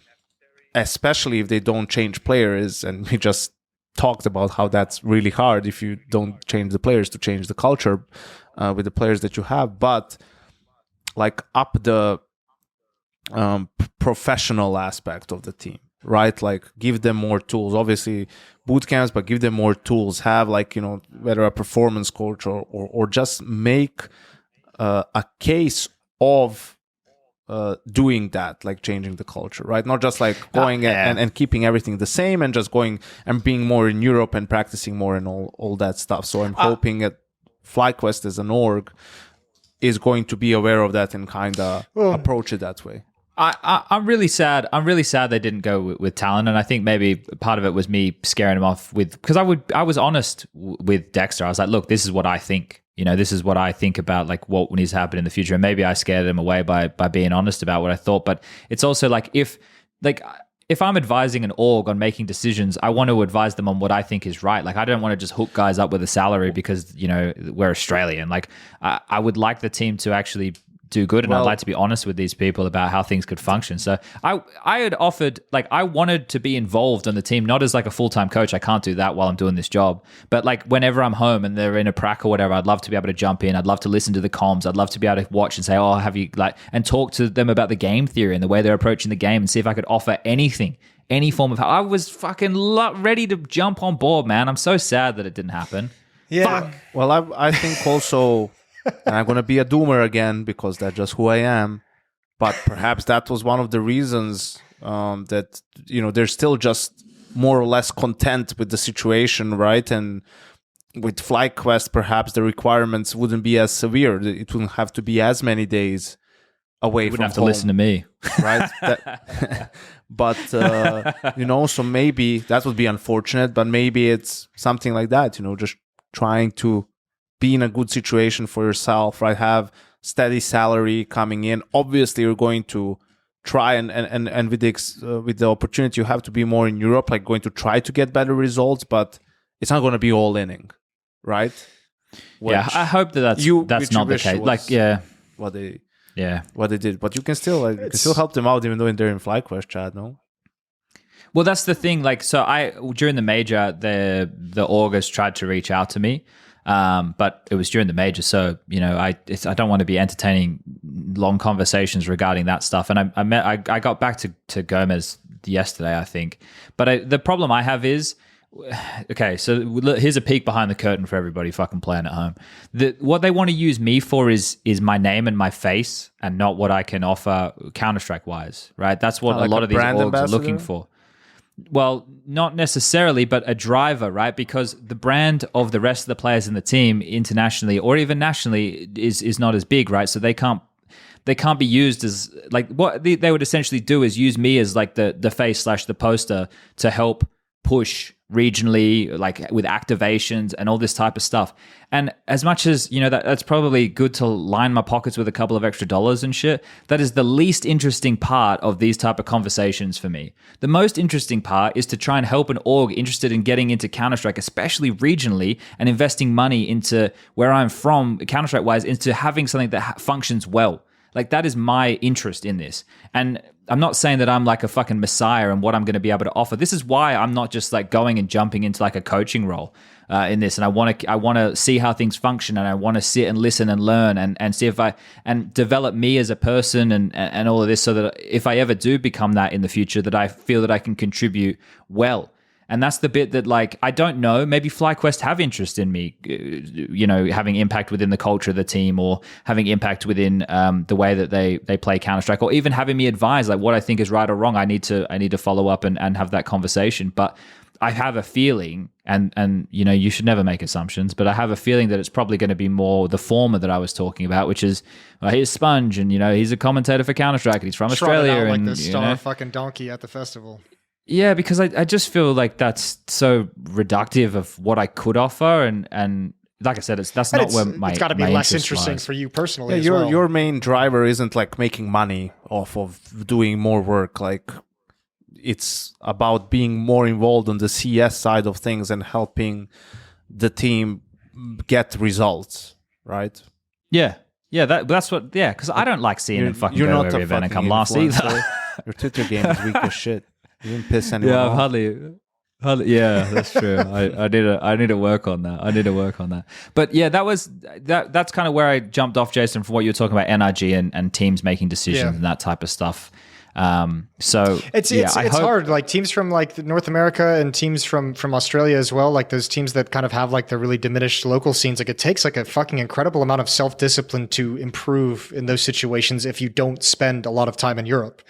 especially if they don't change players, and we just talked about how that's really hard if you don't change the players, to change the culture with the players that you have, but like up the professional aspect of the team, right? Like, give them more tools, obviously boot camps, but give them more tools, have like, you know, whether a performance coach or just make a case of doing that, like changing the culture, right? Not just like going and keeping everything the same and just going and being more in Europe and practicing more and all that stuff. So I'm hoping that FlyQuest as an org is going to be aware of that and kind of approach it that way. I'm really sad. I'm really sad they didn't go with Talon, and I think maybe part of it was me scaring him off because I was honest with Dexter. I was like, look, this is what I think. You know, this is what I think about like what needs to happen in the future. And maybe I scared him away by being honest about what I thought. But it's also like if I'm advising an org on making decisions, I want to advise them on what I think is right. Like, I don't want to just hook guys up with a salary because, you know, we're Australian. Like, I would like the team to actually do good, and I'd like to be honest with these people about how things could function. So I had offered, like, I wanted to be involved on the team, not as like a full-time coach. I can't do that while I'm doing this job, but like whenever I'm home and they're in a prac or whatever, I'd love to be able to jump in. I'd love to listen to the comms. I'd love to be able to watch and say, oh, have you like, and talk to them about the game theory and the way they're approaching the game, and see if I could offer anything, any form of help. I was fucking ready to jump on board, man. I'm so sad that it didn't happen. Yeah. Fuck. Well, I think also, and I'm going to be a doomer again because that's just who I am, but perhaps that was one of the reasons that, you know, they're still just more or less content with the situation, right? And with FlyQuest, perhaps the requirements wouldn't be as severe. It wouldn't have to be as many days away You from wouldn't have to home, listen to me. right? But so maybe that would be unfortunate, but maybe it's something like that, just trying to be in a good situation for yourself, right? Have steady salary coming in. Obviously, you're going to try and with the opportunity you have to be more in Europe, like going to try to get better results, but it's not going to be all inning, right? Yeah, I hope that's not the case. What they did, but you can still help them out even though they're in FlyQuest, Chad. No. Well, that's the thing. Like, so during the major, the August tried to reach out to me, but it was during the major, so I don't want to be entertaining long conversations regarding that stuff. And I got back to Gomez yesterday, I think. But the problem I have is, okay, so here's a peek behind the curtain for everybody fucking playing at home. What they want to use me for is my name and my face, and not what I can offer Counter-Strike wise, right? That's what a lot of these orgs are looking for. Well, not necessarily, but a driver, right? Because the brand of the rest of the players in the team internationally or even nationally is not as big, right? So they can't be used as like what they would essentially do is use me as like the face / the poster to help push regionally, like with activations and all this type of stuff. And as much as that's probably good to line my pockets with a couple of extra dollars and shit, that is the least interesting part of these type of conversations for me. The most interesting part is to try and help an org interested in getting into Counter-Strike, especially regionally, and investing money into where I'm from, Counter-Strike wise, into having something that functions well. Like, that is my interest in this. And I'm not saying that I'm like a fucking messiah and what I'm going to be able to offer. This is why I'm not just like going and jumping into like a coaching role in this. And I want to see how things function, and I want to sit and listen and learn and see if and develop me as a person and all of this, so that if I ever do become that in the future, that I feel that I can contribute well. And that's the bit that, like, I don't know, maybe FlyQuest have interest in me, having impact within the culture of the team, or having impact within the way that they play Counter-Strike, or even having me advise like what I think is right or wrong. I need to follow up and have that conversation. But I have a feeling, and you should never make assumptions, but I have a feeling that it's probably going to be more the former that I was talking about, which is, here's SPUNJ, and he's a commentator for Counter-Strike, and he's from Australia, like and the star fucking donkey at the festival. Yeah, because I just feel like that's so reductive of what I could offer, and like I said, that's not where my it's got to be less interesting for you personally. Yeah, your main driver isn't like making money off of doing more work. Like, it's about being more involved on the CS side of things and helping the team get results, right? Yeah, that's what. Yeah, because I don't like seeing them fucking go to every event and come last either. Your Twitter game is weak as shit. You didn't piss anyone off. Hardly. Yeah, that's true. I need to work on that. But yeah, that's kind of where I jumped off, Jason, from what you were talking about NRG and teams making decisions and that type of stuff. So it's hard. Like, teams from like North America and teams from Australia as well, like those teams that kind of have like the really diminished local scenes, like it takes like a fucking incredible amount of self-discipline to improve in those situations if you don't spend a lot of time in Europe.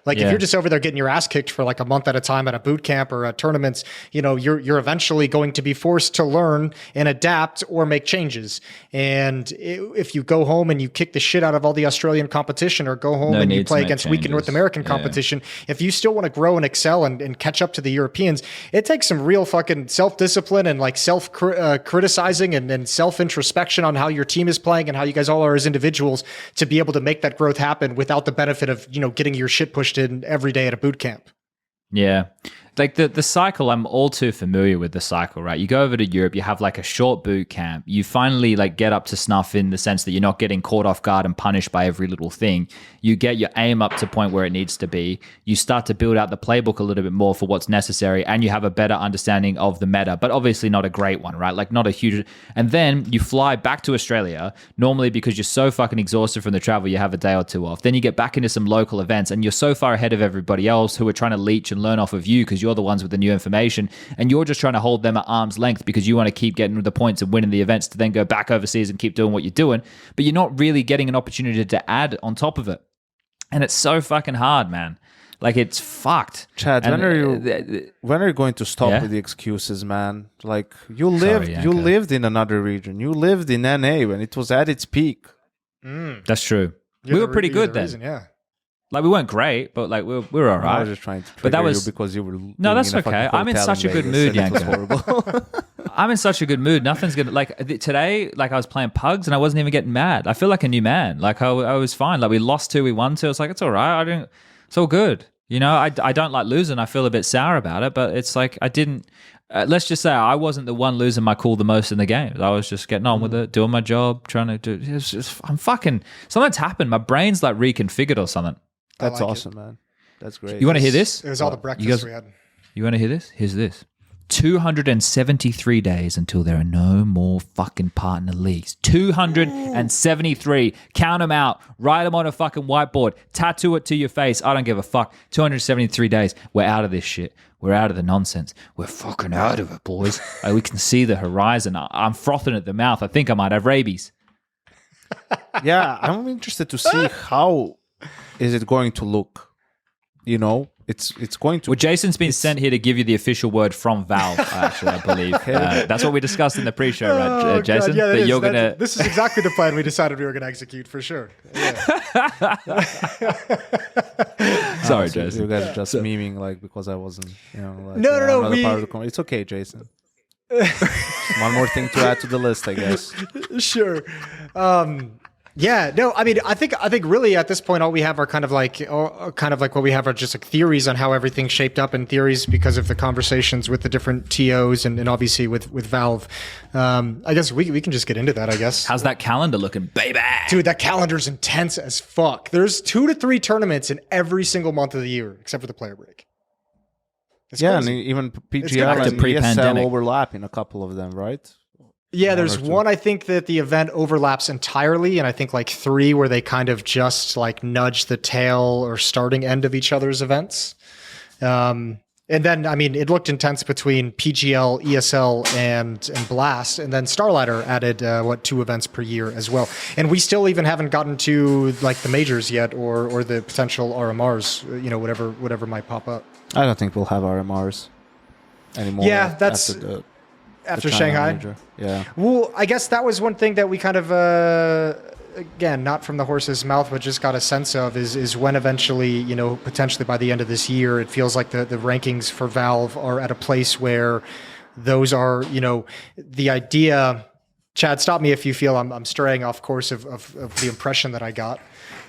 Like, if you're just over there getting your ass kicked for like a month at a time at a boot camp or at tournaments, you're eventually going to be forced to learn and adapt or make changes. And if you go home and you kick the shit out of all the Australian competition, or go home and you play against weak North American competition, if you still want to grow and excel and catch up to the Europeans, it takes some real fucking self-discipline and like self-criticizing and self-introspection on how your team is playing and how you guys all are as individuals to be able to make that growth happen without the benefit of, getting your shit pushed in every day at a boot camp. Yeah. Like the cycle, I'm all too familiar with the cycle, right? You go over to Europe, you have like a short boot camp. You finally like get up to snuff in the sense that you're not getting caught off guard and punished by every little thing. You get your aim up to the point where it needs to be. You start to build out the playbook a little bit more for what's necessary, and you have a better understanding of the meta, but obviously not a great one, right? Like, not a huge... And then you fly back to Australia, normally because you're so fucking exhausted from the travel, you have a day or two off. Then you get back into some local events, and you're so far ahead of everybody else who are trying to leech and learn off of you because you're the ones with the new information, and you're just trying to hold them at arm's length because you want to keep getting the points and winning the events to then go back overseas and keep doing what you're doing, but you're not really getting an opportunity to add on top of it. And it's so fucking hard, man. Like it's fucked. Chad, And, when are you going to stop Yeah? with the excuses, man? Like you lived in another region. You lived in NA when it was at its peak. That's true. We were pretty good then. Reason, yeah. Like we weren't great, but like we were all right. I was just trying to trigger But that was you because you were no, that's living in a okay. fucking I'm in hotel such a good Vegas mood, and it was Janko. horrible. I'm in such a good mood. Nothing's gonna today. Like I was playing pugs and I wasn't even getting mad. I feel like a new man. Like I was fine. Like we lost 2, we won 2. It's like it's all right. It's all good. You know, I don't like losing. I feel a bit sour about it, but it's like I didn't. Let's just say I wasn't the one losing my cool the most in the games. I was just getting on with it, doing my job, trying to do. I'm fucking. Something's happened. My brain's like reconfigured or something. That's like awesome, man. That's great. You want to hear this? It was all the breakfast we had. You want to hear this? Here's this. 273 days until there are no more fucking partner leagues. 273. Count them out. Write them on a fucking whiteboard. Tattoo it to your face. I don't give a fuck. 273 days. We're out of this shit. We're out of the nonsense. We're fucking out of it, boys. Like, we can see the horizon. I'm frothing at the mouth. I think I might have rabies. Yeah, I'm interested to see how is it going to look. You know, it's going to. Well, Jason's been sent here to give you the official word from Valve, actually, I believe. That's what we discussed in the pre-show, right, Jason? God, yeah, that this is exactly the plan we decided we were going to execute for sure. Yeah. Sorry, So Jason. you guys are just memeing like because I wasn't, you know, like, No, another part of the conversation. It's okay, Jason. One more thing to add to the list, I guess. Sure. Yeah, no, I mean, I think really at this point, all we have are kind of like what we have are just like theories on how everything's shaped up, and theories because of the conversations with the different TOs and obviously with Valve. I guess we can just get into that, I guess. How's that calendar looking, baby? Dude, that calendar's intense as fuck. There's 2 to 3 tournaments in every single month of the year, except for the player break. It's Yeah, crazy. and even back PGL to and pre-pandemic. ESL overlap in a couple of them, right? Yeah, One there's or two. one I think that the event overlaps entirely, and I think like 3 where they kind of just like nudge the tail or starting end of each other's events. And then, I mean, it looked intense between PGL, ESL, and Blast, and then Starladder added 2 events per year as well. And we still even haven't gotten to like the majors yet, or the potential RMRs, you know, whatever might pop up. I don't think we'll have RMRs anymore. Yeah, that's after China Shanghai. major. Yeah. Well, I guess that was one thing that we kind of, again, not from the horse's mouth, but just got a sense of is when eventually, you know, potentially by the end of this year, it feels like the rankings for Valve are at a place where those are, you know, the idea. Chad, stop me if you feel I'm straying off course of the impression that I got.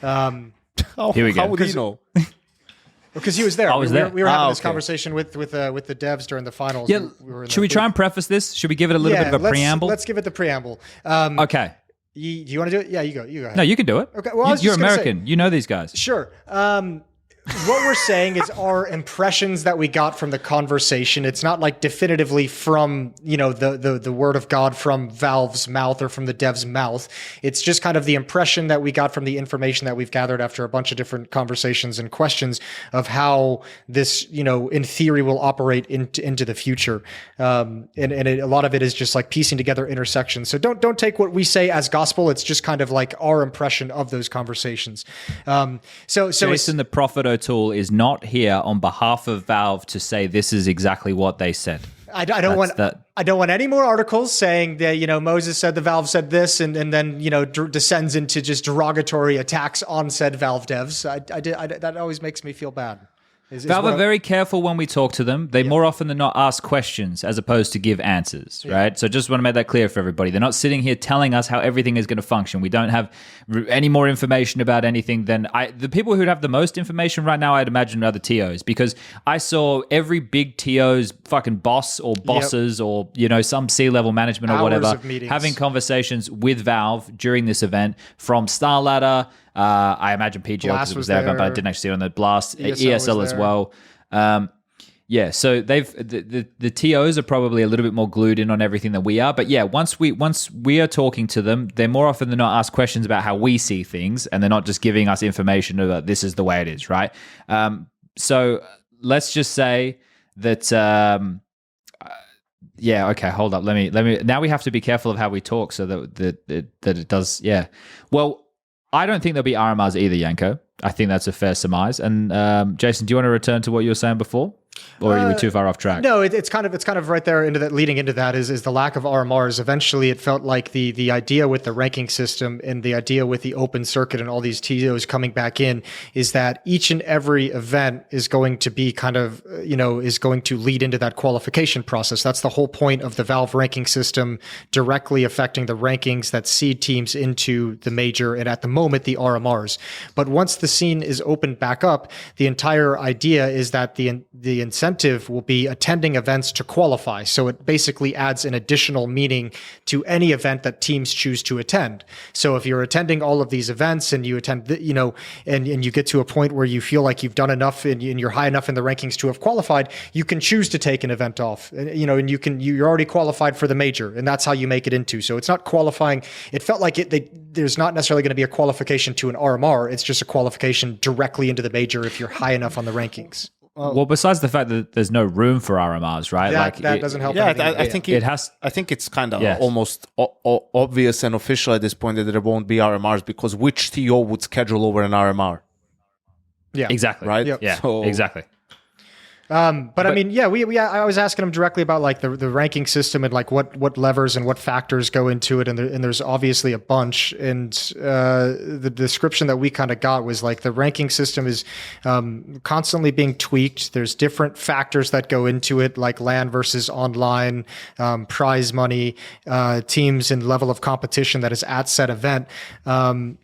Here we go. How would you know? Because he was there. I was there. We were having this okay. conversation with the devs during the finals. Yeah, should we try and preface this? Should we give it a little bit of a preamble? Let's give it the preamble. Okay. Do you want to do it? Yeah, you go ahead. No, you can do it. Okay, well, I was You're just gonna say- American. You know these guys. Sure. What we're saying is our impressions that we got from the conversation. It's not like definitively from, you know, the word of God from Valve's mouth or from the dev's mouth. It's just kind of the impression that we got from the information that we've gathered after a bunch of different conversations and questions of how this, you know, in theory will operate into the future. And a lot of it is just like piecing together intersections. So don't take what we say as gospel. It's just kind of like our impression of those conversations. So Jason, the Prophet O'Toole, is not here on behalf of Valve to say this is exactly what they said. I don't want any more articles saying that, you know, Moses said the Valve said this and then, you know, descends into just derogatory attacks on said Valve devs. That always makes me feel bad. Valve are very careful when we talk to them. They more often than not ask questions as opposed to give answers, right? So just want to make that clear for everybody. They're not sitting here telling us how everything is going to function. We don't have any more information about anything than the people who'd have the most information right now, I'd imagine, are the TOs, because I saw every big TO's fucking boss or bosses or, you know, some C-level management or Hours whatever of meetings. having conversations with Valve during this event from Starladder. I imagine PGL because it was there, but I didn't actually see it on the Blast. ESL as well. Yeah, so the TOs are probably a little bit more glued in on everything than we are. But yeah, once we are talking to them, they're more often than not ask questions about how we see things, and they're not just giving us information about this is the way it is, right? So let's just say that. Yeah. Okay. Hold up. Let me. Now we have to be careful of how we talk, so that it does. Yeah. Well, I don't think there'll be RMRs either, Janko. I think that's a fair surmise. And Jason, do you want to return to what you were saying before? Or you were too far off track? No, it's kind of right there into that. Leading into that is the lack of RMRs. Eventually, it felt like the idea with the ranking system and the idea with the open circuit and all these TOs coming back in is that each and every event is going to be is going to lead into that qualification process. That's the whole point of the Valve ranking system, directly affecting the rankings that seed teams into the major and at the moment the RMRs. But once the scene is opened back up, the entire idea is that the incentive will be attending events to qualify. So it basically adds an additional meaning to any event that teams choose to attend. So if you're attending all of these events and you attend, and you get to a point where you feel like you've done enough and you're high enough in the rankings to have qualified, you can choose to take an event off, and you're already qualified for the major, and that's how you make it into. So it's not qualifying. It felt like there's not necessarily going to be a qualification to an RMR. It's just a qualification directly into the major if you're high enough on the rankings. Well, besides the fact that there's no room for RMRs, right? That doesn't help. Yeah, I think I think it's kind of almost obvious and official at this point that there won't be RMRs, because which TO would schedule over an RMR? Yeah, exactly. Right. Yep. Yeah, so, exactly. But I mean, I was asking him directly about like the ranking system and like what levers and what factors go into it. And there's obviously a bunch. And the description that we kind of got was like the ranking system is constantly being tweaked. There's different factors that go into it, like LAN versus online, prize money, teams and level of competition that is at said event.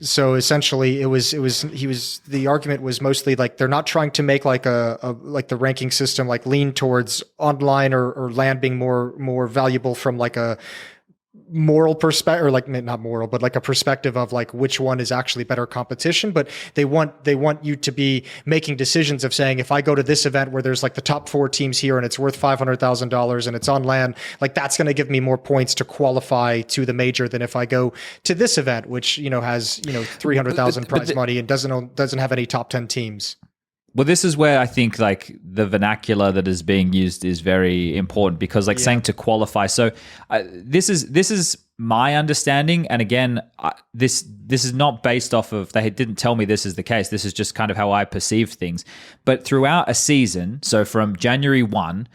So essentially the argument was mostly like they're not trying to make like like the ranking system like lean towards online or LAN being more valuable from like a moral perspective, or like not moral, but like a perspective of like which one is actually better competition. But they want you to be making decisions of saying, if I go to this event where there's like the top 4 teams here and it's worth $500,000 and it's on LAN, like that's going to give me more points to qualify to the major than if I go to this event, which has 300,000 prize money and doesn't have any top 10 teams. Well, this is where I think like the vernacular that is being used is very important, because like saying to qualify. So this is my understanding, and again, this is not based off of, they didn't tell me this is the case. This is just kind of how I perceive things. But throughout a season, so from January 1,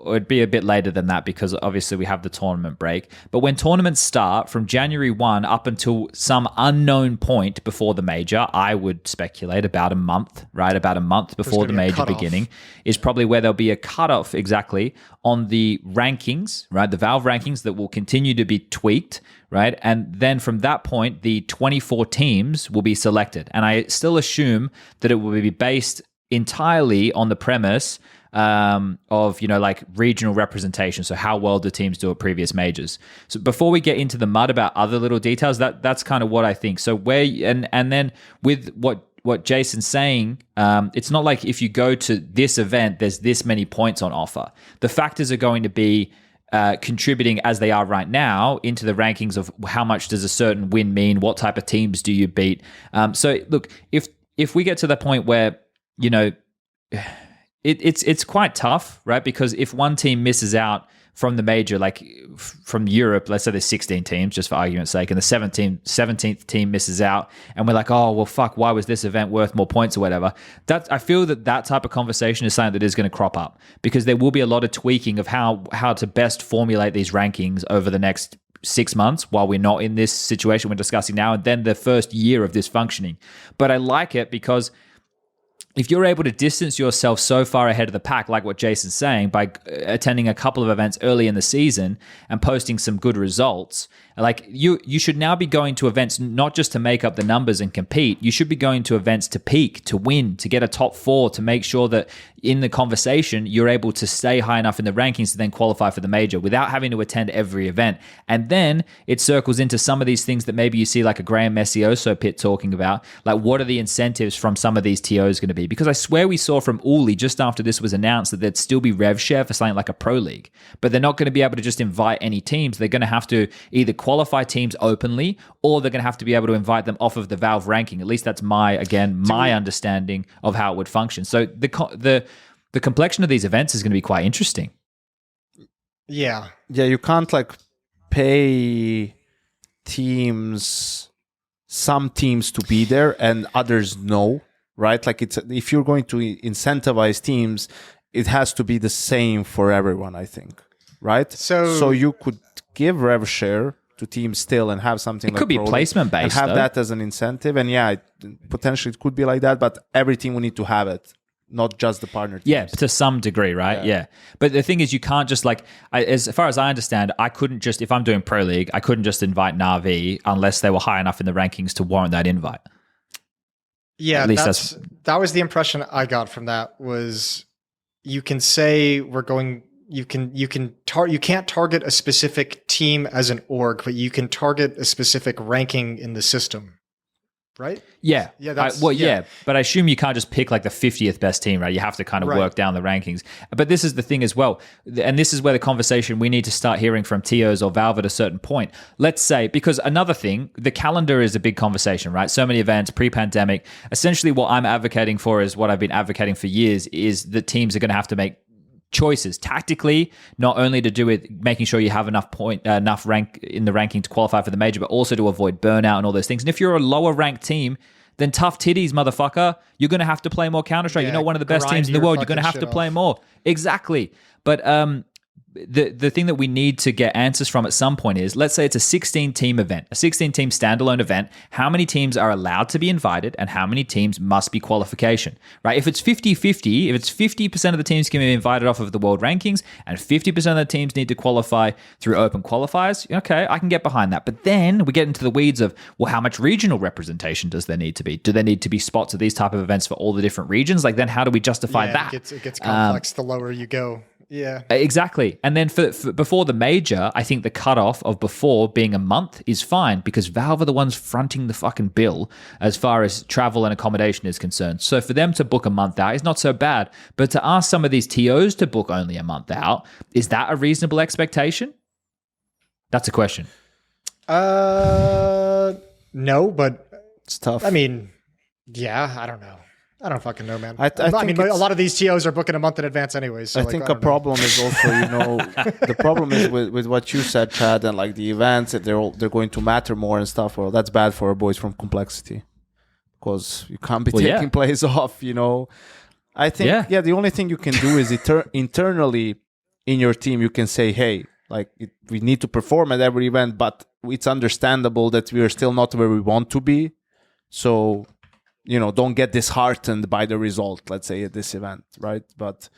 it'd be a bit later than that because obviously we have the tournament break. But when tournaments start from January 1 up until some unknown point before the major, I would speculate about a month, right? About a month before the major beginning is probably where there'll be a cutoff exactly on the rankings, right? The Valve rankings that will continue to be tweaked, right? And then from that point, the 24 teams will be selected. And I still assume that it will be based entirely on the premise of, like regional representation. So how well do teams do at previous majors? So before we get into the mud about other little details, that's kind of what I think. So and then with what Jason's saying, it's not like if you go to this event, there's this many points on offer. The factors are going to be contributing as they are right now into the rankings of how much does a certain win mean, what type of teams do you beat. So look, if we get to the point where, it's quite tough, right? Because if one team misses out from the major, like from Europe, let's say there's 16 teams, just for argument's sake, and the 17th team misses out, and we're like, oh, well, fuck, why was this event worth more points or whatever? I feel that type of conversation is something that is going to crop up, because there will be a lot of tweaking of how to best formulate these rankings over the next 6 months while we're not in this situation we're discussing now, and then the first year of this functioning. But I like it because if you're able to distance yourself so far ahead of the pack, like what Jason's saying, by attending a couple of events early in the season and posting some good results, like you should now be going to events not just to make up the numbers and compete. You should be going to events to peak, to win, to get a top 4, to make sure that in the conversation you're able to stay high enough in the rankings to then qualify for the major without having to attend every event. And then it circles into some of these things that maybe you see like a Graham Messioso pit talking about, like what are the incentives from some of these TOs going to be? Because I swear we saw from Uli just after this was announced that there'd still be rev share for something like a pro league, but they're not going to be able to just invite any teams. They're going to have to either qualify teams openly, or they're going to have to be able to invite them off of the Valve ranking. At least that's my understanding of how it would function. So the complexion of these events is going to be quite interesting. Yeah, you can't like pay some teams to be there and others no. right? Like if you're going to incentivize teams, it has to be the same for everyone, I think, right? So you could give rev share to teams still and have something like could be placement based and have that as an incentive. And potentially it could be like that, but every team will need to have it, not just the partner teams. Yeah, to some degree, right? Yeah. But the thing is, you can't just as far as I understand, I couldn't just, if I'm doing Pro League, I couldn't just invite NaVi unless they were high enough in the rankings to warrant that invite. Yeah, at least that was the impression I got from that. Was you can say you can't target a specific team as an org, but you can target a specific ranking in the system. Right? Yeah. But I assume you can't just pick like the 50th best team, right? You have to kind of work down the rankings. But this is the thing as well. And this is where the conversation we need to start hearing from TOs or Valve at a certain point. Let's say, because another thing, the calendar is a big conversation, right? So many events, pre-pandemic. Essentially what I'm advocating for is what I've been advocating for years is that teams are going to have to make choices tactically, not only to do with making sure you have enough rank in the ranking to qualify for the major, but also to avoid burnout and all those things. And if you're a lower ranked team, then tough titties, motherfucker, you're going to have to play more Counter-Strike. You're not one of the best teams in the world. You're going to have to play more. Exactly. But the thing that we need to get answers from at some point is, let's say it's a 16-team event, a 16-team standalone event. How many teams are allowed to be invited and how many teams must be qualification, right? If it's 50-50, if it's 50% of the teams can be invited off of the world rankings and 50% of the teams need to qualify through open qualifiers, okay, I can get behind that. But then we get into the weeds of, well, how much regional representation does there need to be? Do there need to be spots at these type of events for all the different regions? Like, then how do we justify that? It gets complex the lower you go. Yeah, exactly. And then for before the major, I think the cutoff of before being a month is fine because Valve are the ones fronting the fucking bill as far as travel and accommodation is concerned. So for them to book a month out is not so bad. But to ask some of these TOs to book only a month out, is that a reasonable expectation? That's a question. No, but it's tough. I mean, yeah, I don't know. I don't fucking know, man. I mean, a lot of these TOs are booking a month in advance anyways. So I think a problem is also, the problem is with what you said, Chad, and like the events, that they're going to matter more and stuff. Well, that's bad for our boys from Complexity because you can't be taking plays off, I think, the only thing you can do is internally in your team, you can say, hey, like we need to perform at every event, but it's understandable that we are still not where we want to be. So, don't get disheartened by the result, let's say, at this event, right? But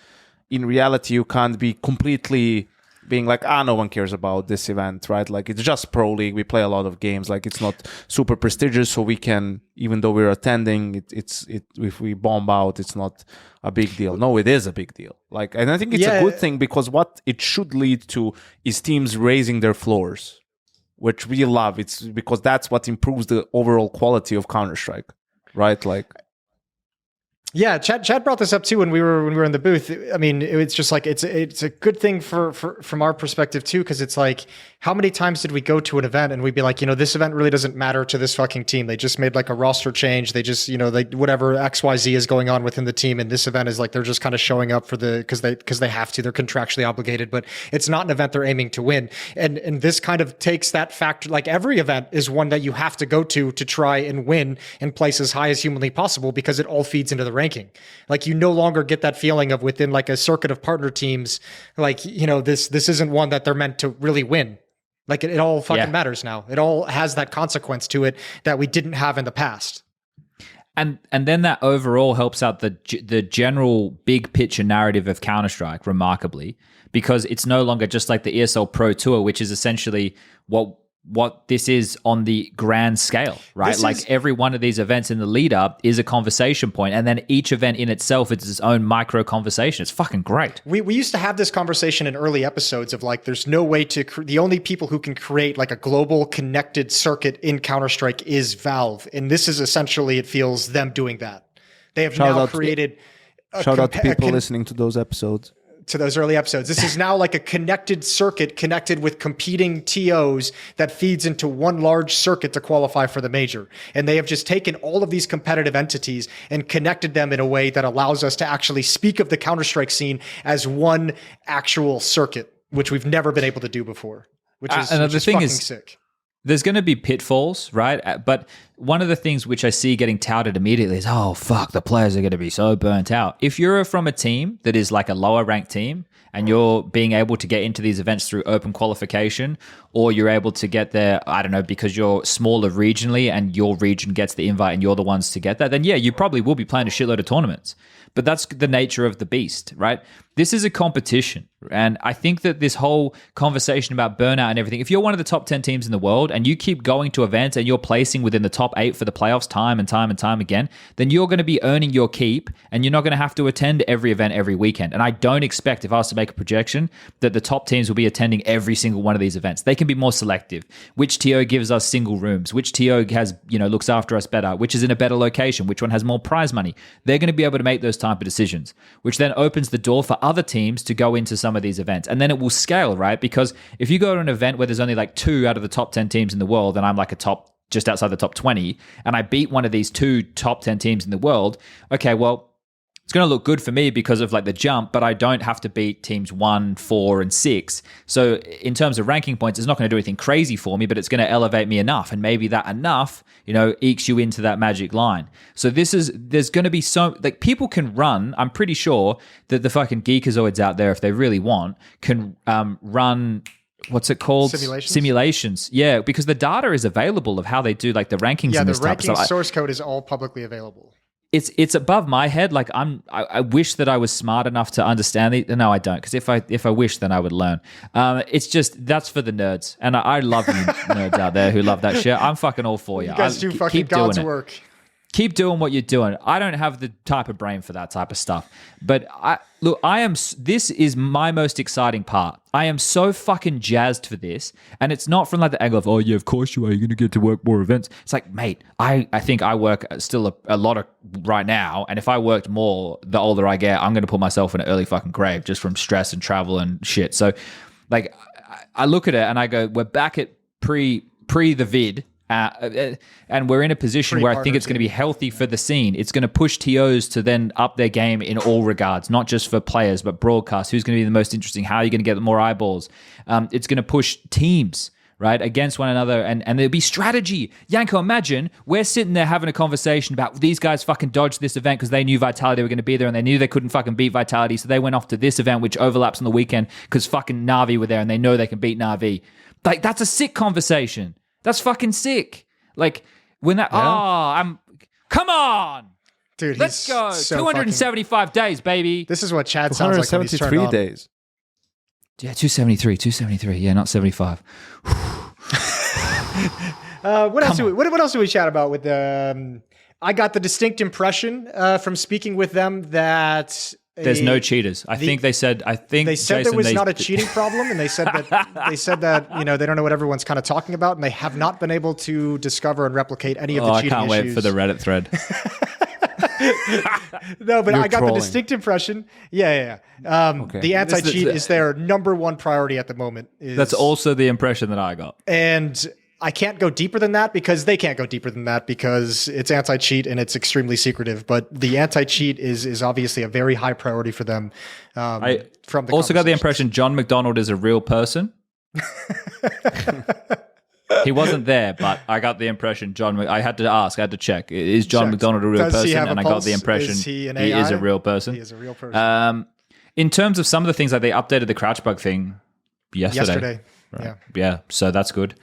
in reality, you can't be completely being like, no one cares about this event, right? Like, it's just Pro League. We play a lot of games. Like, it's not super prestigious, so we can, even though we're attending, if we bomb out, it's not a big deal. No, it is a big deal. Like, and I think it's a good thing because what it should lead to is teams raising their floors, which we love. It's because that's what improves the overall quality of Counter-Strike. Right, like, yeah. Chad brought this up too when we were in the booth. I mean, it's just like it's a good thing from our perspective too, because it's like, how many times did we go to an event and we'd be like, this event really doesn't matter to this fucking team. They just made like a roster change. They just, whatever XYZ is going on within the team, and this event is like they're just kind of showing up for because they have to. They're contractually obligated, but it's not an event they're aiming to win. And this kind of takes that factor. Like, every event is one that you have to go to try and win and place as high as humanly possible, because it all feeds into the ranking. Like, you no longer get that feeling of within like a circuit of partner teams, like, this isn't one that they're meant to really win. Like, it all fucking matters now. It all has that consequence to it that we didn't have in the past. And then that overall helps out the general big picture narrative of Counter-Strike remarkably, because it's no longer just like the ESL Pro Tour, which is essentially what this is on the grand scale, right? Like, every one of these events in the lead up is a conversation point, and then each event in itself is its own micro conversation. It's fucking great. We used to have this conversation in early episodes of like, there's no way to, the only people who can create like a global connected circuit in Counter-Strike is Valve. And this is essentially, it feels, them doing that. They have now created... Shout out to people listening to those episodes. To those early episodes. This is now like a connected circuit connected with competing TOs that feeds into one large circuit to qualify for the major. And they have just taken all of these competitive entities and connected them in a way that allows us to actually speak of the Counter-Strike scene as one actual circuit, which we've never been able to do before, which is fucking sick. there's going to be pitfalls, right? But one of the things which I see getting touted immediately is, oh, fuck, the players are going to be so burnt out. If you're from a team that is like a lower ranked team and you're being able to get into these events through open qualification, or you're able to get there, I don't know, because you're smaller regionally and your region gets the invite and you're the ones to get that, then yeah, you probably will be playing a shitload of tournaments. But that's the nature of the beast, right? This is a competition. And I think that this whole conversation about burnout and everything, if you're one of the top 10 teams in the world and you keep going to events and you're placing within the top 8 for the playoffs time and time again, then you're going to be earning your keep and you're not going to have to attend every event every weekend. And I don't expect, if I was to make a projection, that the top teams will be attending every single one of these events. They can be more selective. Which TO gives us single rooms? Which TO has, looks after us better? Which is in a better location? Which one has more prize money? They're going to be able to make those type of decisions, which then opens the door for other teams to go into some of these events. And then it will scale, right? Because if you go to an event where there's only like 2 out of the top 10 teams in the world, and I'm like just outside the top 20, and I beat one of these 2 top 10 teams in the world, okay, well, it's going to look good for me because of like the jump, but I don't have to beat teams 1, 4, and 6. So in terms of ranking points, it's not going to do anything crazy for me, but it's going to elevate me enough. And maybe that enough, ekes you into that magic line. So there's going to be people can run. I'm pretty sure that the fucking geekazoids out there, if they really want, can run, what's it called? Simulations. Yeah, because the data is available of how they do like the rankings and this stuff. Yeah, the ranking source code is all publicly available. It's above my head. Like I wish that I was smart enough to understand it. No, I don't. Because if I wish, then I would learn. It's just that's for the nerds, and I love you nerds out there who love that shit. I'm fucking all for you. You guys do fucking God's work. Keep doing what you're doing. I don't have the type of brain for that type of stuff. But this is my most exciting part. I am so fucking jazzed for this. And it's not from like the angle of, oh yeah, of course you are. You're going to get to work more events. It's like, mate, I think I work still a lot of right now. And if I worked more, the older I get, I'm going to put myself in an early fucking grave just from stress and travel and shit. So like, I look at it and I go, we're back at pre the vid. And we're in a position where I think it's going to be healthy for the scene. It's going to push TOs to then up their game in all regards, not just for players, but broadcast. Who's going to be the most interesting? How are you going to get more eyeballs? It's going to push teams, right, against one another. And there'll be strategy. Janko, imagine we're sitting there having a conversation about these guys fucking dodged this event because they knew Vitality were going to be there and they knew they couldn't fucking beat Vitality. So they went off to this event, which overlaps on the weekend because fucking NaVi were there and they know they can beat NaVi. Like, that's a sick conversation. That's fucking sick. Like when that, come on, dude, let's go. So 275 days, baby. This is what Chad sounds like when he's turned on. 273 days. Yeah, 273. Yeah, not 75. What else do we chat about with the? I got the distinct impression from speaking with them that there's no cheaters. I think they said Jason, there was not a cheating problem, and they said that they don't know what everyone's kind of talking about, and they have not been able to discover and replicate any of the cheating issues. I can't wait for the Reddit thread. No, but I got the distinct impression. Yeah. Okay. The anti-cheat is their number one priority at the moment. That's also the impression that I got. And I can't go deeper than that because they can't go deeper than that because it's anti-cheat and it's extremely secretive. But the anti-cheat is obviously a very high priority for them. I also got the impression John McDonald is a real person. He wasn't there, but I got the impression I had to ask, I had to check. Is John McDonald a real person? And I got the impression he is a real person. He is a real person. In terms of some of the things, like they updated the crouch bug thing yesterday. Right. Yeah, so that's good.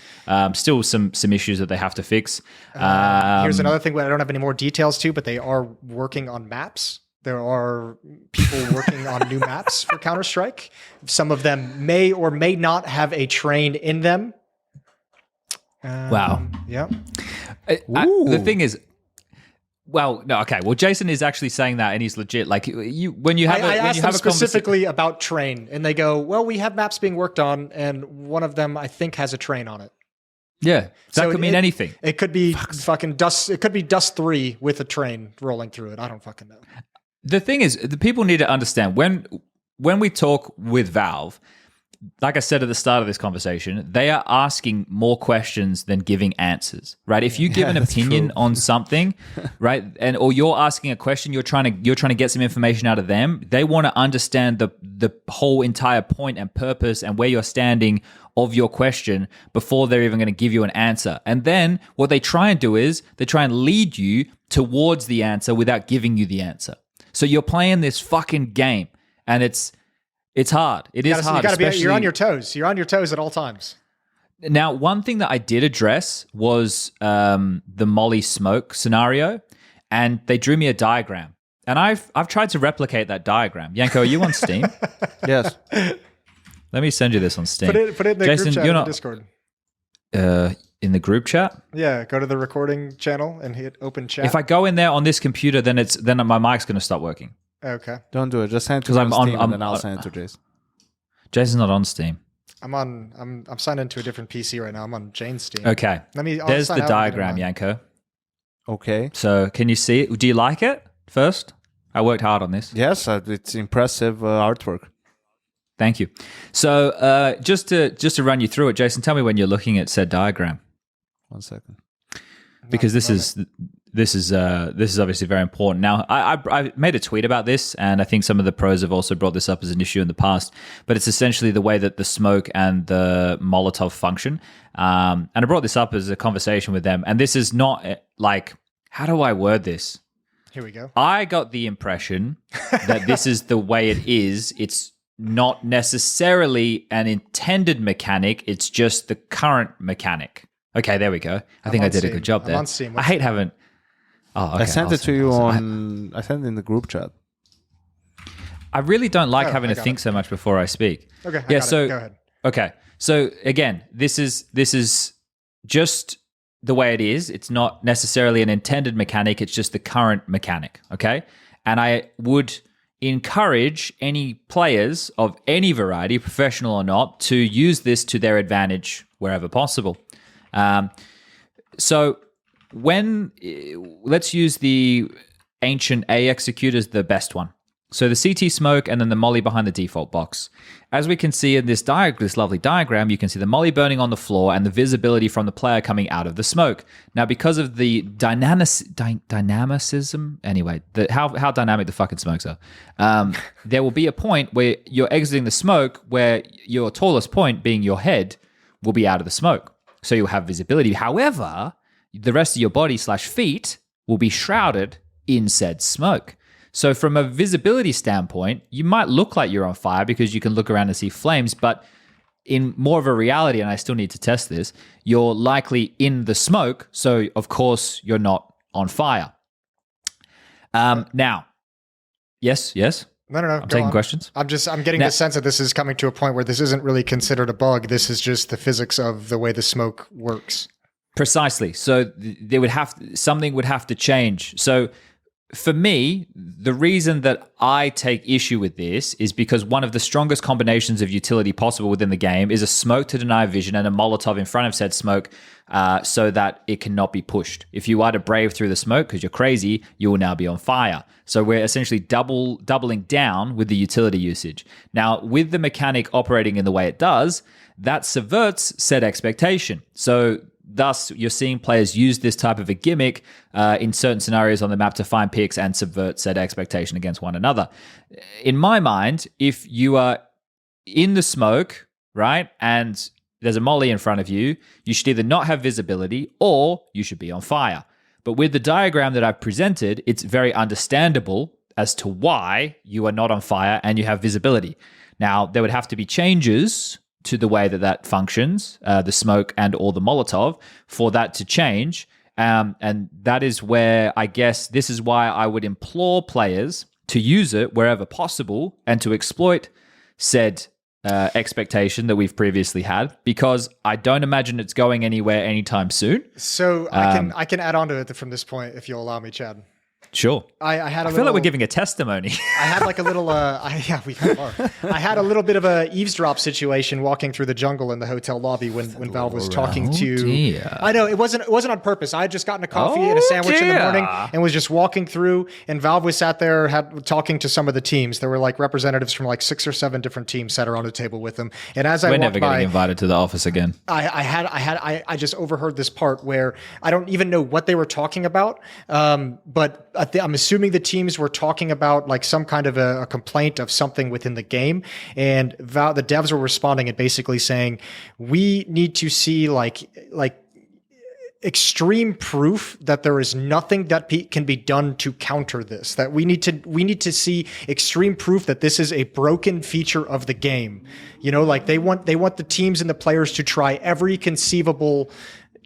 Still some issues that they have to fix. Here's another thing where I don't have any more details to, but they are working on maps. There are people working on new maps for Counter-Strike. Some of them may or may not have a train in them. Wow. Yeah. The thing is, well, no, okay. Well, Jason is actually saying that, and he's legit. Like I asked them specifically about train, and they go, "Well, we have maps being worked on, and one of them I think has a train on it." Yeah, that could mean anything. It could be fucking Dust. It could be Dust 3 with a train rolling through it. I don't fucking know. The thing is, the people need to understand when we talk with Valve, like I said at the start of this conversation, they are asking more questions than giving answers, right? If you give an opinion on something, right, or you're asking a question, you're trying to get some information out of them. They want to understand the whole entire point and purpose and where you're standing of your question before they're even going to give you an answer. And then what they try and do is they try and lead you towards the answer without giving you the answer. So you're playing this fucking game, and it's hard. It is hard. You're on your toes. You're on your toes at all times. Now, one thing that I did address was the Molly smoke scenario, and they drew me a diagram. And I've tried to replicate that diagram. Janko, are you on Steam? Yes. Let me send you this on Steam. Put it in the Jason, group chat you're in not, Discord. In the group chat? Yeah, go to the recording channel and hit open chat. If I go in there on this computer, then my mic's going to stop working. Okay. Don't do it. Just send it to me on Steam, and then I'll send it to Jason. Jason's not on Steam. I'm signed into a different PC right now. I'm on Jane's Steam. Okay. There's the diagram, Janko. Okay. So can you see it? Do you like it first? I worked hard on this. Yes, it's impressive artwork. Thank you. So just to run you through it, Jason, tell me when you're looking at said diagram. 1 second. Because this is obviously very important. Now, I made a tweet about this, and I think some of the pros have also brought this up as an issue in the past. But it's essentially the way that the smoke and the Molotov function. And I brought this up as a conversation with them. And this is not like, how do I word this? Here we go. I got the impression that this is the way it is. It's not necessarily an intended mechanic. It's just the current mechanic. Okay, there we go. I think I did a good job there. I'm on Steam. I hate having... Oh, okay. I sent it to you on... I sent it in the group chat. I really don't like having to think so much before I speak. Okay, go ahead. Okay, so again, this is just the way it is. It's not necessarily an intended mechanic. It's just the current mechanic, okay? And I would encourage any players of any variety, professional or not, to use this to their advantage wherever possible. So let's use the ancient A execute as the best one. So the CT smoke and then the molly behind the default box. As we can see in this lovely diagram, you can see the molly burning on the floor and the visibility from the player coming out of the smoke. Now, because of the dynamicism, anyway, how dynamic the fucking smokes are, there will be a point where you're exiting the smoke where your tallest point, being your head, will be out of the smoke. So you'll have visibility. However, the rest of your body / feet will be shrouded in said smoke. So from a visibility standpoint, you might look like you're on fire because you can look around and see flames, but in more of a reality, and I still need to test this, you're likely in the smoke, so of course you're not on fire. Now, yes? No. I'm taking questions. I'm getting the sense that this is coming to a point where this isn't really considered a bug. This is just the physics of the way the smoke works. Precisely. So something would have to change. So for me, the reason that I take issue with this is because one of the strongest combinations of utility possible within the game is a smoke to deny vision and a Molotov in front of said smoke so that it cannot be pushed. If you are to brave through the smoke because you're crazy, you will now be on fire. So we're essentially doubling down with the utility usage. Now, with the mechanic operating in the way it does, that subverts said expectation. So thus, you're seeing players use this type of a gimmick in certain scenarios on the map to find picks and subvert said expectation against one another. In my mind, if you are in the smoke, right, and there's a molly in front of you, you should either not have visibility or you should be on fire. But with the diagram that I've presented, it's very understandable as to why you are not on fire and you have visibility. Now, there would have to be changes to the way that functions, the smoke and or the Molotov, for that to change. And that is where I guess this is why I would implore players to use it wherever possible and to exploit said expectation that we've previously had, because I don't imagine it's going anywhere anytime soon. So I can add on to it from this point if you'll allow me, Chad. Sure. I had a I feel little, like we're giving a testimony. I had like a little, yeah, we are. I had a little bit of a eavesdrop situation walking through the jungle in the hotel lobby when Valve was talking to. Dear. I know it wasn't on purpose. I had just gotten a coffee and a sandwich in the morning and was just walking through. And Valve was sat there talking to some of the teams. There were like representatives from like 6 or 7 different teams sat around a table with them. And as I We're walked never by, getting invited to the office again. I just overheard this part where I don't even know what they were talking about, but I'm assuming the teams were talking about like some kind of a complaint of something within the game, and the devs were responding and basically saying, we need to see like extreme proof that there is nothing that can be done to counter this, that we need to see extreme proof that this is a broken feature of the game. You know, like they want the teams and the players to try every conceivable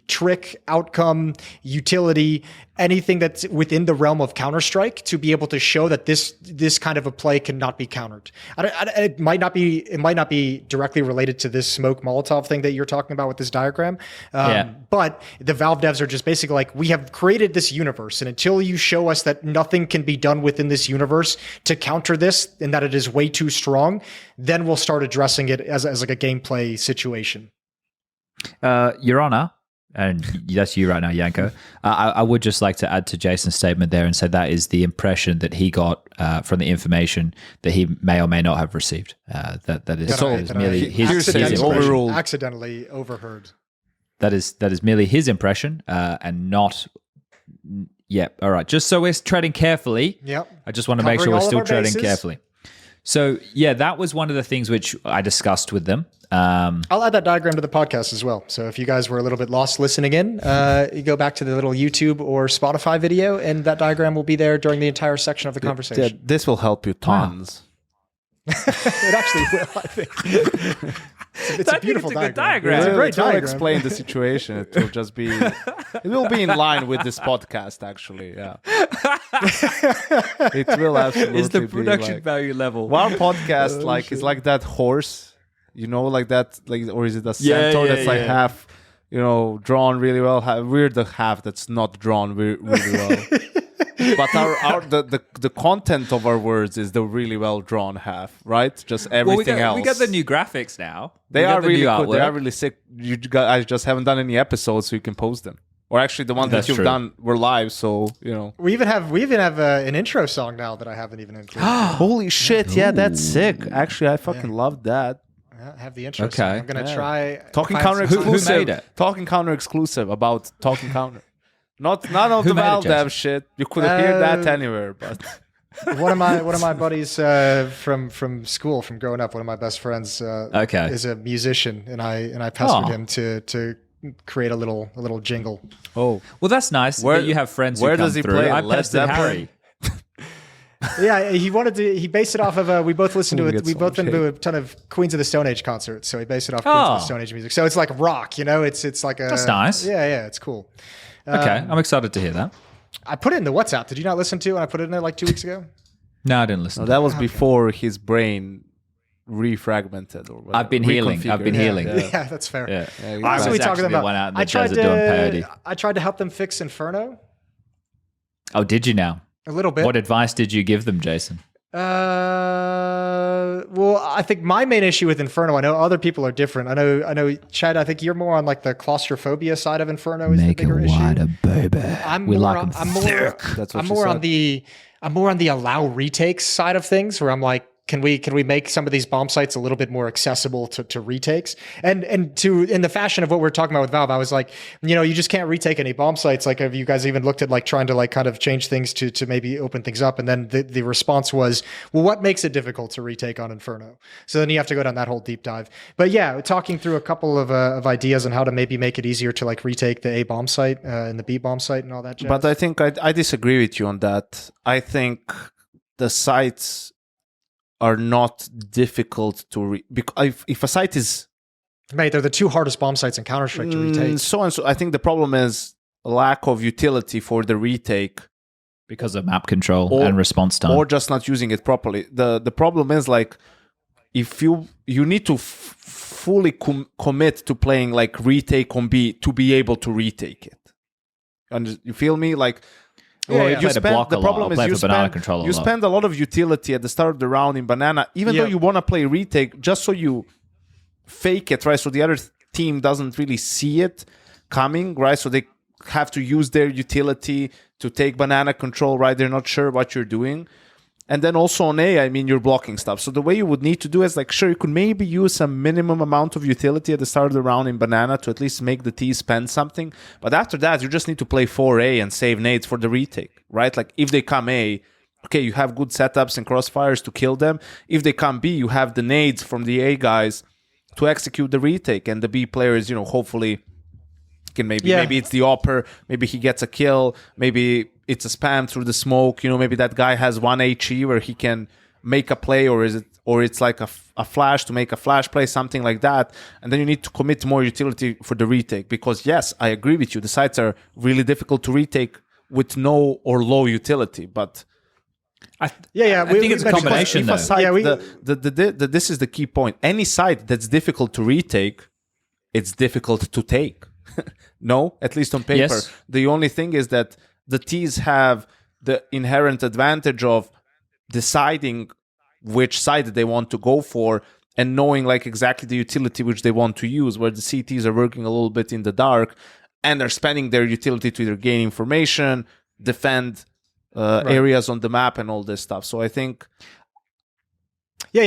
trick, outcome, utility, anything that's within the realm of Counter-Strike to be able to show that this kind of a play cannot be countered. It might not be directly related to this smoke Molotov thing that you're talking about with this diagram. But the Valve devs are just basically like, we have created this universe, and until you show us that nothing can be done within this universe to counter this and that it is way too strong, then we'll start addressing it as like a gameplay situation. Your Honor, and that's you right now, Janko. I would just like to add to Jason's statement there and say that is the impression that he got from the information that he may or may not have received. That is merely his overruled, accidentally overheard. That is merely his impression and not. Yeah. All right. Just so we're treading carefully. Yep. I just want to make sure we're still treading carefully. So yeah, that was one of the things which I discussed with them. I'll add that diagram to the podcast as well. So if you guys were a little bit lost listening in, you go back to the little YouTube or Spotify video, and that diagram will be there during the entire section of the conversation. Yeah, this will help you tons. It actually will, I think. It's a beautiful diagram. It's a great diagram. It will explain the situation. It will just be, it will be in line with this podcast, actually. Yeah. It will absolutely Is the be production like, value level. one podcast is like that horse, you know, like that, like, or is it a centaur that's like half, you know, drawn really well? We're the half that's not drawn really well. But the content of our words is the really well drawn half, right? Just everything else. We got the new graphics now. They are really good. They are really sick. I just haven't done any episodes, so you can post them. Or actually, the ones that you've done were live, so you know. We even have an intro song now that I haven't even included. Holy shit! Yeah, that's sick. Actually, I fucking love that. I have the intro song. I'm gonna try Talking Counter exclusive. Who made it? Talking Counter exclusive about Talking Counter. Not of the Valve dev shit. You could hear that anywhere, but one of my buddies from school, from growing up, one of my best friends is a musician, and I pestered him to create a little jingle. Oh, well, that's nice. That you have friends. Where who come does he through. play? I Led pestered Harry. Yeah, he based it off of we both listened to it. We both been to a ton of Queens of the Stone Age concerts, so he based it off Queens of the Stone Age music. So it's like rock, you know. It's like a that's nice. Yeah, it's cool. Okay, I'm excited to hear that. I put it in the WhatsApp. Did you not listen to it? I put it in there like 2 weeks ago. No, I didn't listen. No, that was before his brain refragmented or whatever. I've been healing. Yeah, that's fair. Yeah. What else are we talking about? I tried to help them fix Inferno. Oh, did you now? A little bit. What advice did you give them, Jason? Well, I think my main issue with Inferno, I know other people are different. I know, Chad, I think you're more on like the claustrophobia side of Inferno is the bigger issue. Make it wider, baby. I'm more on the allow retakes side of things, where I'm like, can we make some of these bomb sites a little bit more accessible to retakes? And to in the fashion of what we're talking about with Valve, I was like, you know, you just can't retake any bomb sites. Like, have you guys even looked at like trying to like kind of change things to maybe open things up? And then the response was, well, what makes it difficult to retake on Inferno? So then you have to go down that whole deep dive. But yeah, talking through a couple of ideas on how to maybe make it easier to like retake the A bomb site and the B bomb site and all that jazz. But I think I disagree with you on that. I think the sites are not difficult to because if a site is, mate, they're the 2 hardest bomb sites in Counter-Strike to retake. So I think the problem is lack of utility for the retake because of map control and response time, or just not using it properly. The problem is like if you need to fully commit to playing like retake on B to be able to retake it. And you feel me? Like Well, Yeah, you play the block a lot. I'll play for banana control a you lot. spend a lot of utility at the start of the round in banana, even though you want to play retake, just so you fake it, right? So the other team doesn't really see it coming, right? So they have to use their utility to take banana control, right? They're not sure what you're doing. And then also on A, I mean, you're blocking stuff. So the way you would need to do is like, sure, you could maybe use some minimum amount of utility at the start of the round in banana to at least make the T spend something. But after that, you just need to play 4A and save nades for the retake, right? Like if they come A, okay, you have good setups and crossfires to kill them. If they come B, you have the nades from the A guys to execute the retake. And the B players, hopefully can maybe it's the Opper, maybe he gets a kill, maybe it's a spam through the smoke, maybe that guy has 1 HE where he can make a play, or it's like a flash to make a flash play, something like that. And then you need to commit more utility for the retake, because yes, I agree with you, the sites are really difficult to retake with no or low utility, but I think it's a combination though. This is the key point. Any site that's difficult to retake, it's difficult to take. No, at least on paper. Yes. The only thing is that the T's have the inherent advantage of deciding which side they want to go for and knowing like exactly the utility which they want to use, where the CTs are working a little bit in the dark and they're spending their utility to either gain information, defend areas on the map and all this stuff. So I think we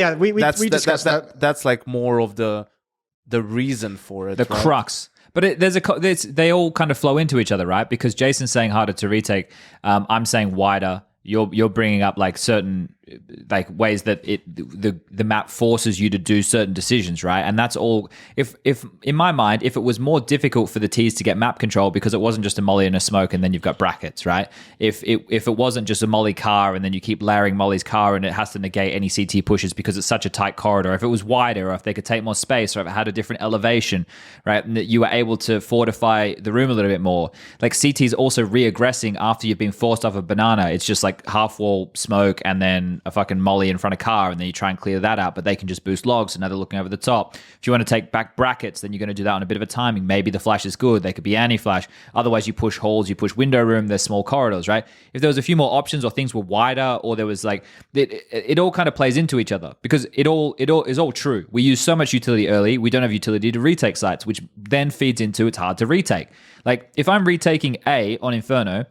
discussed that. That's like more of the reason for it. The crux. But they all kind of flow into each other, right? Because Jason's saying harder to retake. I'm saying wider. You're bringing up like certain like ways that the map forces you to do certain decisions, right? And that's all. If in my mind, if it was more difficult for the T's to get map control because it wasn't just a molly and a smoke, and then you've got brackets, right? If it wasn't just a molly car and then you keep layering molly's car and it has to negate any CT pushes because it's such a tight corridor. If it was wider, or if they could take more space, or if it had a different elevation, right? And that you were able to fortify the room a little bit more. Like CT's also re-aggressing after you've been forced off a banana. It's just like half wall smoke and then a fucking molly in front of car, and then you try and clear that out, but they can just boost logs, and now they're looking over the top. If you want to take back brackets, then you're going to do that on a bit of a timing. Maybe the flash is good, they could be anti-flash. Otherwise, you push halls, you push window room, there's small corridors, right? If there was a few more options, or things were wider, or there was like it all kind of plays into each other, because it all is all true. We use so much utility early, we don't have utility to retake sites, which then feeds into it's hard to retake. Like if I'm retaking A on Inferno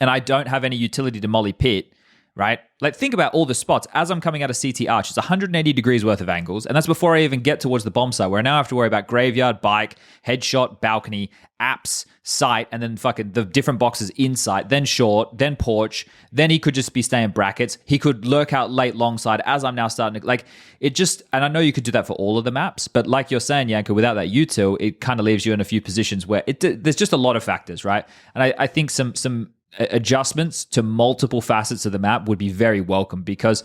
and I don't have any utility to molly pit, right? Like think about all the spots. As I'm coming out of CT Arch, it's 180 degrees worth of angles, and that's before I even get towards the bomb site, where I now have to worry about graveyard, bike, headshot, balcony, apps, site, and then fucking the different boxes in sight, then short, then porch, then he could just be staying brackets. He could lurk out late long side as I'm now starting to, like, it just, and I know you could do that for all of the maps, but like you're saying, Janko, without that util, it kind of leaves you in a few positions where there's just a lot of factors, right? And I think some adjustments to multiple facets of the map would be very welcome, because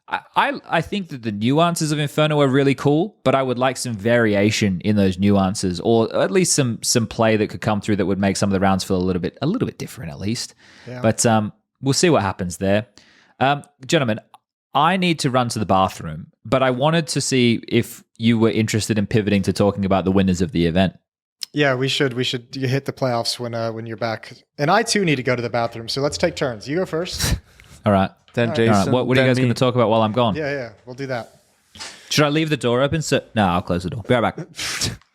I think that the nuances of Inferno are really cool, but I would like some variation in those nuances, or at least some play that could come through that would make some of the rounds feel a little bit different at least. Yeah. But we'll see what happens there. Gentlemen, I need to run to the bathroom, but I wanted to see if you were interested in pivoting to talking about the winners of the event. Yeah, we should hit the playoffs when you're back. And I too need to go to the bathroom, so let's take turns. You go first. All right. Then Jason. All right. What are you guys going to talk about while I'm gone? Yeah, we'll do that. Should I leave the door open? No, I'll close the door. Be right back.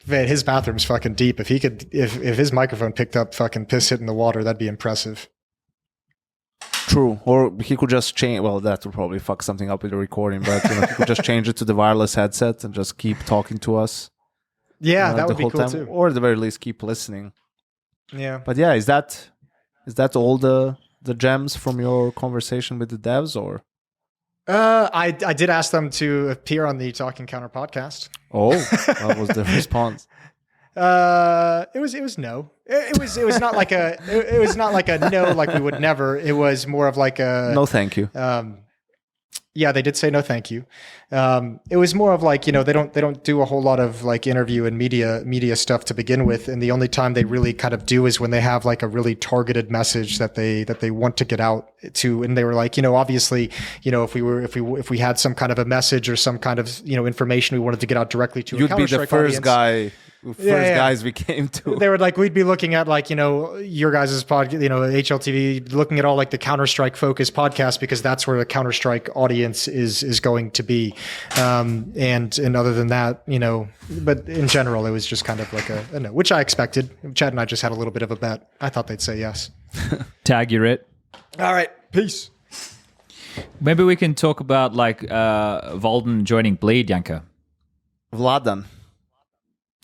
Man, his bathroom's fucking deep. If his microphone picked up fucking piss hitting the water, that'd be impressive. True. Or he could just change. Well, that would probably fuck something up with the recording, but he could just change it to the wireless headset and just keep talking to us. Yeah, that would be cool too. Or at the very least, keep listening. Yeah. But yeah, is that all the gems from your conversation with the devs, or? I did ask them to appear on the Talking Counter podcast. Oh, what was the response? It was no. It was not like a no, like we would never. It was more of like a no, thank you. Yeah, they did say no, thank you. It was more of like, they don't do a whole lot of like interview and media stuff to begin with, and the only time they really kind of do is when they have like a really targeted message that they want to get out to. And they were like, obviously, if we had some kind of a message or some kind of information we wanted to get out directly to, you'd be the first guy first yeah. guys we came to. They were like, we'd be looking at like, your guys' HLTV, looking at all like the Counter-Strike focused podcasts because that's where the Counter-Strike audience is going to be. And other than that, but in general, it was just kind of like a no, which I expected. Chad and I just had a little bit of a bet. I thought they'd say yes. Tag, you're it. All right. Peace. Maybe we can talk about like Volden joining Bleed, Janko. Vladan.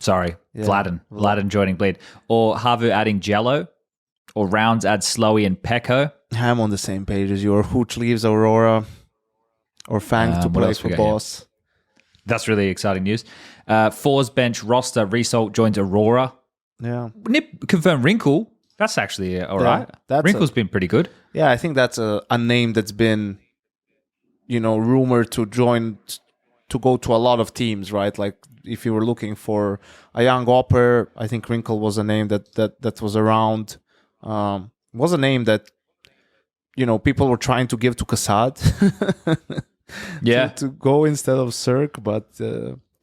Sorry, yeah. Vladen joining Bleed. Or Havu adding Jello. Or Rounds add Slowy and Pecco. I'm on the same page as you. Or Hooch leaves Aurora. Or Fang to play for Boss. That's really exciting news. Four's bench roster, Result joins Aurora. Yeah. Nip confirmed Wrinkle. That's actually all right. Wrinkle's been pretty good. Yeah, I think that's a name that's been, rumored to join, to go to a lot of teams, right? Like if you were looking for a young opper, I think Wrinkle was a name that was around. Was a name that, people were trying to give to Kassad. Yeah. to go instead of Cirque, but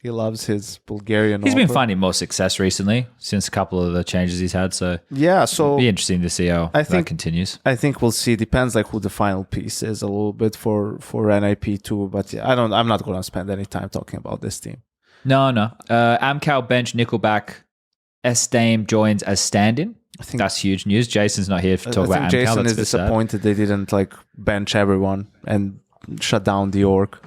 he loves his Bulgarian He's opera. been finding more success recently since a couple of the changes he's had. So yeah, so it'll be interesting to see how that continues. I think we'll see. Depends like who the final piece is a little bit for NIP too. But yeah, I'm not going to spend any time talking about this team. No. Amcal bench Nickelback. S-Dame joins as stand-in. I think that's huge news. Jason's not here to talk about Amcal. Jason is disappointed they didn't like bench everyone and shut down the org.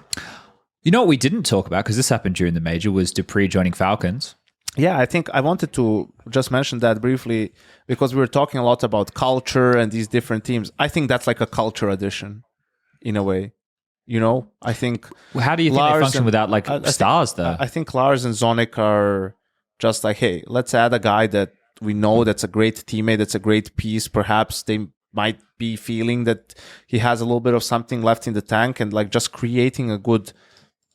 You know what we didn't talk about, because this happened during the major, was Dupreeh joining Falcons. Yeah, I think I wanted to just mention that briefly because we were talking a lot about culture and these different teams. I think that's like a culture addition in a way. I think... Well, how do you think they function without like stars though? I think Lars and Zonic are just like, hey, let's add a guy that we know that's a great teammate, that's a great piece. Perhaps they might be feeling that he has a little bit of something left in the tank and like just creating a good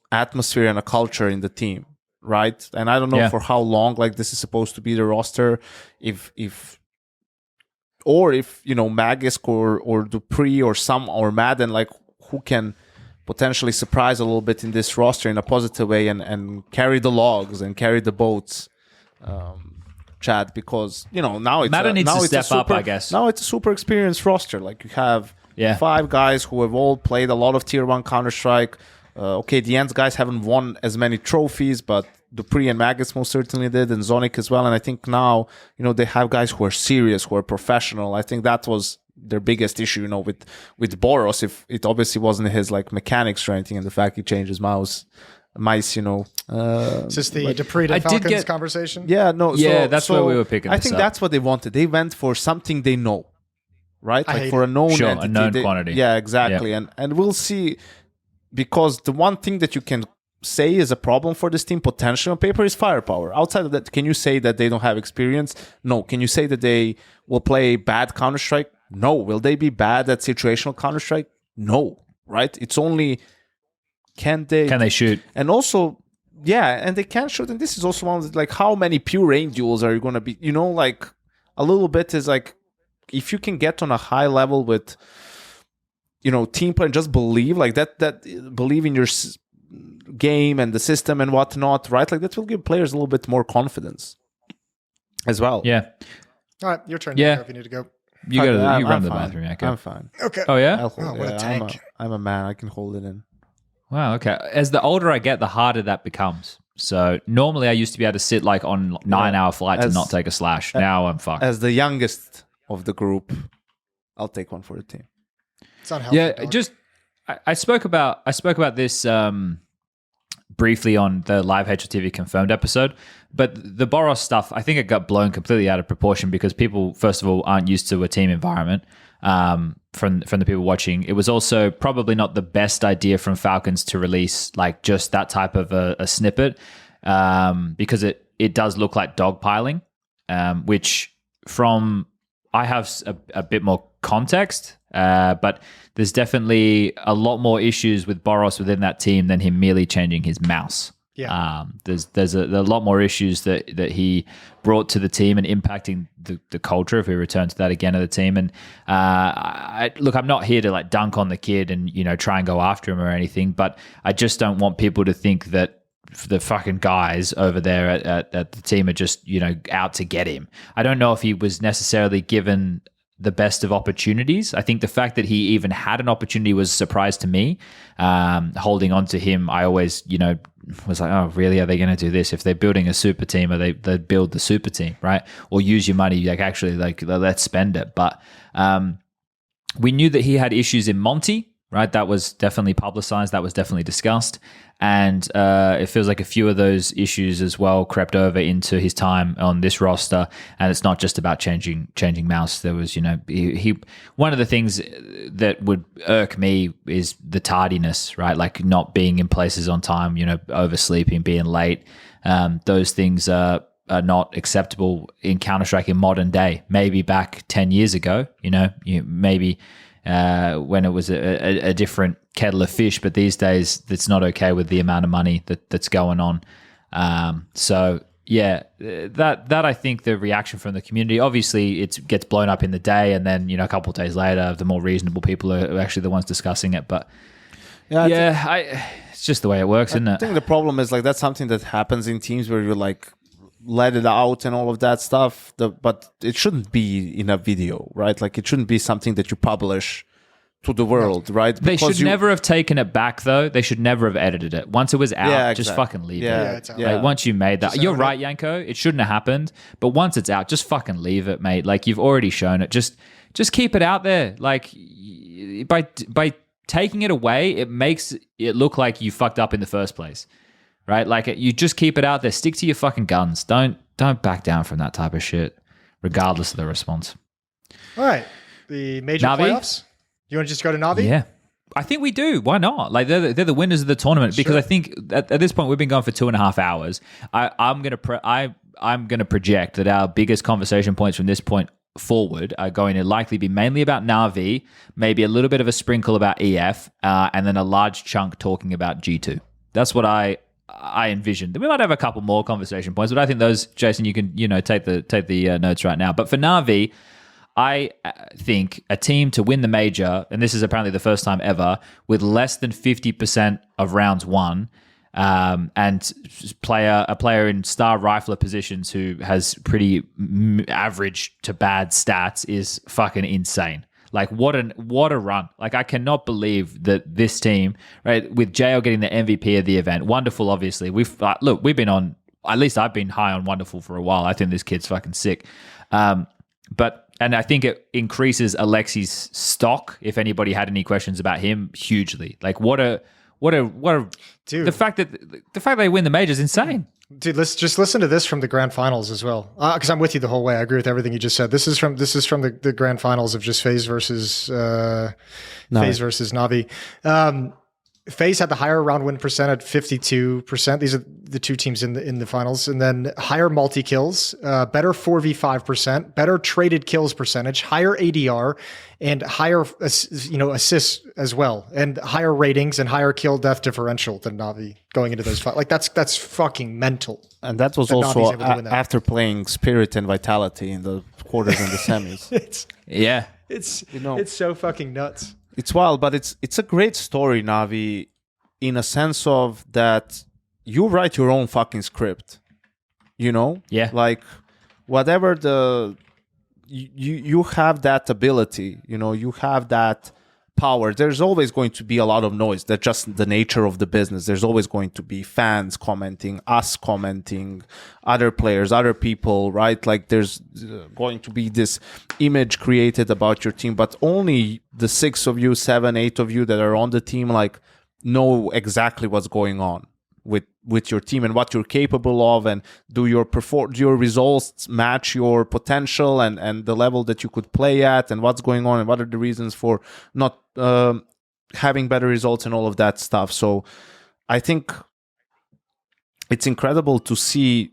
atmosphere and a culture in the team, right? And I don't know for how long like this is supposed to be the roster, if Magisk or Dupreeh or Madden, like who can potentially surprise a little bit in this roster in a positive way and carry the logs and carry the boats, Chad, because now it's Madden needs to step up, I guess. Now it's a super experienced roster. Like you have 5 guys who have all played a lot of Tier 1 Counter-Strike. The Ends guys haven't won as many trophies, but Dupreeh and Magus most certainly did, and Zonic as well. And I think now, they have guys who are serious, who are professional. I think that was their biggest issue, with Boros. If it obviously wasn't his like mechanics or anything, and the fact he changed his mice. Is this the Dupreeh to Falcons conversation? Yeah, no. Yeah, that's where we were picking. I think that's what they wanted. They went for something they know, right? Like for a known entity, a known quantity. Yeah, exactly. Yep. And we'll see. Because the one thing that you can say is a problem for this team potentially on paper is firepower. Outside of that, can you say that they don't have experience? No. Can you say that they will play bad Counter-Strike? No. Will they be bad at situational Counter-Strike? No. Right? It's only can they shoot? And also, and they can shoot. And this is also one of the, like, how many pure aim duels are you going to be? Like a little bit is like if you can get on a high level with team play and just believe like that believe in your game and the system and whatnot, right? Like that will give players a little bit more confidence as well. Yeah. All right, your turn. Yeah. If you need to go. You run to the bathroom, Janko. I'm fine. Okay. Oh, yeah? What a tank. I'm a man. I can hold it in. Wow, okay. As the older I get, the harder that becomes. So normally I used to be able to sit like on 9-hour flights and not take a slash. Now I'm fucked. As the youngest of the group, I'll take one for the team. It's unhealthy. Yeah, just I spoke about this briefly on the live HLTV confirmed episode, but the Boros stuff, I think it got blown completely out of proportion because people, first of all, aren't used to a team environment. From the people watching, it was also probably not the best idea from Falcons to release like just that type of a snippet, because it does look like dogpiling, which from I have a bit more context. But there's definitely a lot more issues with Boros within that team than him merely changing his mouse. Yeah. There's a lot more issues that he brought to the team and impacting the culture, if we return to that again of the team. And I'm not here to like dunk on the kid and try and go after him or anything, but I just don't want people to think that the fucking guys over there at the team are just, out to get him. I don't know if he was necessarily given the best of opportunities. I think the fact that he even had an opportunity was a surprise to me. Holding on to him, I always, was like, oh, really? Are they going to do this? If they're building a super team, they build the super team, right? Or use your money, let's spend it. But we knew that he had issues in Monty, right? That was definitely publicized. That was definitely discussed. And it feels like a few of those issues as well crept over into his time on this roster. And it's not just about changing mouse. There was, he one of the things that would irk me is the tardiness, right? Like not being in places on time, oversleeping, being late. Those things are not acceptable in Counter-Strike in modern day. Maybe back 10 years ago, maybe when it was a different kettle of fish, but these days it's not okay with the amount of money that's going on. So yeah, that I think the reaction from the community, obviously it gets blown up in the day, and then a couple of days later, the more reasonable people are actually the ones discussing it. But it's just the way it works, isn't it? I think the problem is that's something that happens in teams where you let it out and all of that stuff. But it shouldn't be in a video, right? Like it shouldn't be something that you publish to the world, right? They should never have taken it back, though. They should never have edited it. Once it was out, just fucking leave it. Like, once you made that, you're right, Janko. It shouldn't have happened. But once it's out, just fucking leave it, mate. Like you've already shown it. Just keep it out there. Like by taking it away, it makes it look like you fucked up in the first place, right? Like you just keep it out there. Stick to your fucking guns. Don't back down from that type of shit, regardless of the response. All right, the major NaVi? playoffs. You want to just go to NaVi? Yeah. I think we do. Why not? Like they're the winners of the tournament because I think at this point we've been going for 2.5 hours. I'm gonna project that our biggest conversation points from this point forward are going to likely be mainly about NaVi, maybe a little bit of a sprinkle about EF, and then a large chunk talking about G2. That's what I envisioned. We might have a couple more conversation points, but I think those, Jason, you can take the notes right now. But for NaVi, I think a team to win the major, and this is apparently the first time ever, with less than 50% of rounds won, and a player in star rifler positions who has pretty average to bad stats is fucking insane. Like what a run! Like I cannot believe that this team, right, with JL getting the MVP of the event, wonderful. Obviously, we've been on. At least I've been high on Wonderful for a while. I think this kid's fucking sick. And I think it increases Alexi's stock. If anybody had any questions about him, hugely. Like what a dude. The fact they win the major is insane. Dude, let's just listen to this from the grand finals as well. Because I'm with you the whole way. I agree with everything you just said. This is from the grand finals of just FaZe versus NaVi. FaZe had the higher round win percent at 52%. These are the two teams in the finals, and then higher multi kills, better 4v5%, better traded kills percentage, higher ADR, and higher assists as well, and higher ratings and higher kill death differential than NaVi going into those fights. Like that's fucking mental. And that was also after playing Spirit and Vitality in the quarters and the semis. It's so fucking nuts. It's wild, but it's a great story, NaVi, in a sense of that you write your own fucking script, Yeah. Like whatever you have that ability, you have that power. There's always going to be a lot of noise. That's just the nature of the business. There's always going to be fans commenting, us commenting, other players, other people, right? Like there's going to be this image created about your team, but only the 6 of you, 7, 8 of you that are on the team, like know exactly what's going on with your team and what you're capable of, and do your results match your potential and the level that you could play at, and what's going on and what are the reasons for not having better results and all of that stuff. So I think it's incredible to see,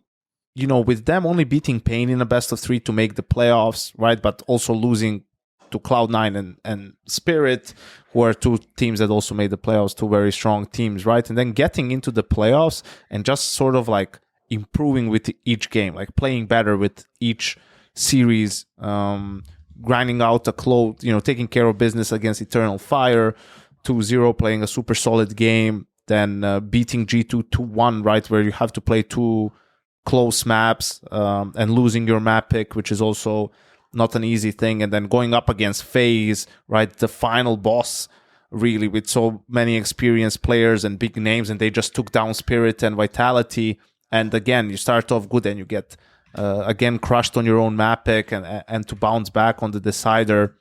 with them only beating Pain in a best of 3 to make the playoffs, right? But also losing to Cloud9 and Spirit, who are two teams that also made the playoffs, two very strong teams, right? And then getting into the playoffs and just sort of like improving with each game, like playing better with each series, grinding out a close, taking care of business against Eternal Fire, 2-0, playing a super solid game, then beating G2 2-1, right, where you have to play 2 close maps and losing your map pick, which is also not an easy thing, and then going up against FaZe, right, the final boss, really, with so many experienced players and big names, and they just took down Spirit and Vitality. And again, you start off good and you get again crushed on your own map pick, and to bounce back on the decider.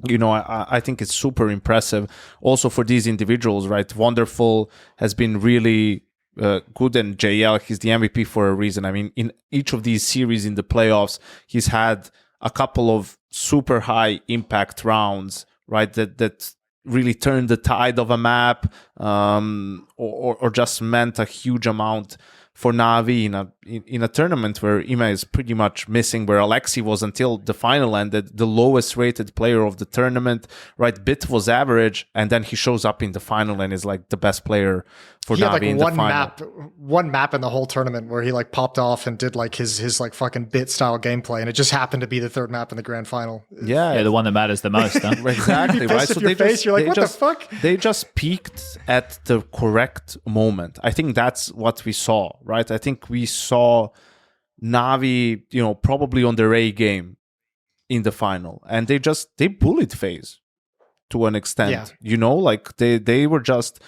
I think it's super impressive also for these individuals, right? Wonderful has been really good, and JL, he's the MVP for a reason. I mean, in each of these series in the playoffs, he's had a couple of super high impact rounds, right? That really turned the tide of a map, or just meant a huge amount for NaVi in a tournament where Ima is pretty much missing, where Alexi was until the final ended the lowest rated player of the tournament, right? Bit was average, and then he shows up in the final and is like the best player for NaVi in the final. One map in the whole tournament where he like popped off and did like his like fucking Bit style gameplay, and it just happened to be the third map in the grand final. Yeah, the one that matters the most, huh? Exactly, right? So you're like, what the fuck? They just peaked at the correct moment. I think that's what we saw, right? I think we saw NaVi, probably on their A game in the final, and they bullied FaZe to an extent. Like they were just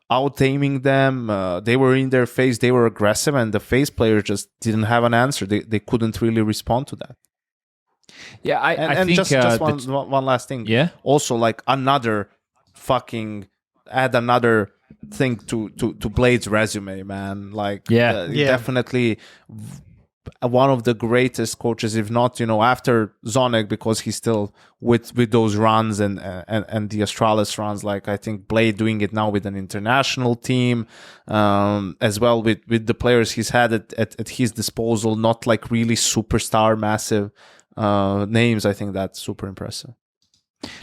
out aiming them. They were in their face. They were aggressive, and the FaZe players just didn't have an answer. They couldn't really respond to that. Yeah, I think just one last thing. Yeah. Also, like another thing to Blade's resume, man. Like, definitely one of the greatest coaches, if not, after Zonic, because he's still with those runs and the Astralis runs. Like, I think Blade doing it now with an international team, as well with the players he's had at his disposal, not like really superstar massive names. I think that's super impressive.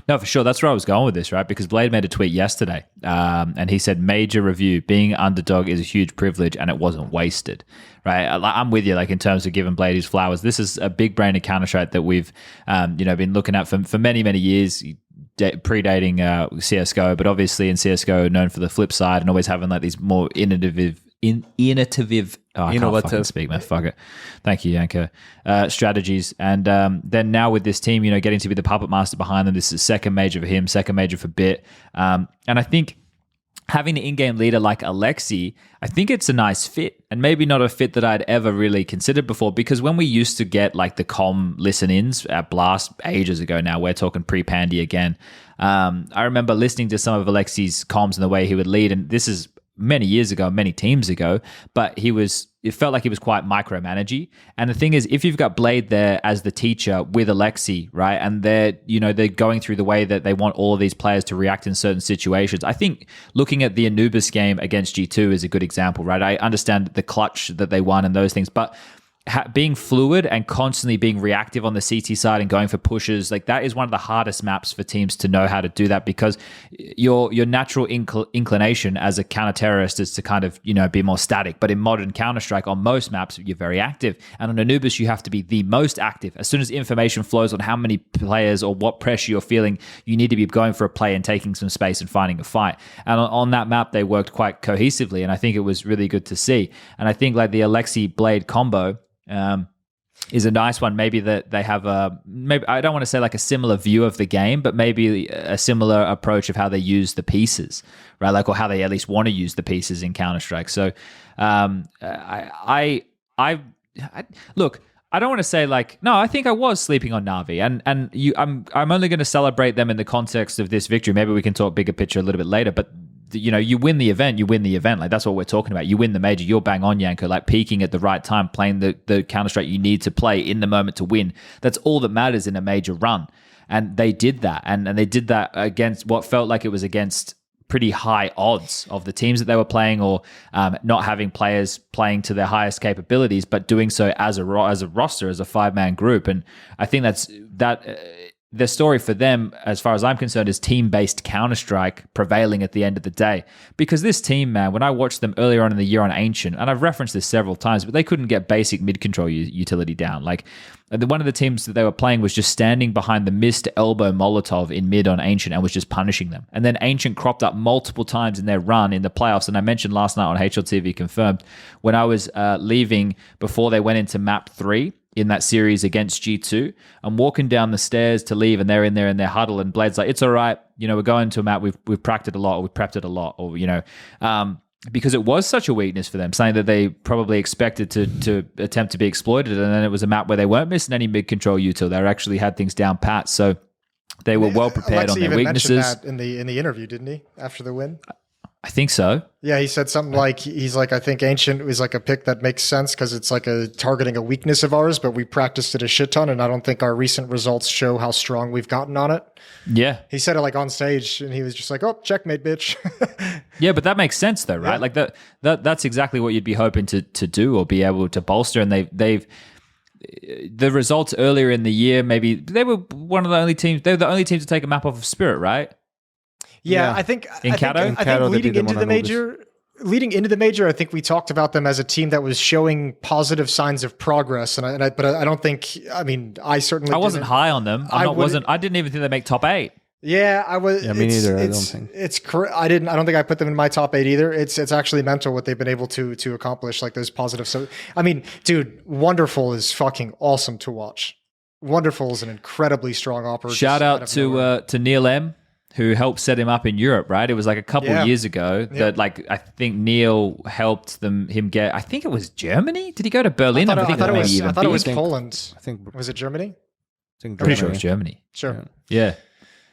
No, for sure. That's where I was going with this, right? Because Blade made a tweet yesterday, and he said, major review, being underdog is a huge privilege and it wasn't wasted, right? I'm with you, like, in terms of giving Blade his flowers. This is a big brain of Counter-Strike that we've, been looking at for many, many years, predating CSGO, but obviously in CSGO known for the flip side and always having like these more innovative I can't fucking speak, man. Fuck it. Thank you, Janko. Strategies. And then now with this team, getting to be the puppet master behind them, this is second major for him, second major for Bit. And I think having an in-game leader like Alexi, I think it's a nice fit, and maybe not a fit that I'd ever really considered before, because when we used to get like the comm listen-ins at Blast ages ago now, we're talking pre-Pandy again, I remember listening to some of Alexi's comms and the way he would lead, and this is many years ago, many teams ago, but it felt like he was quite micromanagey. And the thing is, if you've got Blade there as the teacher with Alexi, right, and they're going through the way that they want all of these players to react in certain situations, I think looking at the Anubis game against G2 is a good example, right? I understand the clutch that they won and those things, but being fluid and constantly being reactive on the CT side and going for pushes, like that is one of the hardest maps for teams to know how to do that, because your natural inclination as a counter-terrorist is to kind of, be more static. But in modern Counter-Strike, on most maps, you're very active. And on Anubis, you have to be the most active. As soon as information flows on how many players or what pressure you're feeling, you need to be going for a play and taking some space and finding a fight. And on that map, they worked quite cohesively. And I think it was really good to see. And I think like the Alexi Blade combo, is a nice one. Maybe that they have maybe I don't want to say like a similar view of the game, but maybe a similar approach of how they use the pieces, right? Like, or how they at least want to use the pieces in Counter-Strike. So, I look, I don't want to say like, no, I think I was sleeping on NaVi, and I'm only going to celebrate them in the context of this victory. Maybe we can talk bigger picture a little bit later, but you win the event, like that's what we're talking about. You win the major, you're bang on, Janko, like peaking at the right time, playing the Counter-Strike you need to play in the moment to win. That's all that matters in a major run. And they did that. And they did that against what felt like it was against pretty high odds of the teams that they were playing, or not having players playing to their highest capabilities, but doing so as a roster, as a 5-man group. And I think the story for them, as far as I'm concerned, is team-based Counter-Strike prevailing at the end of the day. Because this team, man, when I watched them earlier on in the year on Ancient, and I've referenced this several times, but they couldn't get basic mid-control utility down. Like, one of the teams that they were playing was just standing behind the missed elbow Molotov in mid on Ancient and was just punishing them. And then Ancient cropped up multiple times in their run in the playoffs. And I mentioned last night on HLTV Confirmed, when I was leaving before they went into map 3, in that series against G2. I'm walking down the stairs to leave, and they're in there in their huddle, and Blade's like, it's all right. We're going to a map. We've practiced a lot, or we've prepped it a lot, or, because it was such a weakness for them, saying that they probably expected to attempt to be exploited. And then it was a map where they weren't missing any mid-control util. They actually had things down pat. So they were well prepared on their weaknesses. Mentioned that in the interview, didn't he, after the win? I think so. Yeah, he said something like, he's like, I think Ancient was like a pick that makes sense because it's like targeting a weakness of ours, but we practiced it a shit ton, and I don't think our recent results show how strong we've gotten on it. Yeah. He said it like on stage, and he was just like, oh, checkmate, bitch. Yeah, but that makes sense though, right? Yeah. Like that's exactly what you'd be hoping to do or be able to bolster, and they've the results earlier in the year, maybe they were one of the only teams, they were the only team to take a map off of Spirit, right? Yeah, I think leading into the major, I think we talked about them as a team that was showing positive signs of progress, but I don't think. I mean, I wasn't high on them. I didn't even think they make top 8. Yeah, I was. Yeah, me neither. I don't think I don't think I put them in my top 8 either. It's actually mental what they've been able to accomplish, like those positive. So I mean, dude, Wonderful is fucking awesome to watch. Wonderful is an incredibly strong operator. Shout out to Neil M, who helped set him up in Europe, right? It was like a couple years ago that, like, I think Neil helped him get, I think it was Germany? Did he go to Berlin? I thought it was Poland. I think, was it Germany? I'm pretty sure it was Germany. Sure. Yeah.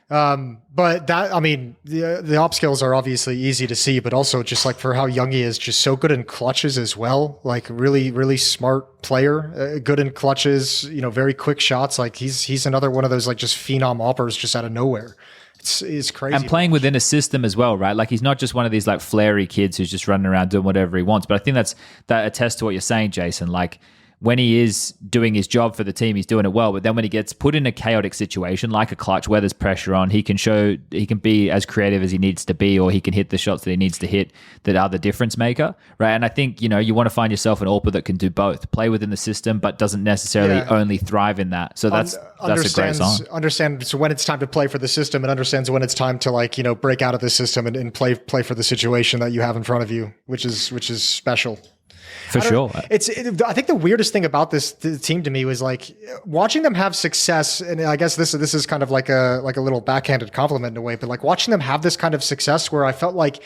But that, I mean, the op skills are obviously easy to see, but also just like for how young he is, just so good in clutches as well. Like really, really smart player, good in clutches, very quick shots. Like he's another one of those like just phenom oppers just out of nowhere. It's crazy. And playing within a system as well, right? Like he's not just one of these like flary kids who's just running around doing whatever he wants. But I think that attests to what you're saying, Jason. Like when he is doing his job for the team, he's doing it well. But then when he gets put in a chaotic situation like a clutch where there's pressure on, he can be as creative as he needs to be, or he can hit the shots that he needs to hit that are the difference maker, right? And I think, you want to find yourself an AWPer that can do both, play within the system, but doesn't necessarily only thrive in that. So that's a great sign. Understands when it's time to play for the system, and understands when it's time to break out of the system and play for the situation that you have in front of you, which is special. For sure. I think the weirdest thing about this team to me was like watching them have success, and I guess this is kind of like a little backhanded compliment in a way, but like watching them have this kind of success where I felt like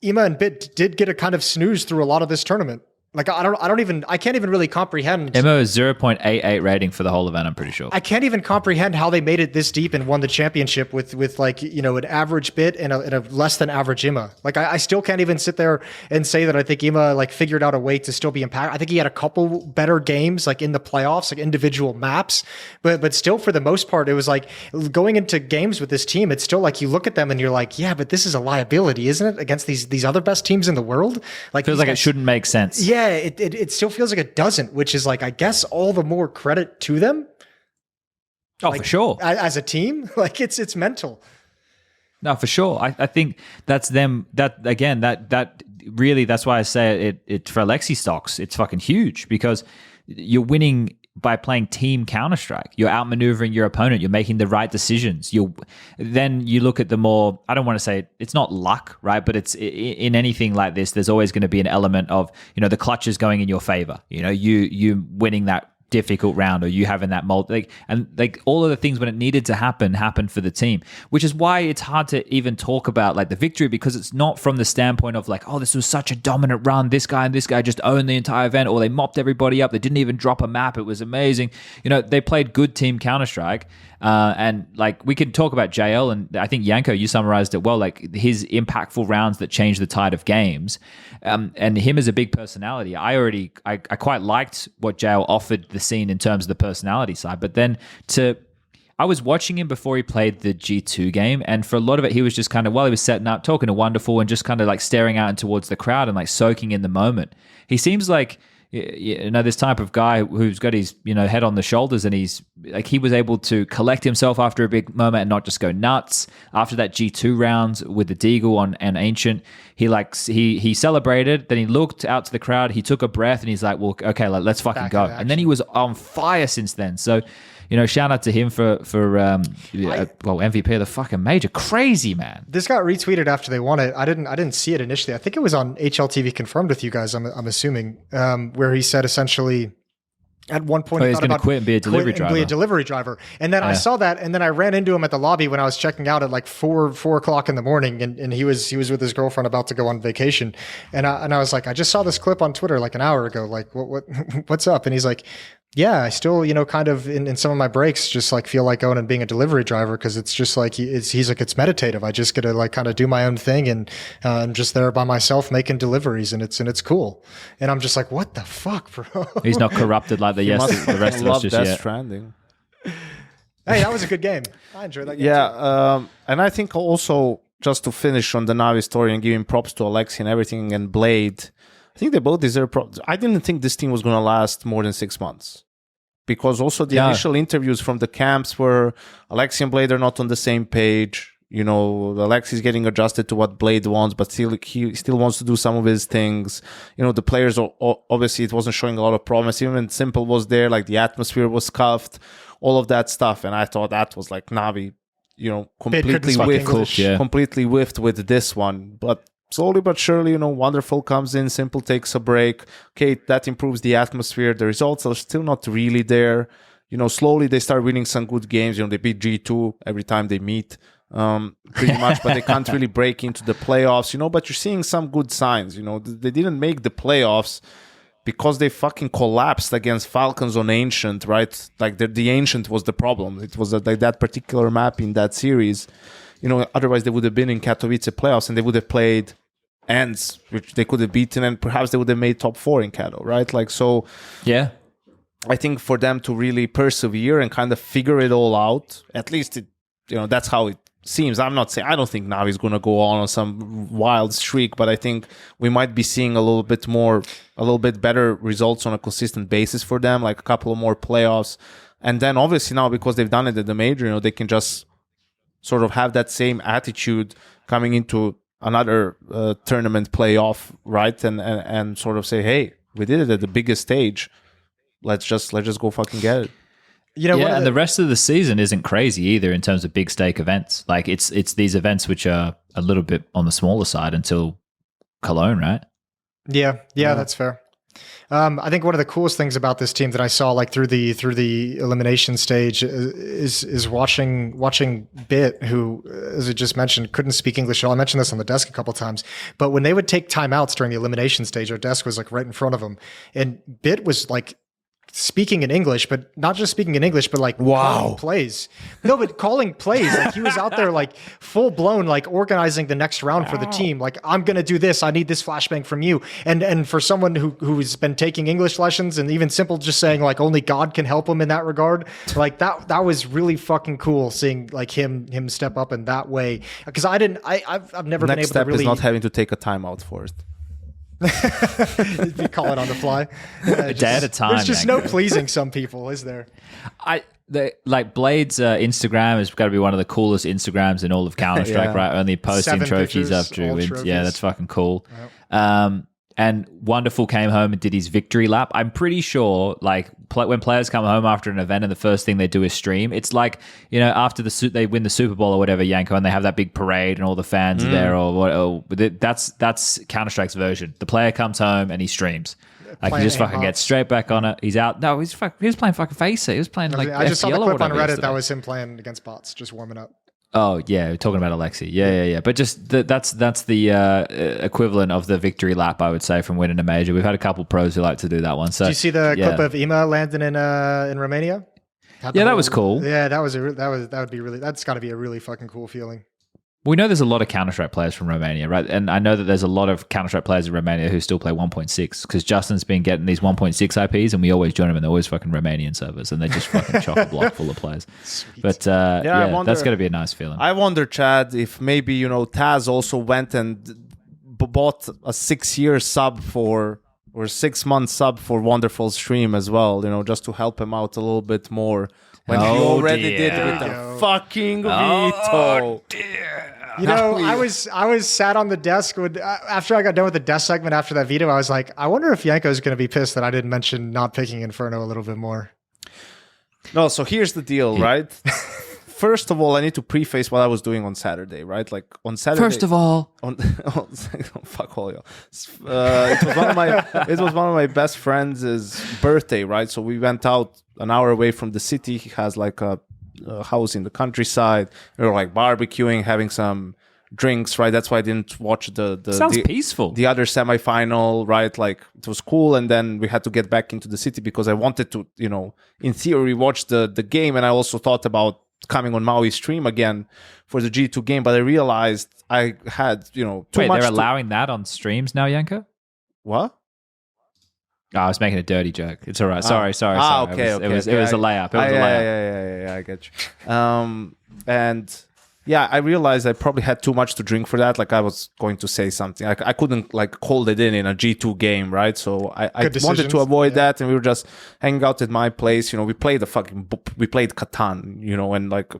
Ema and Bit did get a kind of snooze through a lot of this tournament. Like I can't even really comprehend. Emo is 0.88 rating for the whole event, I'm pretty sure. I can't even comprehend how they made it this deep and won the championship with like, an average Bit and a less than average Ema. Like I still can't even sit there and say that I think Ema like figured out a way to still be impactful. I think he had a couple better games like in the playoffs, like individual maps, but still for the most part, it was like going into games with this team, it's still like you look at them and you're like, yeah, but this is a liability, isn't it? Against these other best teams in the world. Like feels like it shouldn't make sense. Yeah. It still feels like it doesn't, which is like, I guess all the more credit to them. Oh, for sure. As a team, like it's mental. No, for sure. I think that's them. That again, that really, that's why I say it for Alexi stocks, it's fucking huge because you're winning by playing team Counter-Strike. You're outmaneuvering your opponent. You're making the right decisions. Then you look at the more, I don't want to say it's not luck, right? But it's in anything like this, there's always going to be an element of, the clutches going in your favor. You winning that difficult round, or you having that all of the things when it needed to happen for the team, which is why it's hard to even talk about like the victory, because it's not from the standpoint of like, oh, this was such a dominant run, this guy and this guy just owned the entire event, or they mopped everybody up, they didn't even drop a map, it was amazing. They played good team Counter-Strike, and like we can talk about JL, and I think Janko, you summarized it well, like his impactful rounds that changed the tide of games, and him as a big personality. I quite liked what JL offered the scene in terms of the personality side, but then I was watching him before he played the G2 game, and for a lot of it, he was just kind of, while he was setting up, talking to Wonderful and just kind of like staring out and towards the crowd and like soaking in the moment. He seems like this type of guy who's got his head on the shoulders, and he's like, he was able to collect himself after a big moment and not just go nuts. After that G2 round with the Deagle on and Ancient, he celebrated, then he looked out to the crowd, he took a breath, and he's like, well, okay, let's fucking go. And then he was on fire since then. So shout out to him for MVP of the fucking major. Crazy, man. This got retweeted after they won it. I didn't see it initially. I think it was on HLTV confirmed with you guys, I'm assuming, where he said essentially at one point he's going to quit and be a delivery driver. And then I saw that, and then I ran into him at the lobby when I was checking out at like 4 o'clock in the morning, and he was with his girlfriend about to go on vacation. And I was like, I just saw this clip on Twitter like an hour ago. Like, what's up? And he's like, yeah, I still, kind of in some of my breaks, just like feel like going and being a delivery driver, because it's just like he's like, it's meditative. I just get to like kind of do my own thing, and I'm just there by myself making deliveries, and it's cool. And I'm just like, what the fuck, bro? He's not corrupted like the rest of us just yet. Stranding. Hey, that was a good game. I enjoyed that game. Yeah, and I think also, just to finish on the NaVi story and giving props to Alexi and everything and Blade, I think they both deserve props. I didn't think this team was going to last more than 6 months, because also the initial interviews from the camps were Alexi and Blade are not on the same page. Alexi's getting adjusted to what Blade wants, but he still wants to do some of his things. The players, obviously, it wasn't showing a lot of promise. Even when Simple was there, like the atmosphere was scuffed, all of that stuff. And I thought that was like NaVi, completely whiffed with this one. But slowly but surely, Wonderful comes in, Simple takes a break. Okay, that improves the atmosphere. The results are still not really there. Slowly they start winning some good games. They beat G2 every time they meet, pretty much, but they can't really break into the playoffs, but you're seeing some good signs. They didn't make the playoffs because they fucking collapsed against Falcons on Ancient, right? Like the Ancient was the problem. It was like that particular map in that series. Otherwise they would have been in Katowice playoffs, and they would have played Ends, which they could have beaten, and perhaps they would have made top 4 in Kato, right? Like, so yeah, I think for them to really persevere and kind of figure it all out, at least that's how it seems. I don't think NaVi is going to go on some wild streak, but I think we might be seeing a little bit better results on a consistent basis for them, like a couple of more playoffs. And then obviously now, because they've done it at the major, they can just sort of have that same attitude coming into another tournament playoff, right? And sort of say, hey, we did it at the biggest stage. Let's just go fucking get it. And the rest of the season isn't crazy either in terms of big stake events. Like it's these events which are a little bit on the smaller side until Cologne, right? Yeah, that's fair. I think one of the coolest things about this team that I saw like through the elimination stage is watching Bit, who, as I just mentioned, couldn't speak English at all. I mentioned this on the desk a couple times, but when they would take timeouts during the elimination stage, our desk was like right in front of them, and Bit was like speaking in English, but not just speaking in English, but like calling plays. No, but calling plays. Like he was out there like full blown, like organizing the next round for the team. Like, I'm going to do this. I need this flashbang from you. And for someone who's been taking English lessons, and even Simple just saying like only God can help him in that regard. Like that was really fucking cool seeing like him step up in that way. Cause I've never been able to really. Next step is not having to take a timeout for it. You call it on the fly. A day at a time. There's just no pleasing some people, is there? Like Blade's Instagram has got to be one of the coolest Instagrams in all of Counter-Strike, right? Only posting 7 trophies pictures, after all wins. trophies. Yeah, that's fucking cool. Yep. And Wonderful came home and did his victory lap. I'm pretty sure, like, when players come home after an event and the first thing they do is stream, it's like, after they win the Super Bowl or whatever, Janko, and they have that big parade and all the fans are there, or what? That's Counter-Strike's version. The player comes home and he streams. Like, he just fucking gets straight back on it. He's out. No, he was playing fucking FACEIT. He was playing like I just saw the FPL clip on Reddit yesterday. that was him playing against bots, just warming up. Oh yeah, we're talking about Alexi. Yeah. But just that's the equivalent of the victory lap, I would say, from winning a major. We've had a couple pros who like to do that one. So did you see the clip of Ema landing in Romania? That was cool. Yeah, that's got to be a really fucking cool feeling. We know there's a lot of Counter-Strike players from Romania, right? And I know that there's a lot of Counter-Strike players in Romania who still play 1.6, because Justin's been getting these 1.6 IPs, and we always join them, and they're always fucking Romanian servers, and they just fucking chock a block full of players. Sweet. But that's going to be a nice feeling. I wonder, Chad, if maybe, Taz also went and bought a 6-year sub for or 6 months sub for Wonderful Stream as well, just to help him out a little bit more. When he already did with the fucking veto. I was sat on the desk after I got done with the desk segment after that veto. I was like, I wonder if Janko's going to be pissed that I didn't mention not picking Inferno a little bit more. No, so here's the deal, right? First of all, I need to preface what I was doing on Saturday, right? Like on Saturday. First of all, fuck all y'all. It was one of my best friends' birthday, right? So we went out an hour away from the city. He has like a house in the countryside. We were like barbecuing, having some drinks, right? That's why I didn't watch the sounds peaceful. The other semifinal, right? Like it was cool, and then we had to get back into the city because I wanted to, in theory, watch the game, and I also thought about coming on Maui stream again for the G2 game, but I realized I had, too much. Wait, they're allowing that on streams now, Janko? What? Oh, I was making a dirty joke. It's all right. Sorry. Okay. It was a layup. Yeah, I get you. And yeah, I realized I probably had too much to drink for that. Like I was going to say something. I couldn't like hold it in a G2 game, right? So I wanted to avoid that, and we were just hanging out at my place. We played we played Catan, and like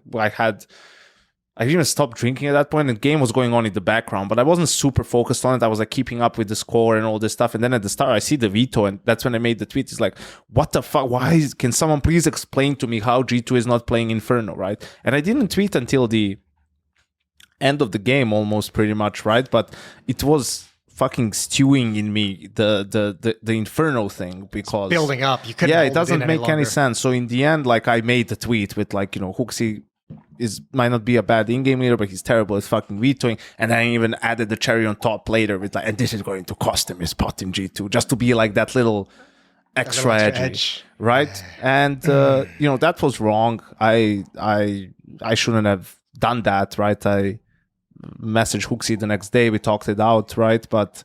I even stopped drinking at that point, and the game was going on in the background, but I wasn't super focused on it. I was like keeping up with the score and all this stuff. And then at the start, I see the veto, and that's when I made the tweet. It's like, what the fuck? Can someone please explain to me how G2 is not playing Inferno, right? And I didn't tweet until the end of the game, almost pretty much, right? But it was fucking stewing in me, the Inferno thing, because it's building up. You couldn't. Yeah, it doesn't make any sense. So in the end, like I made the tweet with like, Hooksy might not be a bad in-game leader, but he's terrible at fucking vetoing. And I even added the cherry on top later with like, and this is going to cost him his spot in G2, just to be like that little extra edge, right? And that was wrong. I shouldn't have done that, right? I messaged Hooksy the next day. We talked it out, right? But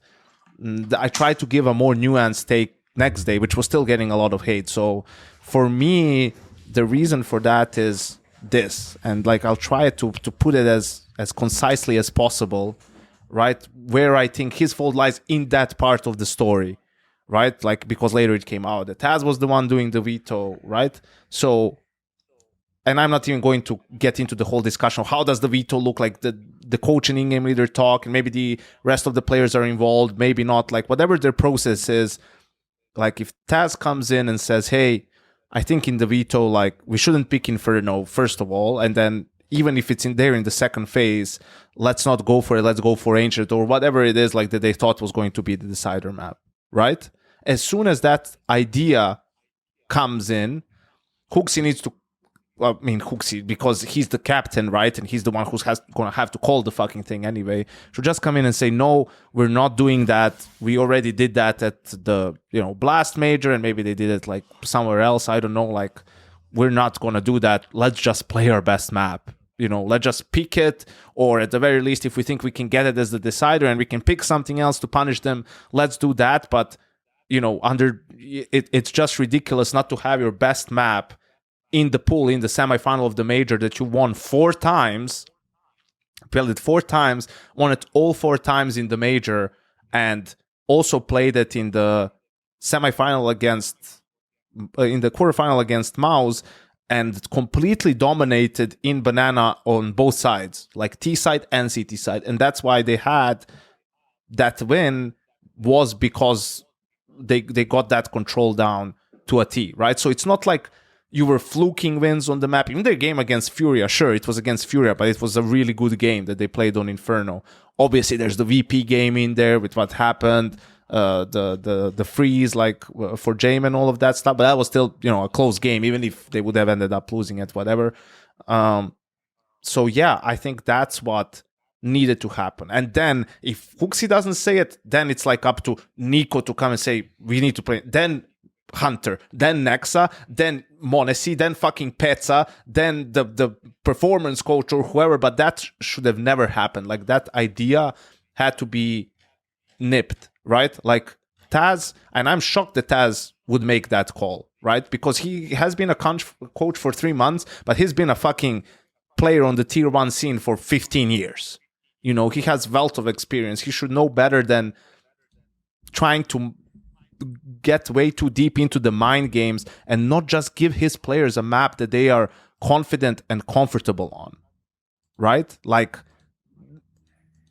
I tried to give a more nuanced take next day, which was still getting a lot of hate. So for me, the reason for that is this, and like I'll try to put it as concisely as possible, right? Where I think his fault lies in that part of the story, right? Like because later it came out that Taz was the one doing the veto, right? So, and I'm not even going to get into the whole discussion of how does the veto look, like the coach and in-game leader talk, and maybe the rest of the players are involved, maybe not, like whatever their process is. Like if Taz comes in and says, hey, I think in the veto, like we shouldn't pick Inferno first of all, and then even if it's in there in the second phase, let's not go for it. Let's go for Ancient or whatever it is, like that they thought was going to be the decider map, right? As soon as that idea comes in, Hooksy needs to. Well, I mean, Hooksy, because he's the captain, right? And he's the one who's going to have to call the fucking thing anyway. Should just come in and say, no, we're not doing that. We already did that at the, Blast Major, and maybe they did it like somewhere else. I don't know. Like, we're not going to do that. Let's just play our best map. Let's just pick it. Or at the very least, if we think we can get it as the decider and we can pick something else to punish them, let's do that. But, it's just ridiculous not to have your best map in the pool, in the semifinal of the major that you won 4 times, played it 4 times, won it all 4 times in the major, and also played it in the semifinal in the quarterfinal against Mouse, and completely dominated in Banana on both sides, like T side and CT side. And that's why they had that win, was because they got that control down to a T, right? So it's not like you were fluking wins on the map. Even their game against Furia, sure, it was against Furia, but it was a really good game that they played on Inferno. Obviously, there's the VP game in there with what happened, the freeze, like for Jame and all of that stuff. But that was still, a close game, even if they would have ended up losing it, whatever. So yeah, I think that's what needed to happen. And then if Hooksy doesn't say it, then it's like up to Nico to come and say, we need to play. Then Hunter, then Nexa, then Monesi, then fucking Petza, then the performance coach or whoever. But that should have never happened. Like that idea had to be nipped, right? Like Taz, and I'm shocked that Taz would make that call, right? Because he has been a coach for 3 months, but he's been a fucking player on the tier 1 scene for 15 years. He has wealth of experience. He should know better than trying to get way too deep into the mind games and not just give his players a map that they are confident and comfortable on, right? Like,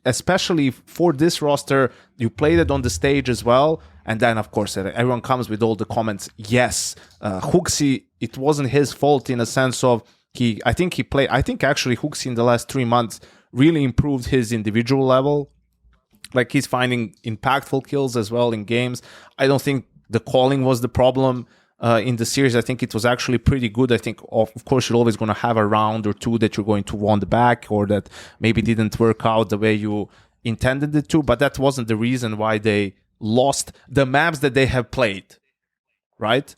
especially for this roster, you played it on the stage as well. And then, of course, everyone comes with all the comments. Yes, Hooksy, it wasn't his fault in a sense of I think actually Hooksy in the last 3 months really improved his individual level. Like, he's finding impactful kills as well in games. I don't think the calling was the problem in the series. I think it was actually pretty good. I think, of course, you're always going to have a round or two that you're going to want back or that maybe didn't work out the way you intended it to. But that wasn't the reason why they lost the maps that they have played, right?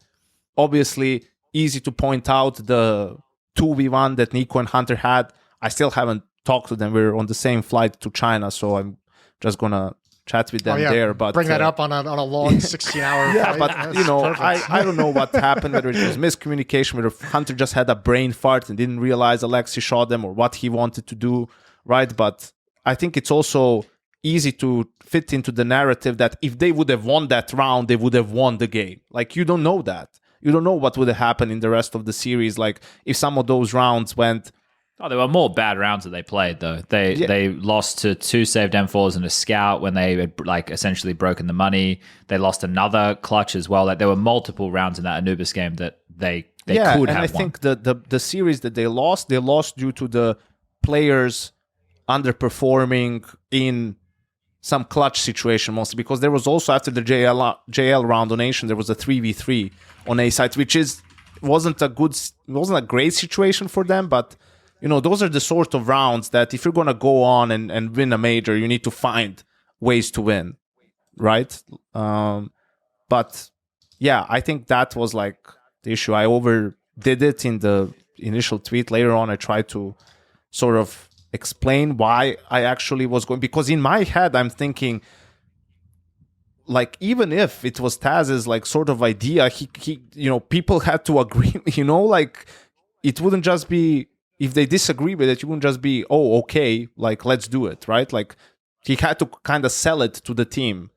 Obviously, easy to point out the 2v1 that Nico and Hunter had. I still haven't talked to them. We're on the same flight to China, so I'm just gonna chat with them there. But bring that up on a long 16-hour yeah, flight. but That's I don't know what happened, whether it was miscommunication, whether Hunter just had a brain fart and didn't realize Alexi shot them, or what he wanted to do, right? But I think it's also easy to fit into the narrative that if they would have won that round, they would have won the game. Like, you don't know that. You don't know what would have happened in the rest of the series. Like, if some of those rounds went... Oh, there were more bad rounds that they played, though. They lost to 2 saved M4s and a scout when they had, like, essentially broken the money. They lost another clutch as well. Like, there were multiple rounds in that Anubis game that they could have won. And I think the series that they lost due to the players underperforming in some clutch situation, mostly because there was also, after the JL round on Asian, there was a 3v3 on A side, which wasn't a great situation for them, but those are the sort of rounds that if you're going to go on and win a major, you need to find ways to win, right? But yeah, I think that was like the issue. I overdid it in the initial tweet. Later on, I tried to sort of explain why I actually was going, because in my head, I'm thinking, like, even if it was Taz's like sort of idea, he people had to agree, like, it wouldn't just be, if they disagree with it, you wouldn't just be, oh, okay, like, let's do it, right? Like, he had to kind of sell it to the team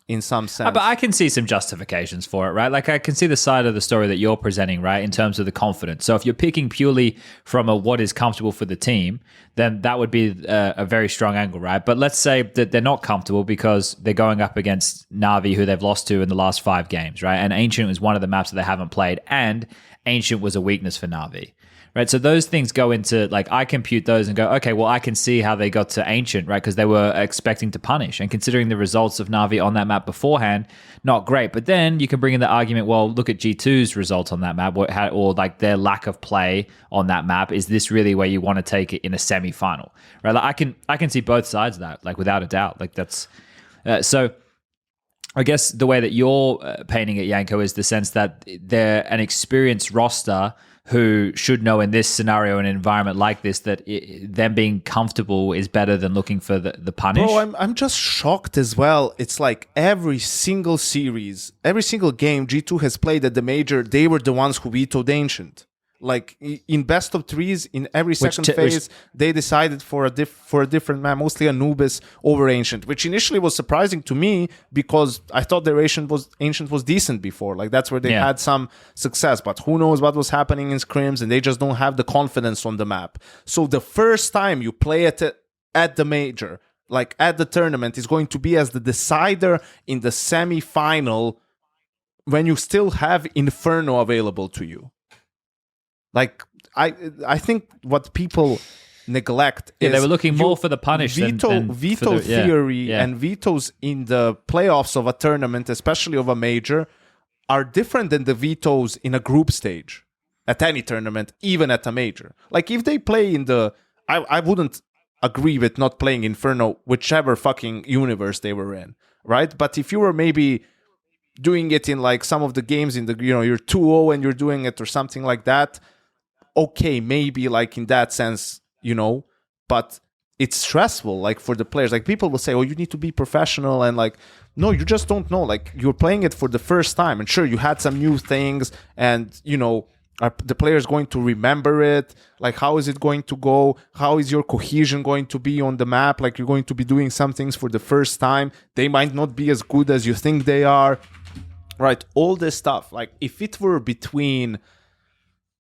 in some sense. But I can see some justifications for it, right? Like, I can see the side of the story that you're presenting, right, in terms of the confidence. So if you're picking purely from what is comfortable for the team, then that would be a very strong angle, right? But let's say that they're not comfortable because they're going up against NaVi, who they've lost to in the last 5 games, right? And Ancient is one of the maps that they haven't played, and Ancient was a weakness for NaVi. Right, so those things go into, like, I compute those and go, okay, well, I can see how they got to Ancient, right? Because they were expecting to punish. And considering the results of NaVi on that map beforehand, not great. But then you can bring in the argument, well, look at G2's results on that map, or like their lack of play on that map. Is this really where you want to take it in a semi-final? Right, like, I can see both sides of that, like, without a doubt. Like, that's so. I guess the way that you're painting it, Janko, is the sense that they're an experienced roster who should know in this scenario, an environment like this, that them being comfortable is better than looking for the punish. Bro, I'm just shocked as well. It's like every single series, every single game G2 has played at the major, they were the ones who vetoed Ancient. Like, in best of threes, in every second phase, they decided for a different map, mostly Anubis over Ancient, which initially was surprising to me because I thought their Ancient was decent before. Like, that's where they had some success. But who knows what was happening in scrims, and they just don't have the confidence on the map. So the first time you play it at the major, like at the tournament, is going to be as the decider in the semi-final when you still have Inferno available to you. Like, I think what people neglect is they were looking more for the punish veto theory and vetoes in the playoffs of a tournament, especially of a major, are different than the vetoes in a group stage at any tournament, even at a major. Like, if they play in I wouldn't agree with not playing Inferno, whichever fucking universe they were in, right? But if you were maybe doing it in like some of the games in the, you're 2-0 and you're doing it or something like that, okay, maybe like in that sense, but it's stressful, like, for the players. Like, people will say, oh, you need to be professional, and like, no, you just don't know. Like, you're playing it for the first time, and sure, you had some new things, and Are the players going to remember it? Like, how is it going to go? How is your cohesion going to be on the map? Like, you're going to be doing some things for the first time. They might not be as good as you think they are, right? All this stuff. Like, if it were between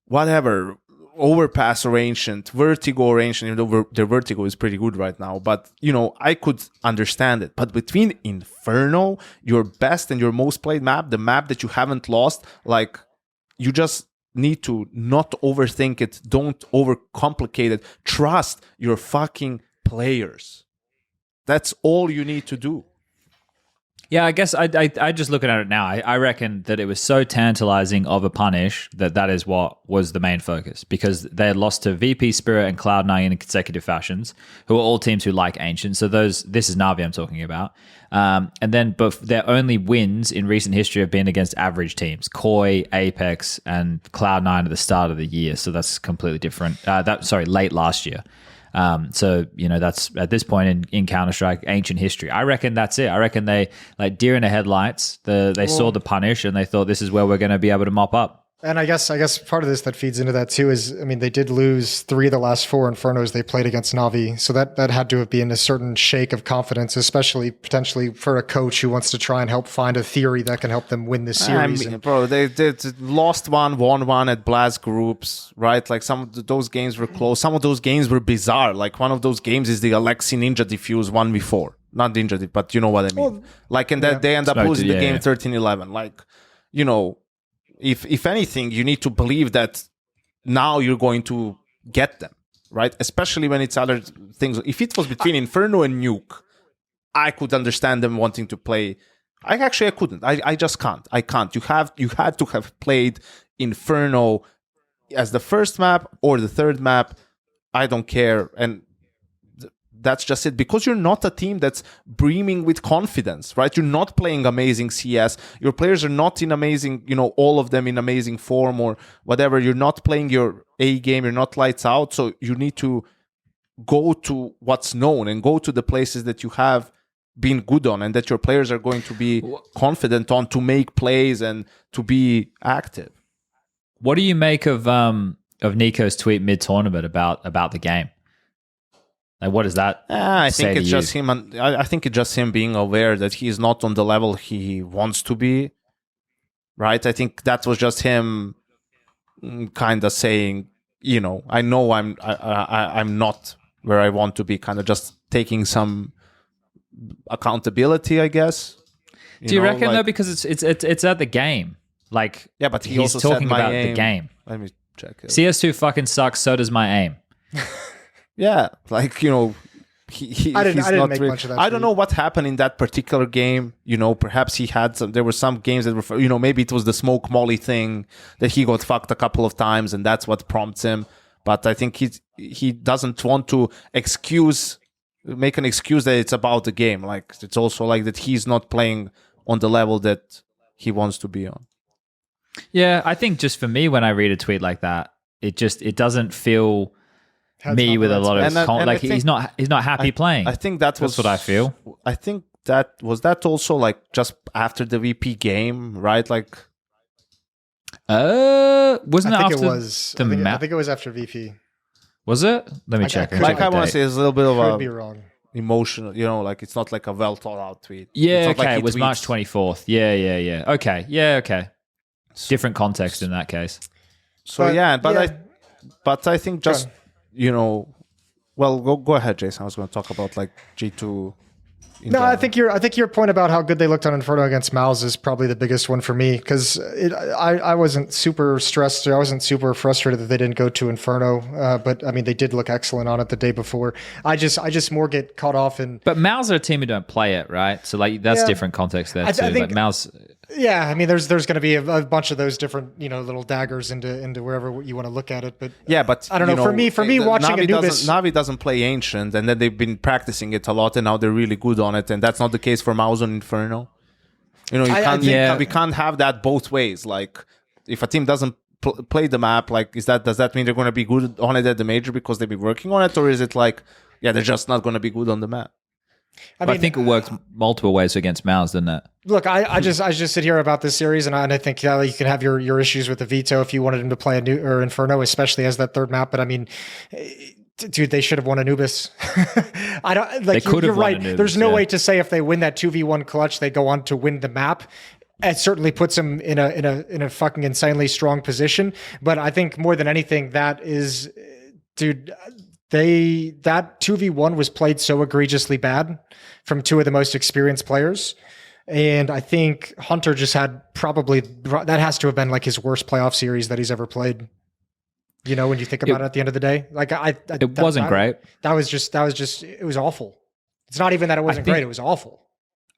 whatever, Overpass or Ancient, Vertigo or Ancient, even though their Vertigo is pretty good right now, but, I could understand it. But between Inferno, your best and your most played map, the map that you haven't lost, like, you just need to not overthink it. Don't overcomplicate it. Trust your fucking players. That's all you need to do. Yeah, I guess I just looking at it now, I reckon that it was so tantalizing of a punish that is what was the main focus, because they had lost to VP, Spirit, and Cloud9 in consecutive fashions, who are all teams who like Ancient. So this is NaVi I'm talking about. But their only wins in recent history have been against average teams, Koi, Apex, and Cloud9 at the start of the year. So that's completely different. Late last year. That's at this point in Counter-Strike ancient history. I reckon that's it. I reckon they, like deer in the headlights, they saw the punish and they thought this is where we're going to be able to mop up. And I guess part of this that feeds into that too is, I mean, they did lose 3 of the last 4 Infernos they played against NaVi. So that had to have been a certain shake of confidence, especially potentially for a coach who wants to try and help find a theory that can help them win this series. Bro, they did lost one, won one at Blast Groups, right? Like some of those games were close. Some of those games were bizarre. Like one of those games is the Alexi Ninja Diffuse 1v4. Not Ninja, but you know what I mean. Well, they end up losing the game 13-11. Like, If anything, you need to believe that now you're going to get them, right? Especially when it's other things. If it was between Inferno and Nuke, I could understand them wanting to play. I couldn't. I just can't. I can't. You had to have played Inferno as the first map or the third map. I don't care. And that's just it, because you're not a team that's brimming with confidence, right? You're not playing amazing CS. Your players are not in amazing, all of them in amazing form or whatever. You're not playing your A game. You're not lights out. So you need to go to what's known and go to the places that you have been good on and that your players are going to be confident on to make plays and to be active. What do you make of Nico's tweet mid-tournament about the game? Like, what is that? I think it's just him. I think it's just him being aware that he's not on the level he wants to be. Right? I think that was just him, kind of saying, I know I'm not where I want to be. Kind of just taking some accountability, I guess. Do you reckon though, because it's at the game? Like, yeah, but he's also talking about the game. Let me check it. CS2 fucking sucks. So does my aim. Yeah, like, I didn't make much of that. I don't know what happened in that particular game. Perhaps he had there were some games that were, maybe it was the smoke molly thing that he got fucked a couple of times and that's what prompts him. But I think he doesn't want to make an excuse that it's about the game. Like, it's also like that he's not playing on the level that he wants to be on. Yeah, I think just for me, when I read a tweet like that, it doesn't feel me with a lot of he's not happy playing. I think that's what I feel. I think that also like just after the VP game, right? Like, wasn't it after the map? I think it was after VP. Was it? Let me check. I want to say it's a little bit of could be wrong. Emotional, like it's not like a well thought out tweet. Yeah, okay. Like it was March 24th. Yeah. Okay. Different context in that case. So I think just. Well, go ahead, Jason. I was going to talk about like G2. I think your point about how good they looked on Inferno against Mouse is probably the biggest one for me, because I wasn't super stressed. I wasn't super frustrated that they didn't go to Inferno, but I mean they did look excellent on it the day before. I just more get caught off in. But Mouse are a team who don't play it, right? So like that's different context there too. I think, like Mouse. Yeah, I mean, there's going to be a bunch of those different, little daggers into wherever you want to look at it. But yeah, but I don't know. For me, watching Anubis, NaVi doesn't play Ancient, and then they've been practicing it a lot, and now they're really good on it, and that's not the case for Mouse on Inferno. We can't have that both ways. Like, if a team doesn't play the map, like, does that mean they're going to be good on it at the major because they've been working on it, or is it like, they're just not going to be good on the map? I think it works multiple ways against Mouse, doesn't it? Look, I just sit here about this series, and I think you can have your issues with the veto if you wanted him to play Inferno, especially as that third map. But I mean, dude, they should have won Anubis. I don't like. They could have. You're right. Anubis, there's no way to say if they win that 2v1 clutch, they go on to win the map. It certainly puts them in a fucking insanely strong position. But I think more than anything, that is, dude. That 2v1 was played so egregiously bad from two of the most experienced players. And I think Hunter just had that has to have been like his worst playoff series that he's ever played. You know, when you think about it at the end of the day, like it wasn't great. That was just, it was awful. It's not even that it wasn't great. It was awful.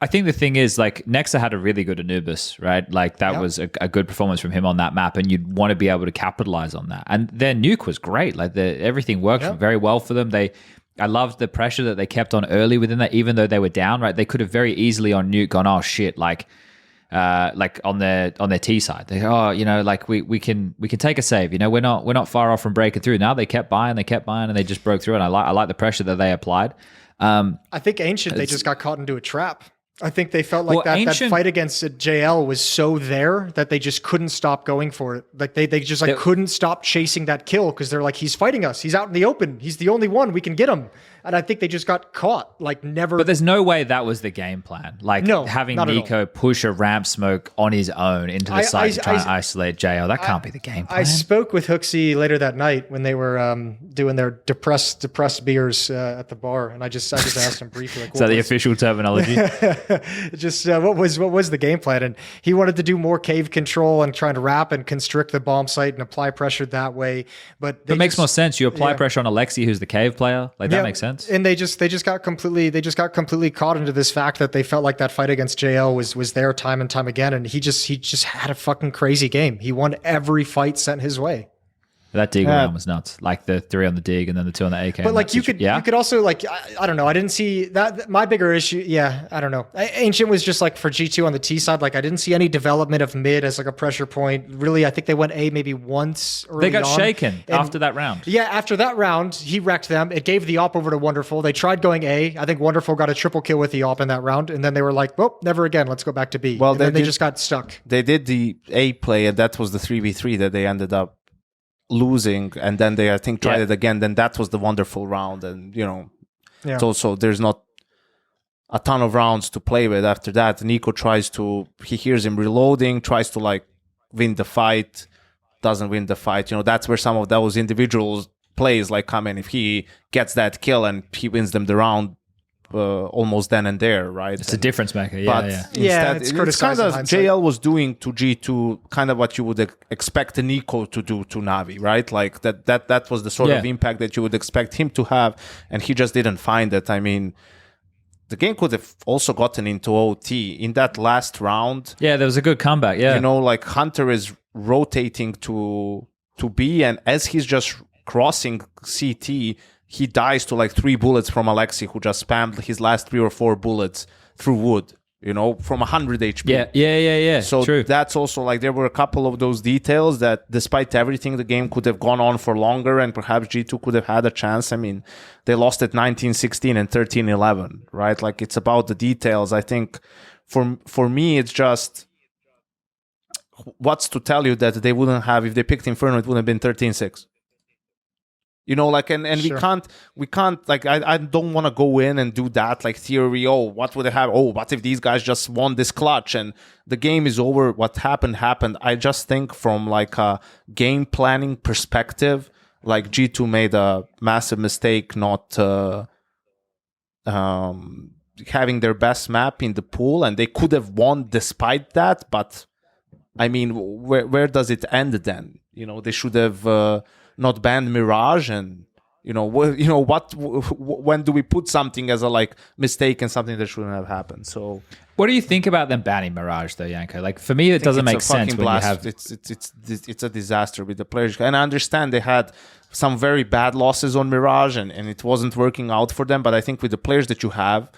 I think the thing is, like, Nexa had a really good Anubis, right? Like, that was a good performance from him on that map, and you'd want to be able to capitalize on that. And their nuke was great. Like, everything worked very well for them. I loved the pressure that they kept on early within that, even though they were down, right? They could have very easily on nuke gone, oh shit, like on their T side. They go, oh, you know, like we can take a save. You know, we're not far off from breaking through. Now they kept buying, and they just broke through. And I like the pressure that they applied. I think Ancient, they just got caught into a trap. I think they felt like that fight against JL was so there that they just couldn't stop going for it. Like they just couldn't stop chasing that kill because they're like, he's fighting us. He's out in the open. He's the only one. We can get him. And I think they just got caught. Like never. But there's no way that was the game plan. Like having Nico push a ramp smoke on his own into the site to try and isolate JL. That can't be the game plan. I spoke with Hooksy later that night when they were doing their depressed beers at the bar, and I just asked him briefly. Like, is that the official terminology? Just what was the game plan? And he wanted to do more cave control and trying to wrap and constrict the bomb site and apply pressure that way. But it makes more sense. You apply pressure on Alexi, who's the cave player. Like that makes sense. And they just got completely caught into this fact that they felt like that fight against JL was there time and time again, and he just had a fucking crazy game. He won every fight sent his way. That dig round was nuts. Like the 3 on the dig and then the 2 on the AK. But like you could also like, I don't know. I didn't see that. My bigger issue. Yeah. I don't know. Ancient was just like for G2 on the T side. Like I didn't see any development of mid as like a pressure point. Really, I think they went A maybe once early on. They got shaken after that round. Yeah. After that round, he wrecked them. It gave the op over to Wonderful. They tried going A. I think Wonderful got a triple kill with the op in that round. And then they were like, well, never again. Let's go back to B. Well, and then they just got stuck. They did the A play and that was the 3v3 that they ended up losing, and then they I think tried it again. Then that was the Wonderful round, and you know, it's also there's not a ton of rounds to play with after that. Nico he hears him reloading, tries to like win the fight, doesn't win the fight. You know, that's where some of those individual plays like come in. If he gets that kill and he wins them the round almost then and there, right? It's a difference maker. But instead, it's kind of JL was doing to G2 kind of what you would expect Nico to do to NaVi, right? Like that was the sort of impact that you would expect him to have, and he just didn't find it. I mean, the game could have also gotten into OT in that last round. Yeah, there was a good comeback. Yeah, you know, like Hunter is rotating to B, and as he's just crossing CT, he dies to like 3 bullets from Alexi, who just spammed his last 3 or 4 bullets through wood, you know, from 100 HP. Yeah. So true. That's also like there were a couple of those details that despite everything, the game could have gone on for longer and perhaps G2 could have had a chance. I mean, they lost at 19-16 and 13-11, right? Like it's about the details. I think for me, it's just what's to tell you that they wouldn't have, if they picked Inferno, it would have been 13-6. You know, like, and sure. we can't, like, I don't want to go in and do that, like, theory, what would they have? What if these guys just won this clutch and the game is over? What happened. I just think from, like, a game planning perspective, like, G2 made a massive mistake not having their best map in the pool, and they could have won despite that, but, I mean, where does it end then? You know, they should have... not banned Mirage, and when do we put something as a like mistake and something that shouldn't have happened? So what do you think about them banning Mirage though, Janko? Like for me, it doesn't make sense when you have it's a disaster with the players. And I understand they had some very bad losses on Mirage and it wasn't working out for them, but I think with the players that you have,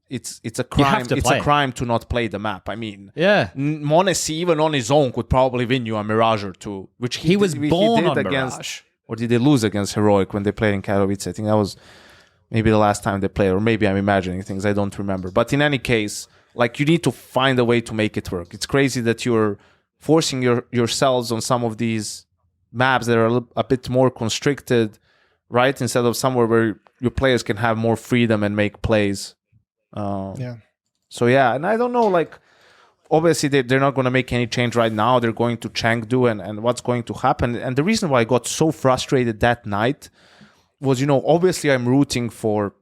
it's a crime. It's a crime to not play the map. I mean, m0NESY even on his own could probably win you a Mirage or two, which he did born on against Mirage. Or did they lose against Heroic when they played in Katowice? I think that was maybe the last time they played, or maybe I'm imagining things. I don't remember. But in any case, like, you need to find a way to make it work. It's crazy that you're forcing yourselves on some of these maps that are a bit more constricted, right? Instead of somewhere where your players can have more freedom and make plays. So yeah, and I don't know, like, obviously they're not going to make any change right now. They're going to Chengdu and what's going to happen. And the reason why I got so frustrated that night was, you know, obviously I'm rooting for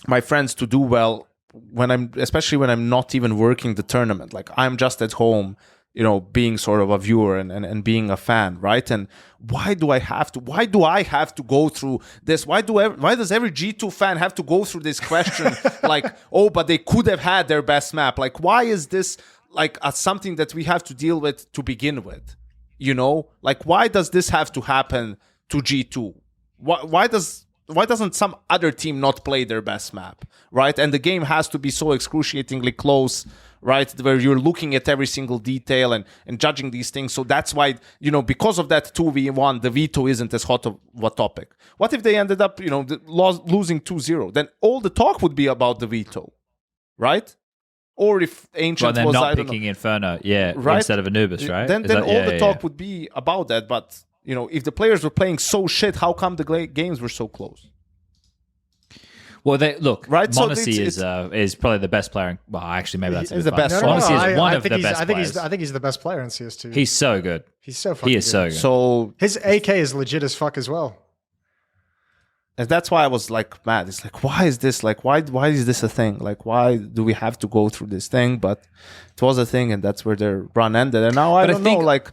my friends to do well especially when I'm not even working the tournament. Like, I'm just at home, you know, being sort of a viewer and being a fan, right? And why do I have to go through this? Why does every G2 fan have to go through this question? Like, oh, but they could have had their best map. Like, why is this like something that we have to deal with to begin with? You know, like, why does this have to happen to G2? Why doesn't some other team not play their best map, right? And the game has to be so excruciatingly close, right, where you're looking at every single detail and judging these things. So that's why, you know, because of that 2v1, the veto isn't as hot of a topic. What if they ended up, you know, losing 2-0? Then all the talk would be about the veto, right? Or if Ancient they're was, not I don't picking know, Inferno, right? instead of Anubis, right? Then all the talk would be about that. But, you know, if the players were playing so shit, how come the games were so close? Well, look, right? Monacy is probably the best player. Well, actually, maybe that's he's the best. Monacy is one of the best players. I think he's the best player in CS2. He's so good. He's so fucking He is good. so good. So His AK is legit as fuck as well. and that's why I was like mad. It's like, why is this? Like, why is this a thing? Like, why do we have to go through this thing? But it was a thing, and that's where their run ended. And now I don't know, like,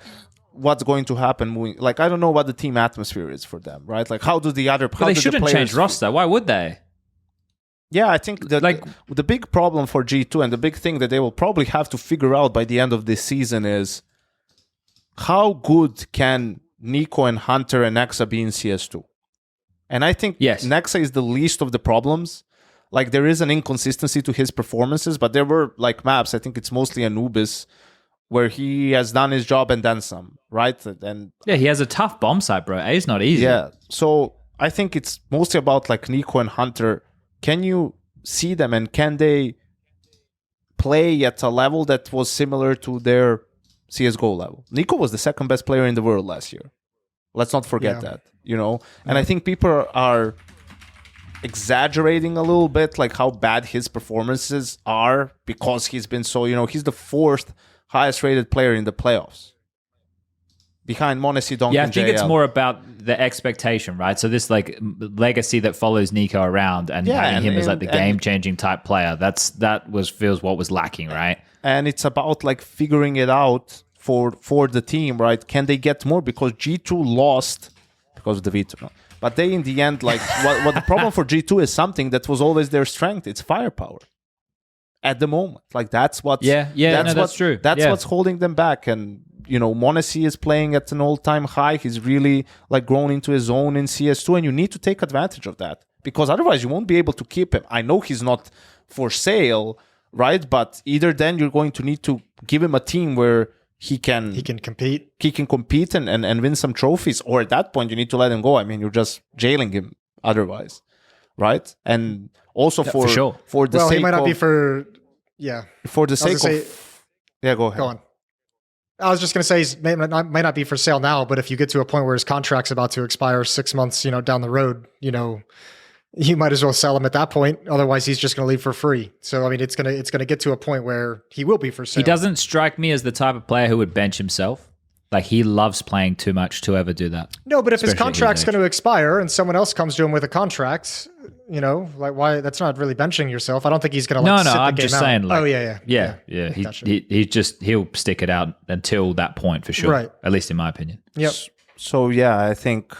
what's going to happen moving. Like, I don't know what the team atmosphere is for them, right? Like, how do the other? But they shouldn't change roster. Why would they? Yeah, I think that the big problem for G2 and the big thing that they will probably have to figure out by the end of this season is how good can Nico and Hunter and Nexa be in CS2? And I think Nexa is the least of the problems. Like, there is an inconsistency to his performances, but there were like maps, I think it's mostly Anubis, where he has done his job and then some, right? And yeah, he has a tough bomb site, bro. It's not easy. Yeah, so I think it's mostly about like Nico and Hunter. Can you see them and can they play at a level that was similar to their CSGO level? Nico was the second best player in the world last year. Let's not forget that, you know? And I think people are exaggerating a little bit, like how bad his performances are because he's been so, you know, he's the fourth highest rated player in the playoffs. Behind Monacy, Donk, I think it's more about the expectation, right? So this like legacy that follows Nico around and having him as like the game-changing type player. Feels what was lacking, right? And it's about like figuring it out for the team, right? Can they get more? Because G2 lost because of the veto. But they, in the end, like what the problem for G2 is something that was always their strength. It's firepower. At the moment, like that's what's that's true. That's what's holding them back. And you know, Monacy is playing at an all-time high. He's really like grown into his own in CS2, and you need to take advantage of that because otherwise you won't be able to keep him. I know he's not for sale, right? But either then you're going to need to give him a team where he can compete. He can compete and win some trophies, or at that point you need to let him go. I mean, you're just jailing him otherwise, right? And also for the sake he might not of, be for the sake of go ahead. Go on. I was just going to say he might not be for sale now, but if you get to a point where his contract's about to expire 6 months, down the road, you might as well sell him at that point. Otherwise, he's just going to leave for free. So, I mean, it's going to get to a point where he will be for sale. He doesn't strike me as the type of player who would bench himself. Like, he loves playing too much to ever do that. No, but if his contract's going to expire and someone else comes to him with a contract, like why? That's not really benching yourself. I don't think he's going to sit the game out. I'm just saying. Like, yeah. He'll stick it out until that point for sure. Right. At least in my opinion. Yep. So I think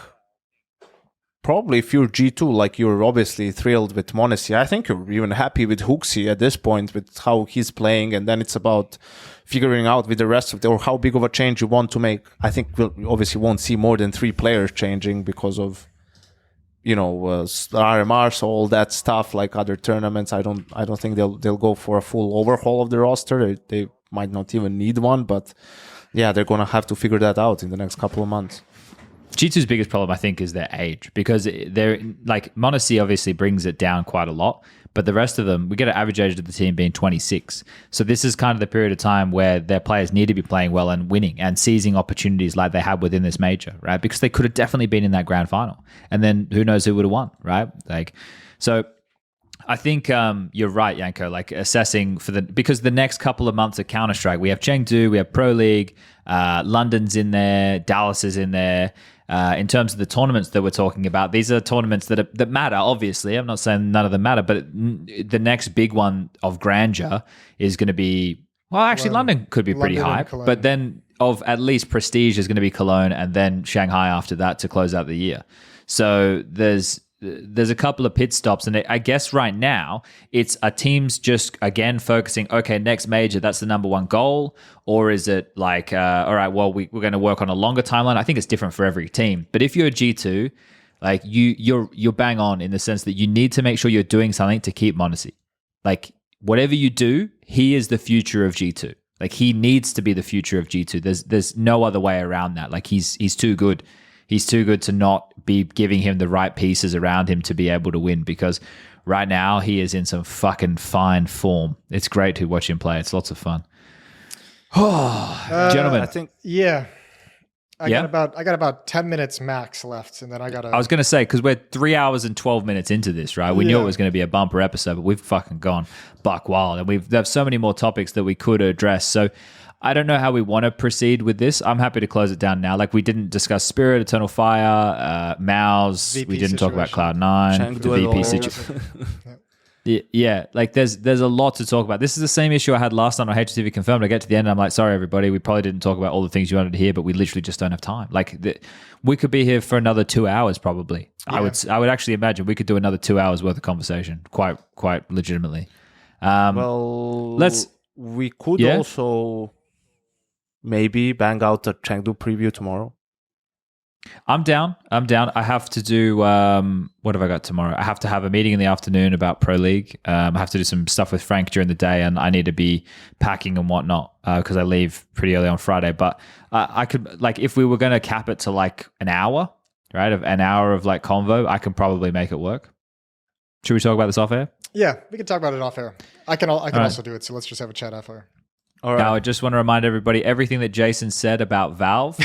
probably if you're G2, like you're obviously thrilled with Monacy. I think you're even happy with Hooksy at this point with how he's playing, and then it's about figuring out with the rest of or how big of a change you want to make. I think we obviously won't see more than 3 players changing because of RMR, so all that stuff like other tournaments. I don't think they'll go for a full overhaul of the roster. They might not even need one, but they're gonna have to figure that out in the next couple of months. G2's biggest problem, I think, is their age, because they're like Monacy obviously brings it down quite a lot, but the rest of them, we get an average age of the team being 26. So this is kind of the period of time where their players need to be playing well and winning and seizing opportunities like they had within this major, right? Because they could have definitely been in that grand final, and then who knows who would have won, right? Like, so I think you're right, Janko. Like assessing because the next couple of months of Counter-Strike, we have Chengdu, we have Pro League, London's in there, Dallas is in there. In terms of the tournaments that we're talking about, these are tournaments that matter. Obviously, I'm not saying none of them matter, but the next big one of grandeur is going to be London could be pretty high, but then of at least prestige is going to be Cologne, and then Shanghai after that to close out the year. So there's a couple of pit stops, and I guess right now it's a team's just again focusing, okay, next major, that's the number one goal, or is it like all right, well, we're going to work on a longer timeline? I think it's different for every team, but if you're a G2, like you're bang on in the sense that you need to make sure you're doing something to keep Monacy. Like whatever you do, he is the future of G2. Like he needs to be the future of G2. There's no other way around that. Like he's too good. He's too good to not be giving him the right pieces around him to be able to win, because right now he is in some fucking fine form. It's great to watch him play. It's lots of fun. Gentlemen. I think I got about 10 minutes max left, and then I was going to say, because we're 3 hours and 12 minutes into this, right? We knew it was going to be a bumper episode, but we've fucking gone buck wild, and there's so many more topics that we could address. So I don't know how we want to proceed with this. I'm happy to close it down now. Like we didn't discuss Spirit, Eternal Fire, Mouse. We didn't talk about Cloud9, the VP situation. Yeah, like there's a lot to talk about. This is the same issue I had last time on HTV Confirmed. I get to the end and I'm like, sorry everybody, we probably didn't talk about all the things you wanted to hear, but we literally just don't have time. Like we could be here for another 2 hours probably. Yeah. I would actually imagine we could do another 2 hours worth of conversation quite legitimately. We could also maybe bang out a Chengdu preview tomorrow. I'm down. I have to do, what have I got tomorrow? I have to have a meeting in the afternoon about Pro League. I have to do some stuff with Frank during the day, and I need to be packing and whatnot because I leave pretty early on Friday. But I could, like, if we were going to cap it to like an hour, right? Of an hour of like convo, I can probably make it work. Should we talk about this off air? Yeah, we can talk about it off air. I can also do it, so let's just have a chat off air. All right. Now, I just want to remind everybody, everything that Jason said about Valve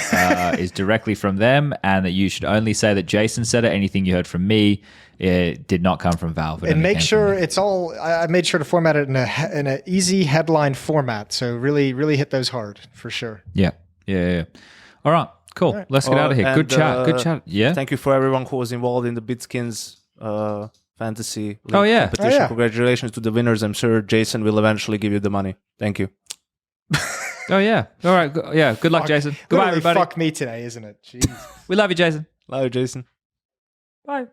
is directly from them, and that you should only say that Jason said it. Anything you heard from me, it did not come from Valve. And make sure it's all, I made sure to format it in an easy headline format. So really, really hit those hard for sure. Yeah. All right, cool. All right. Let's get out of here. Good chat. Yeah. Thank you for everyone who was involved in the Bitskins fantasy competition. Oh, yeah. Congratulations to the winners. I'm sure Jason will eventually give you the money. Thank you. Oh, yeah. All right. Yeah. Good luck, Jason. Goodbye, everybody. Fuck me today, isn't it? Jeez. We love you, Jason. Love you, Jason. Bye.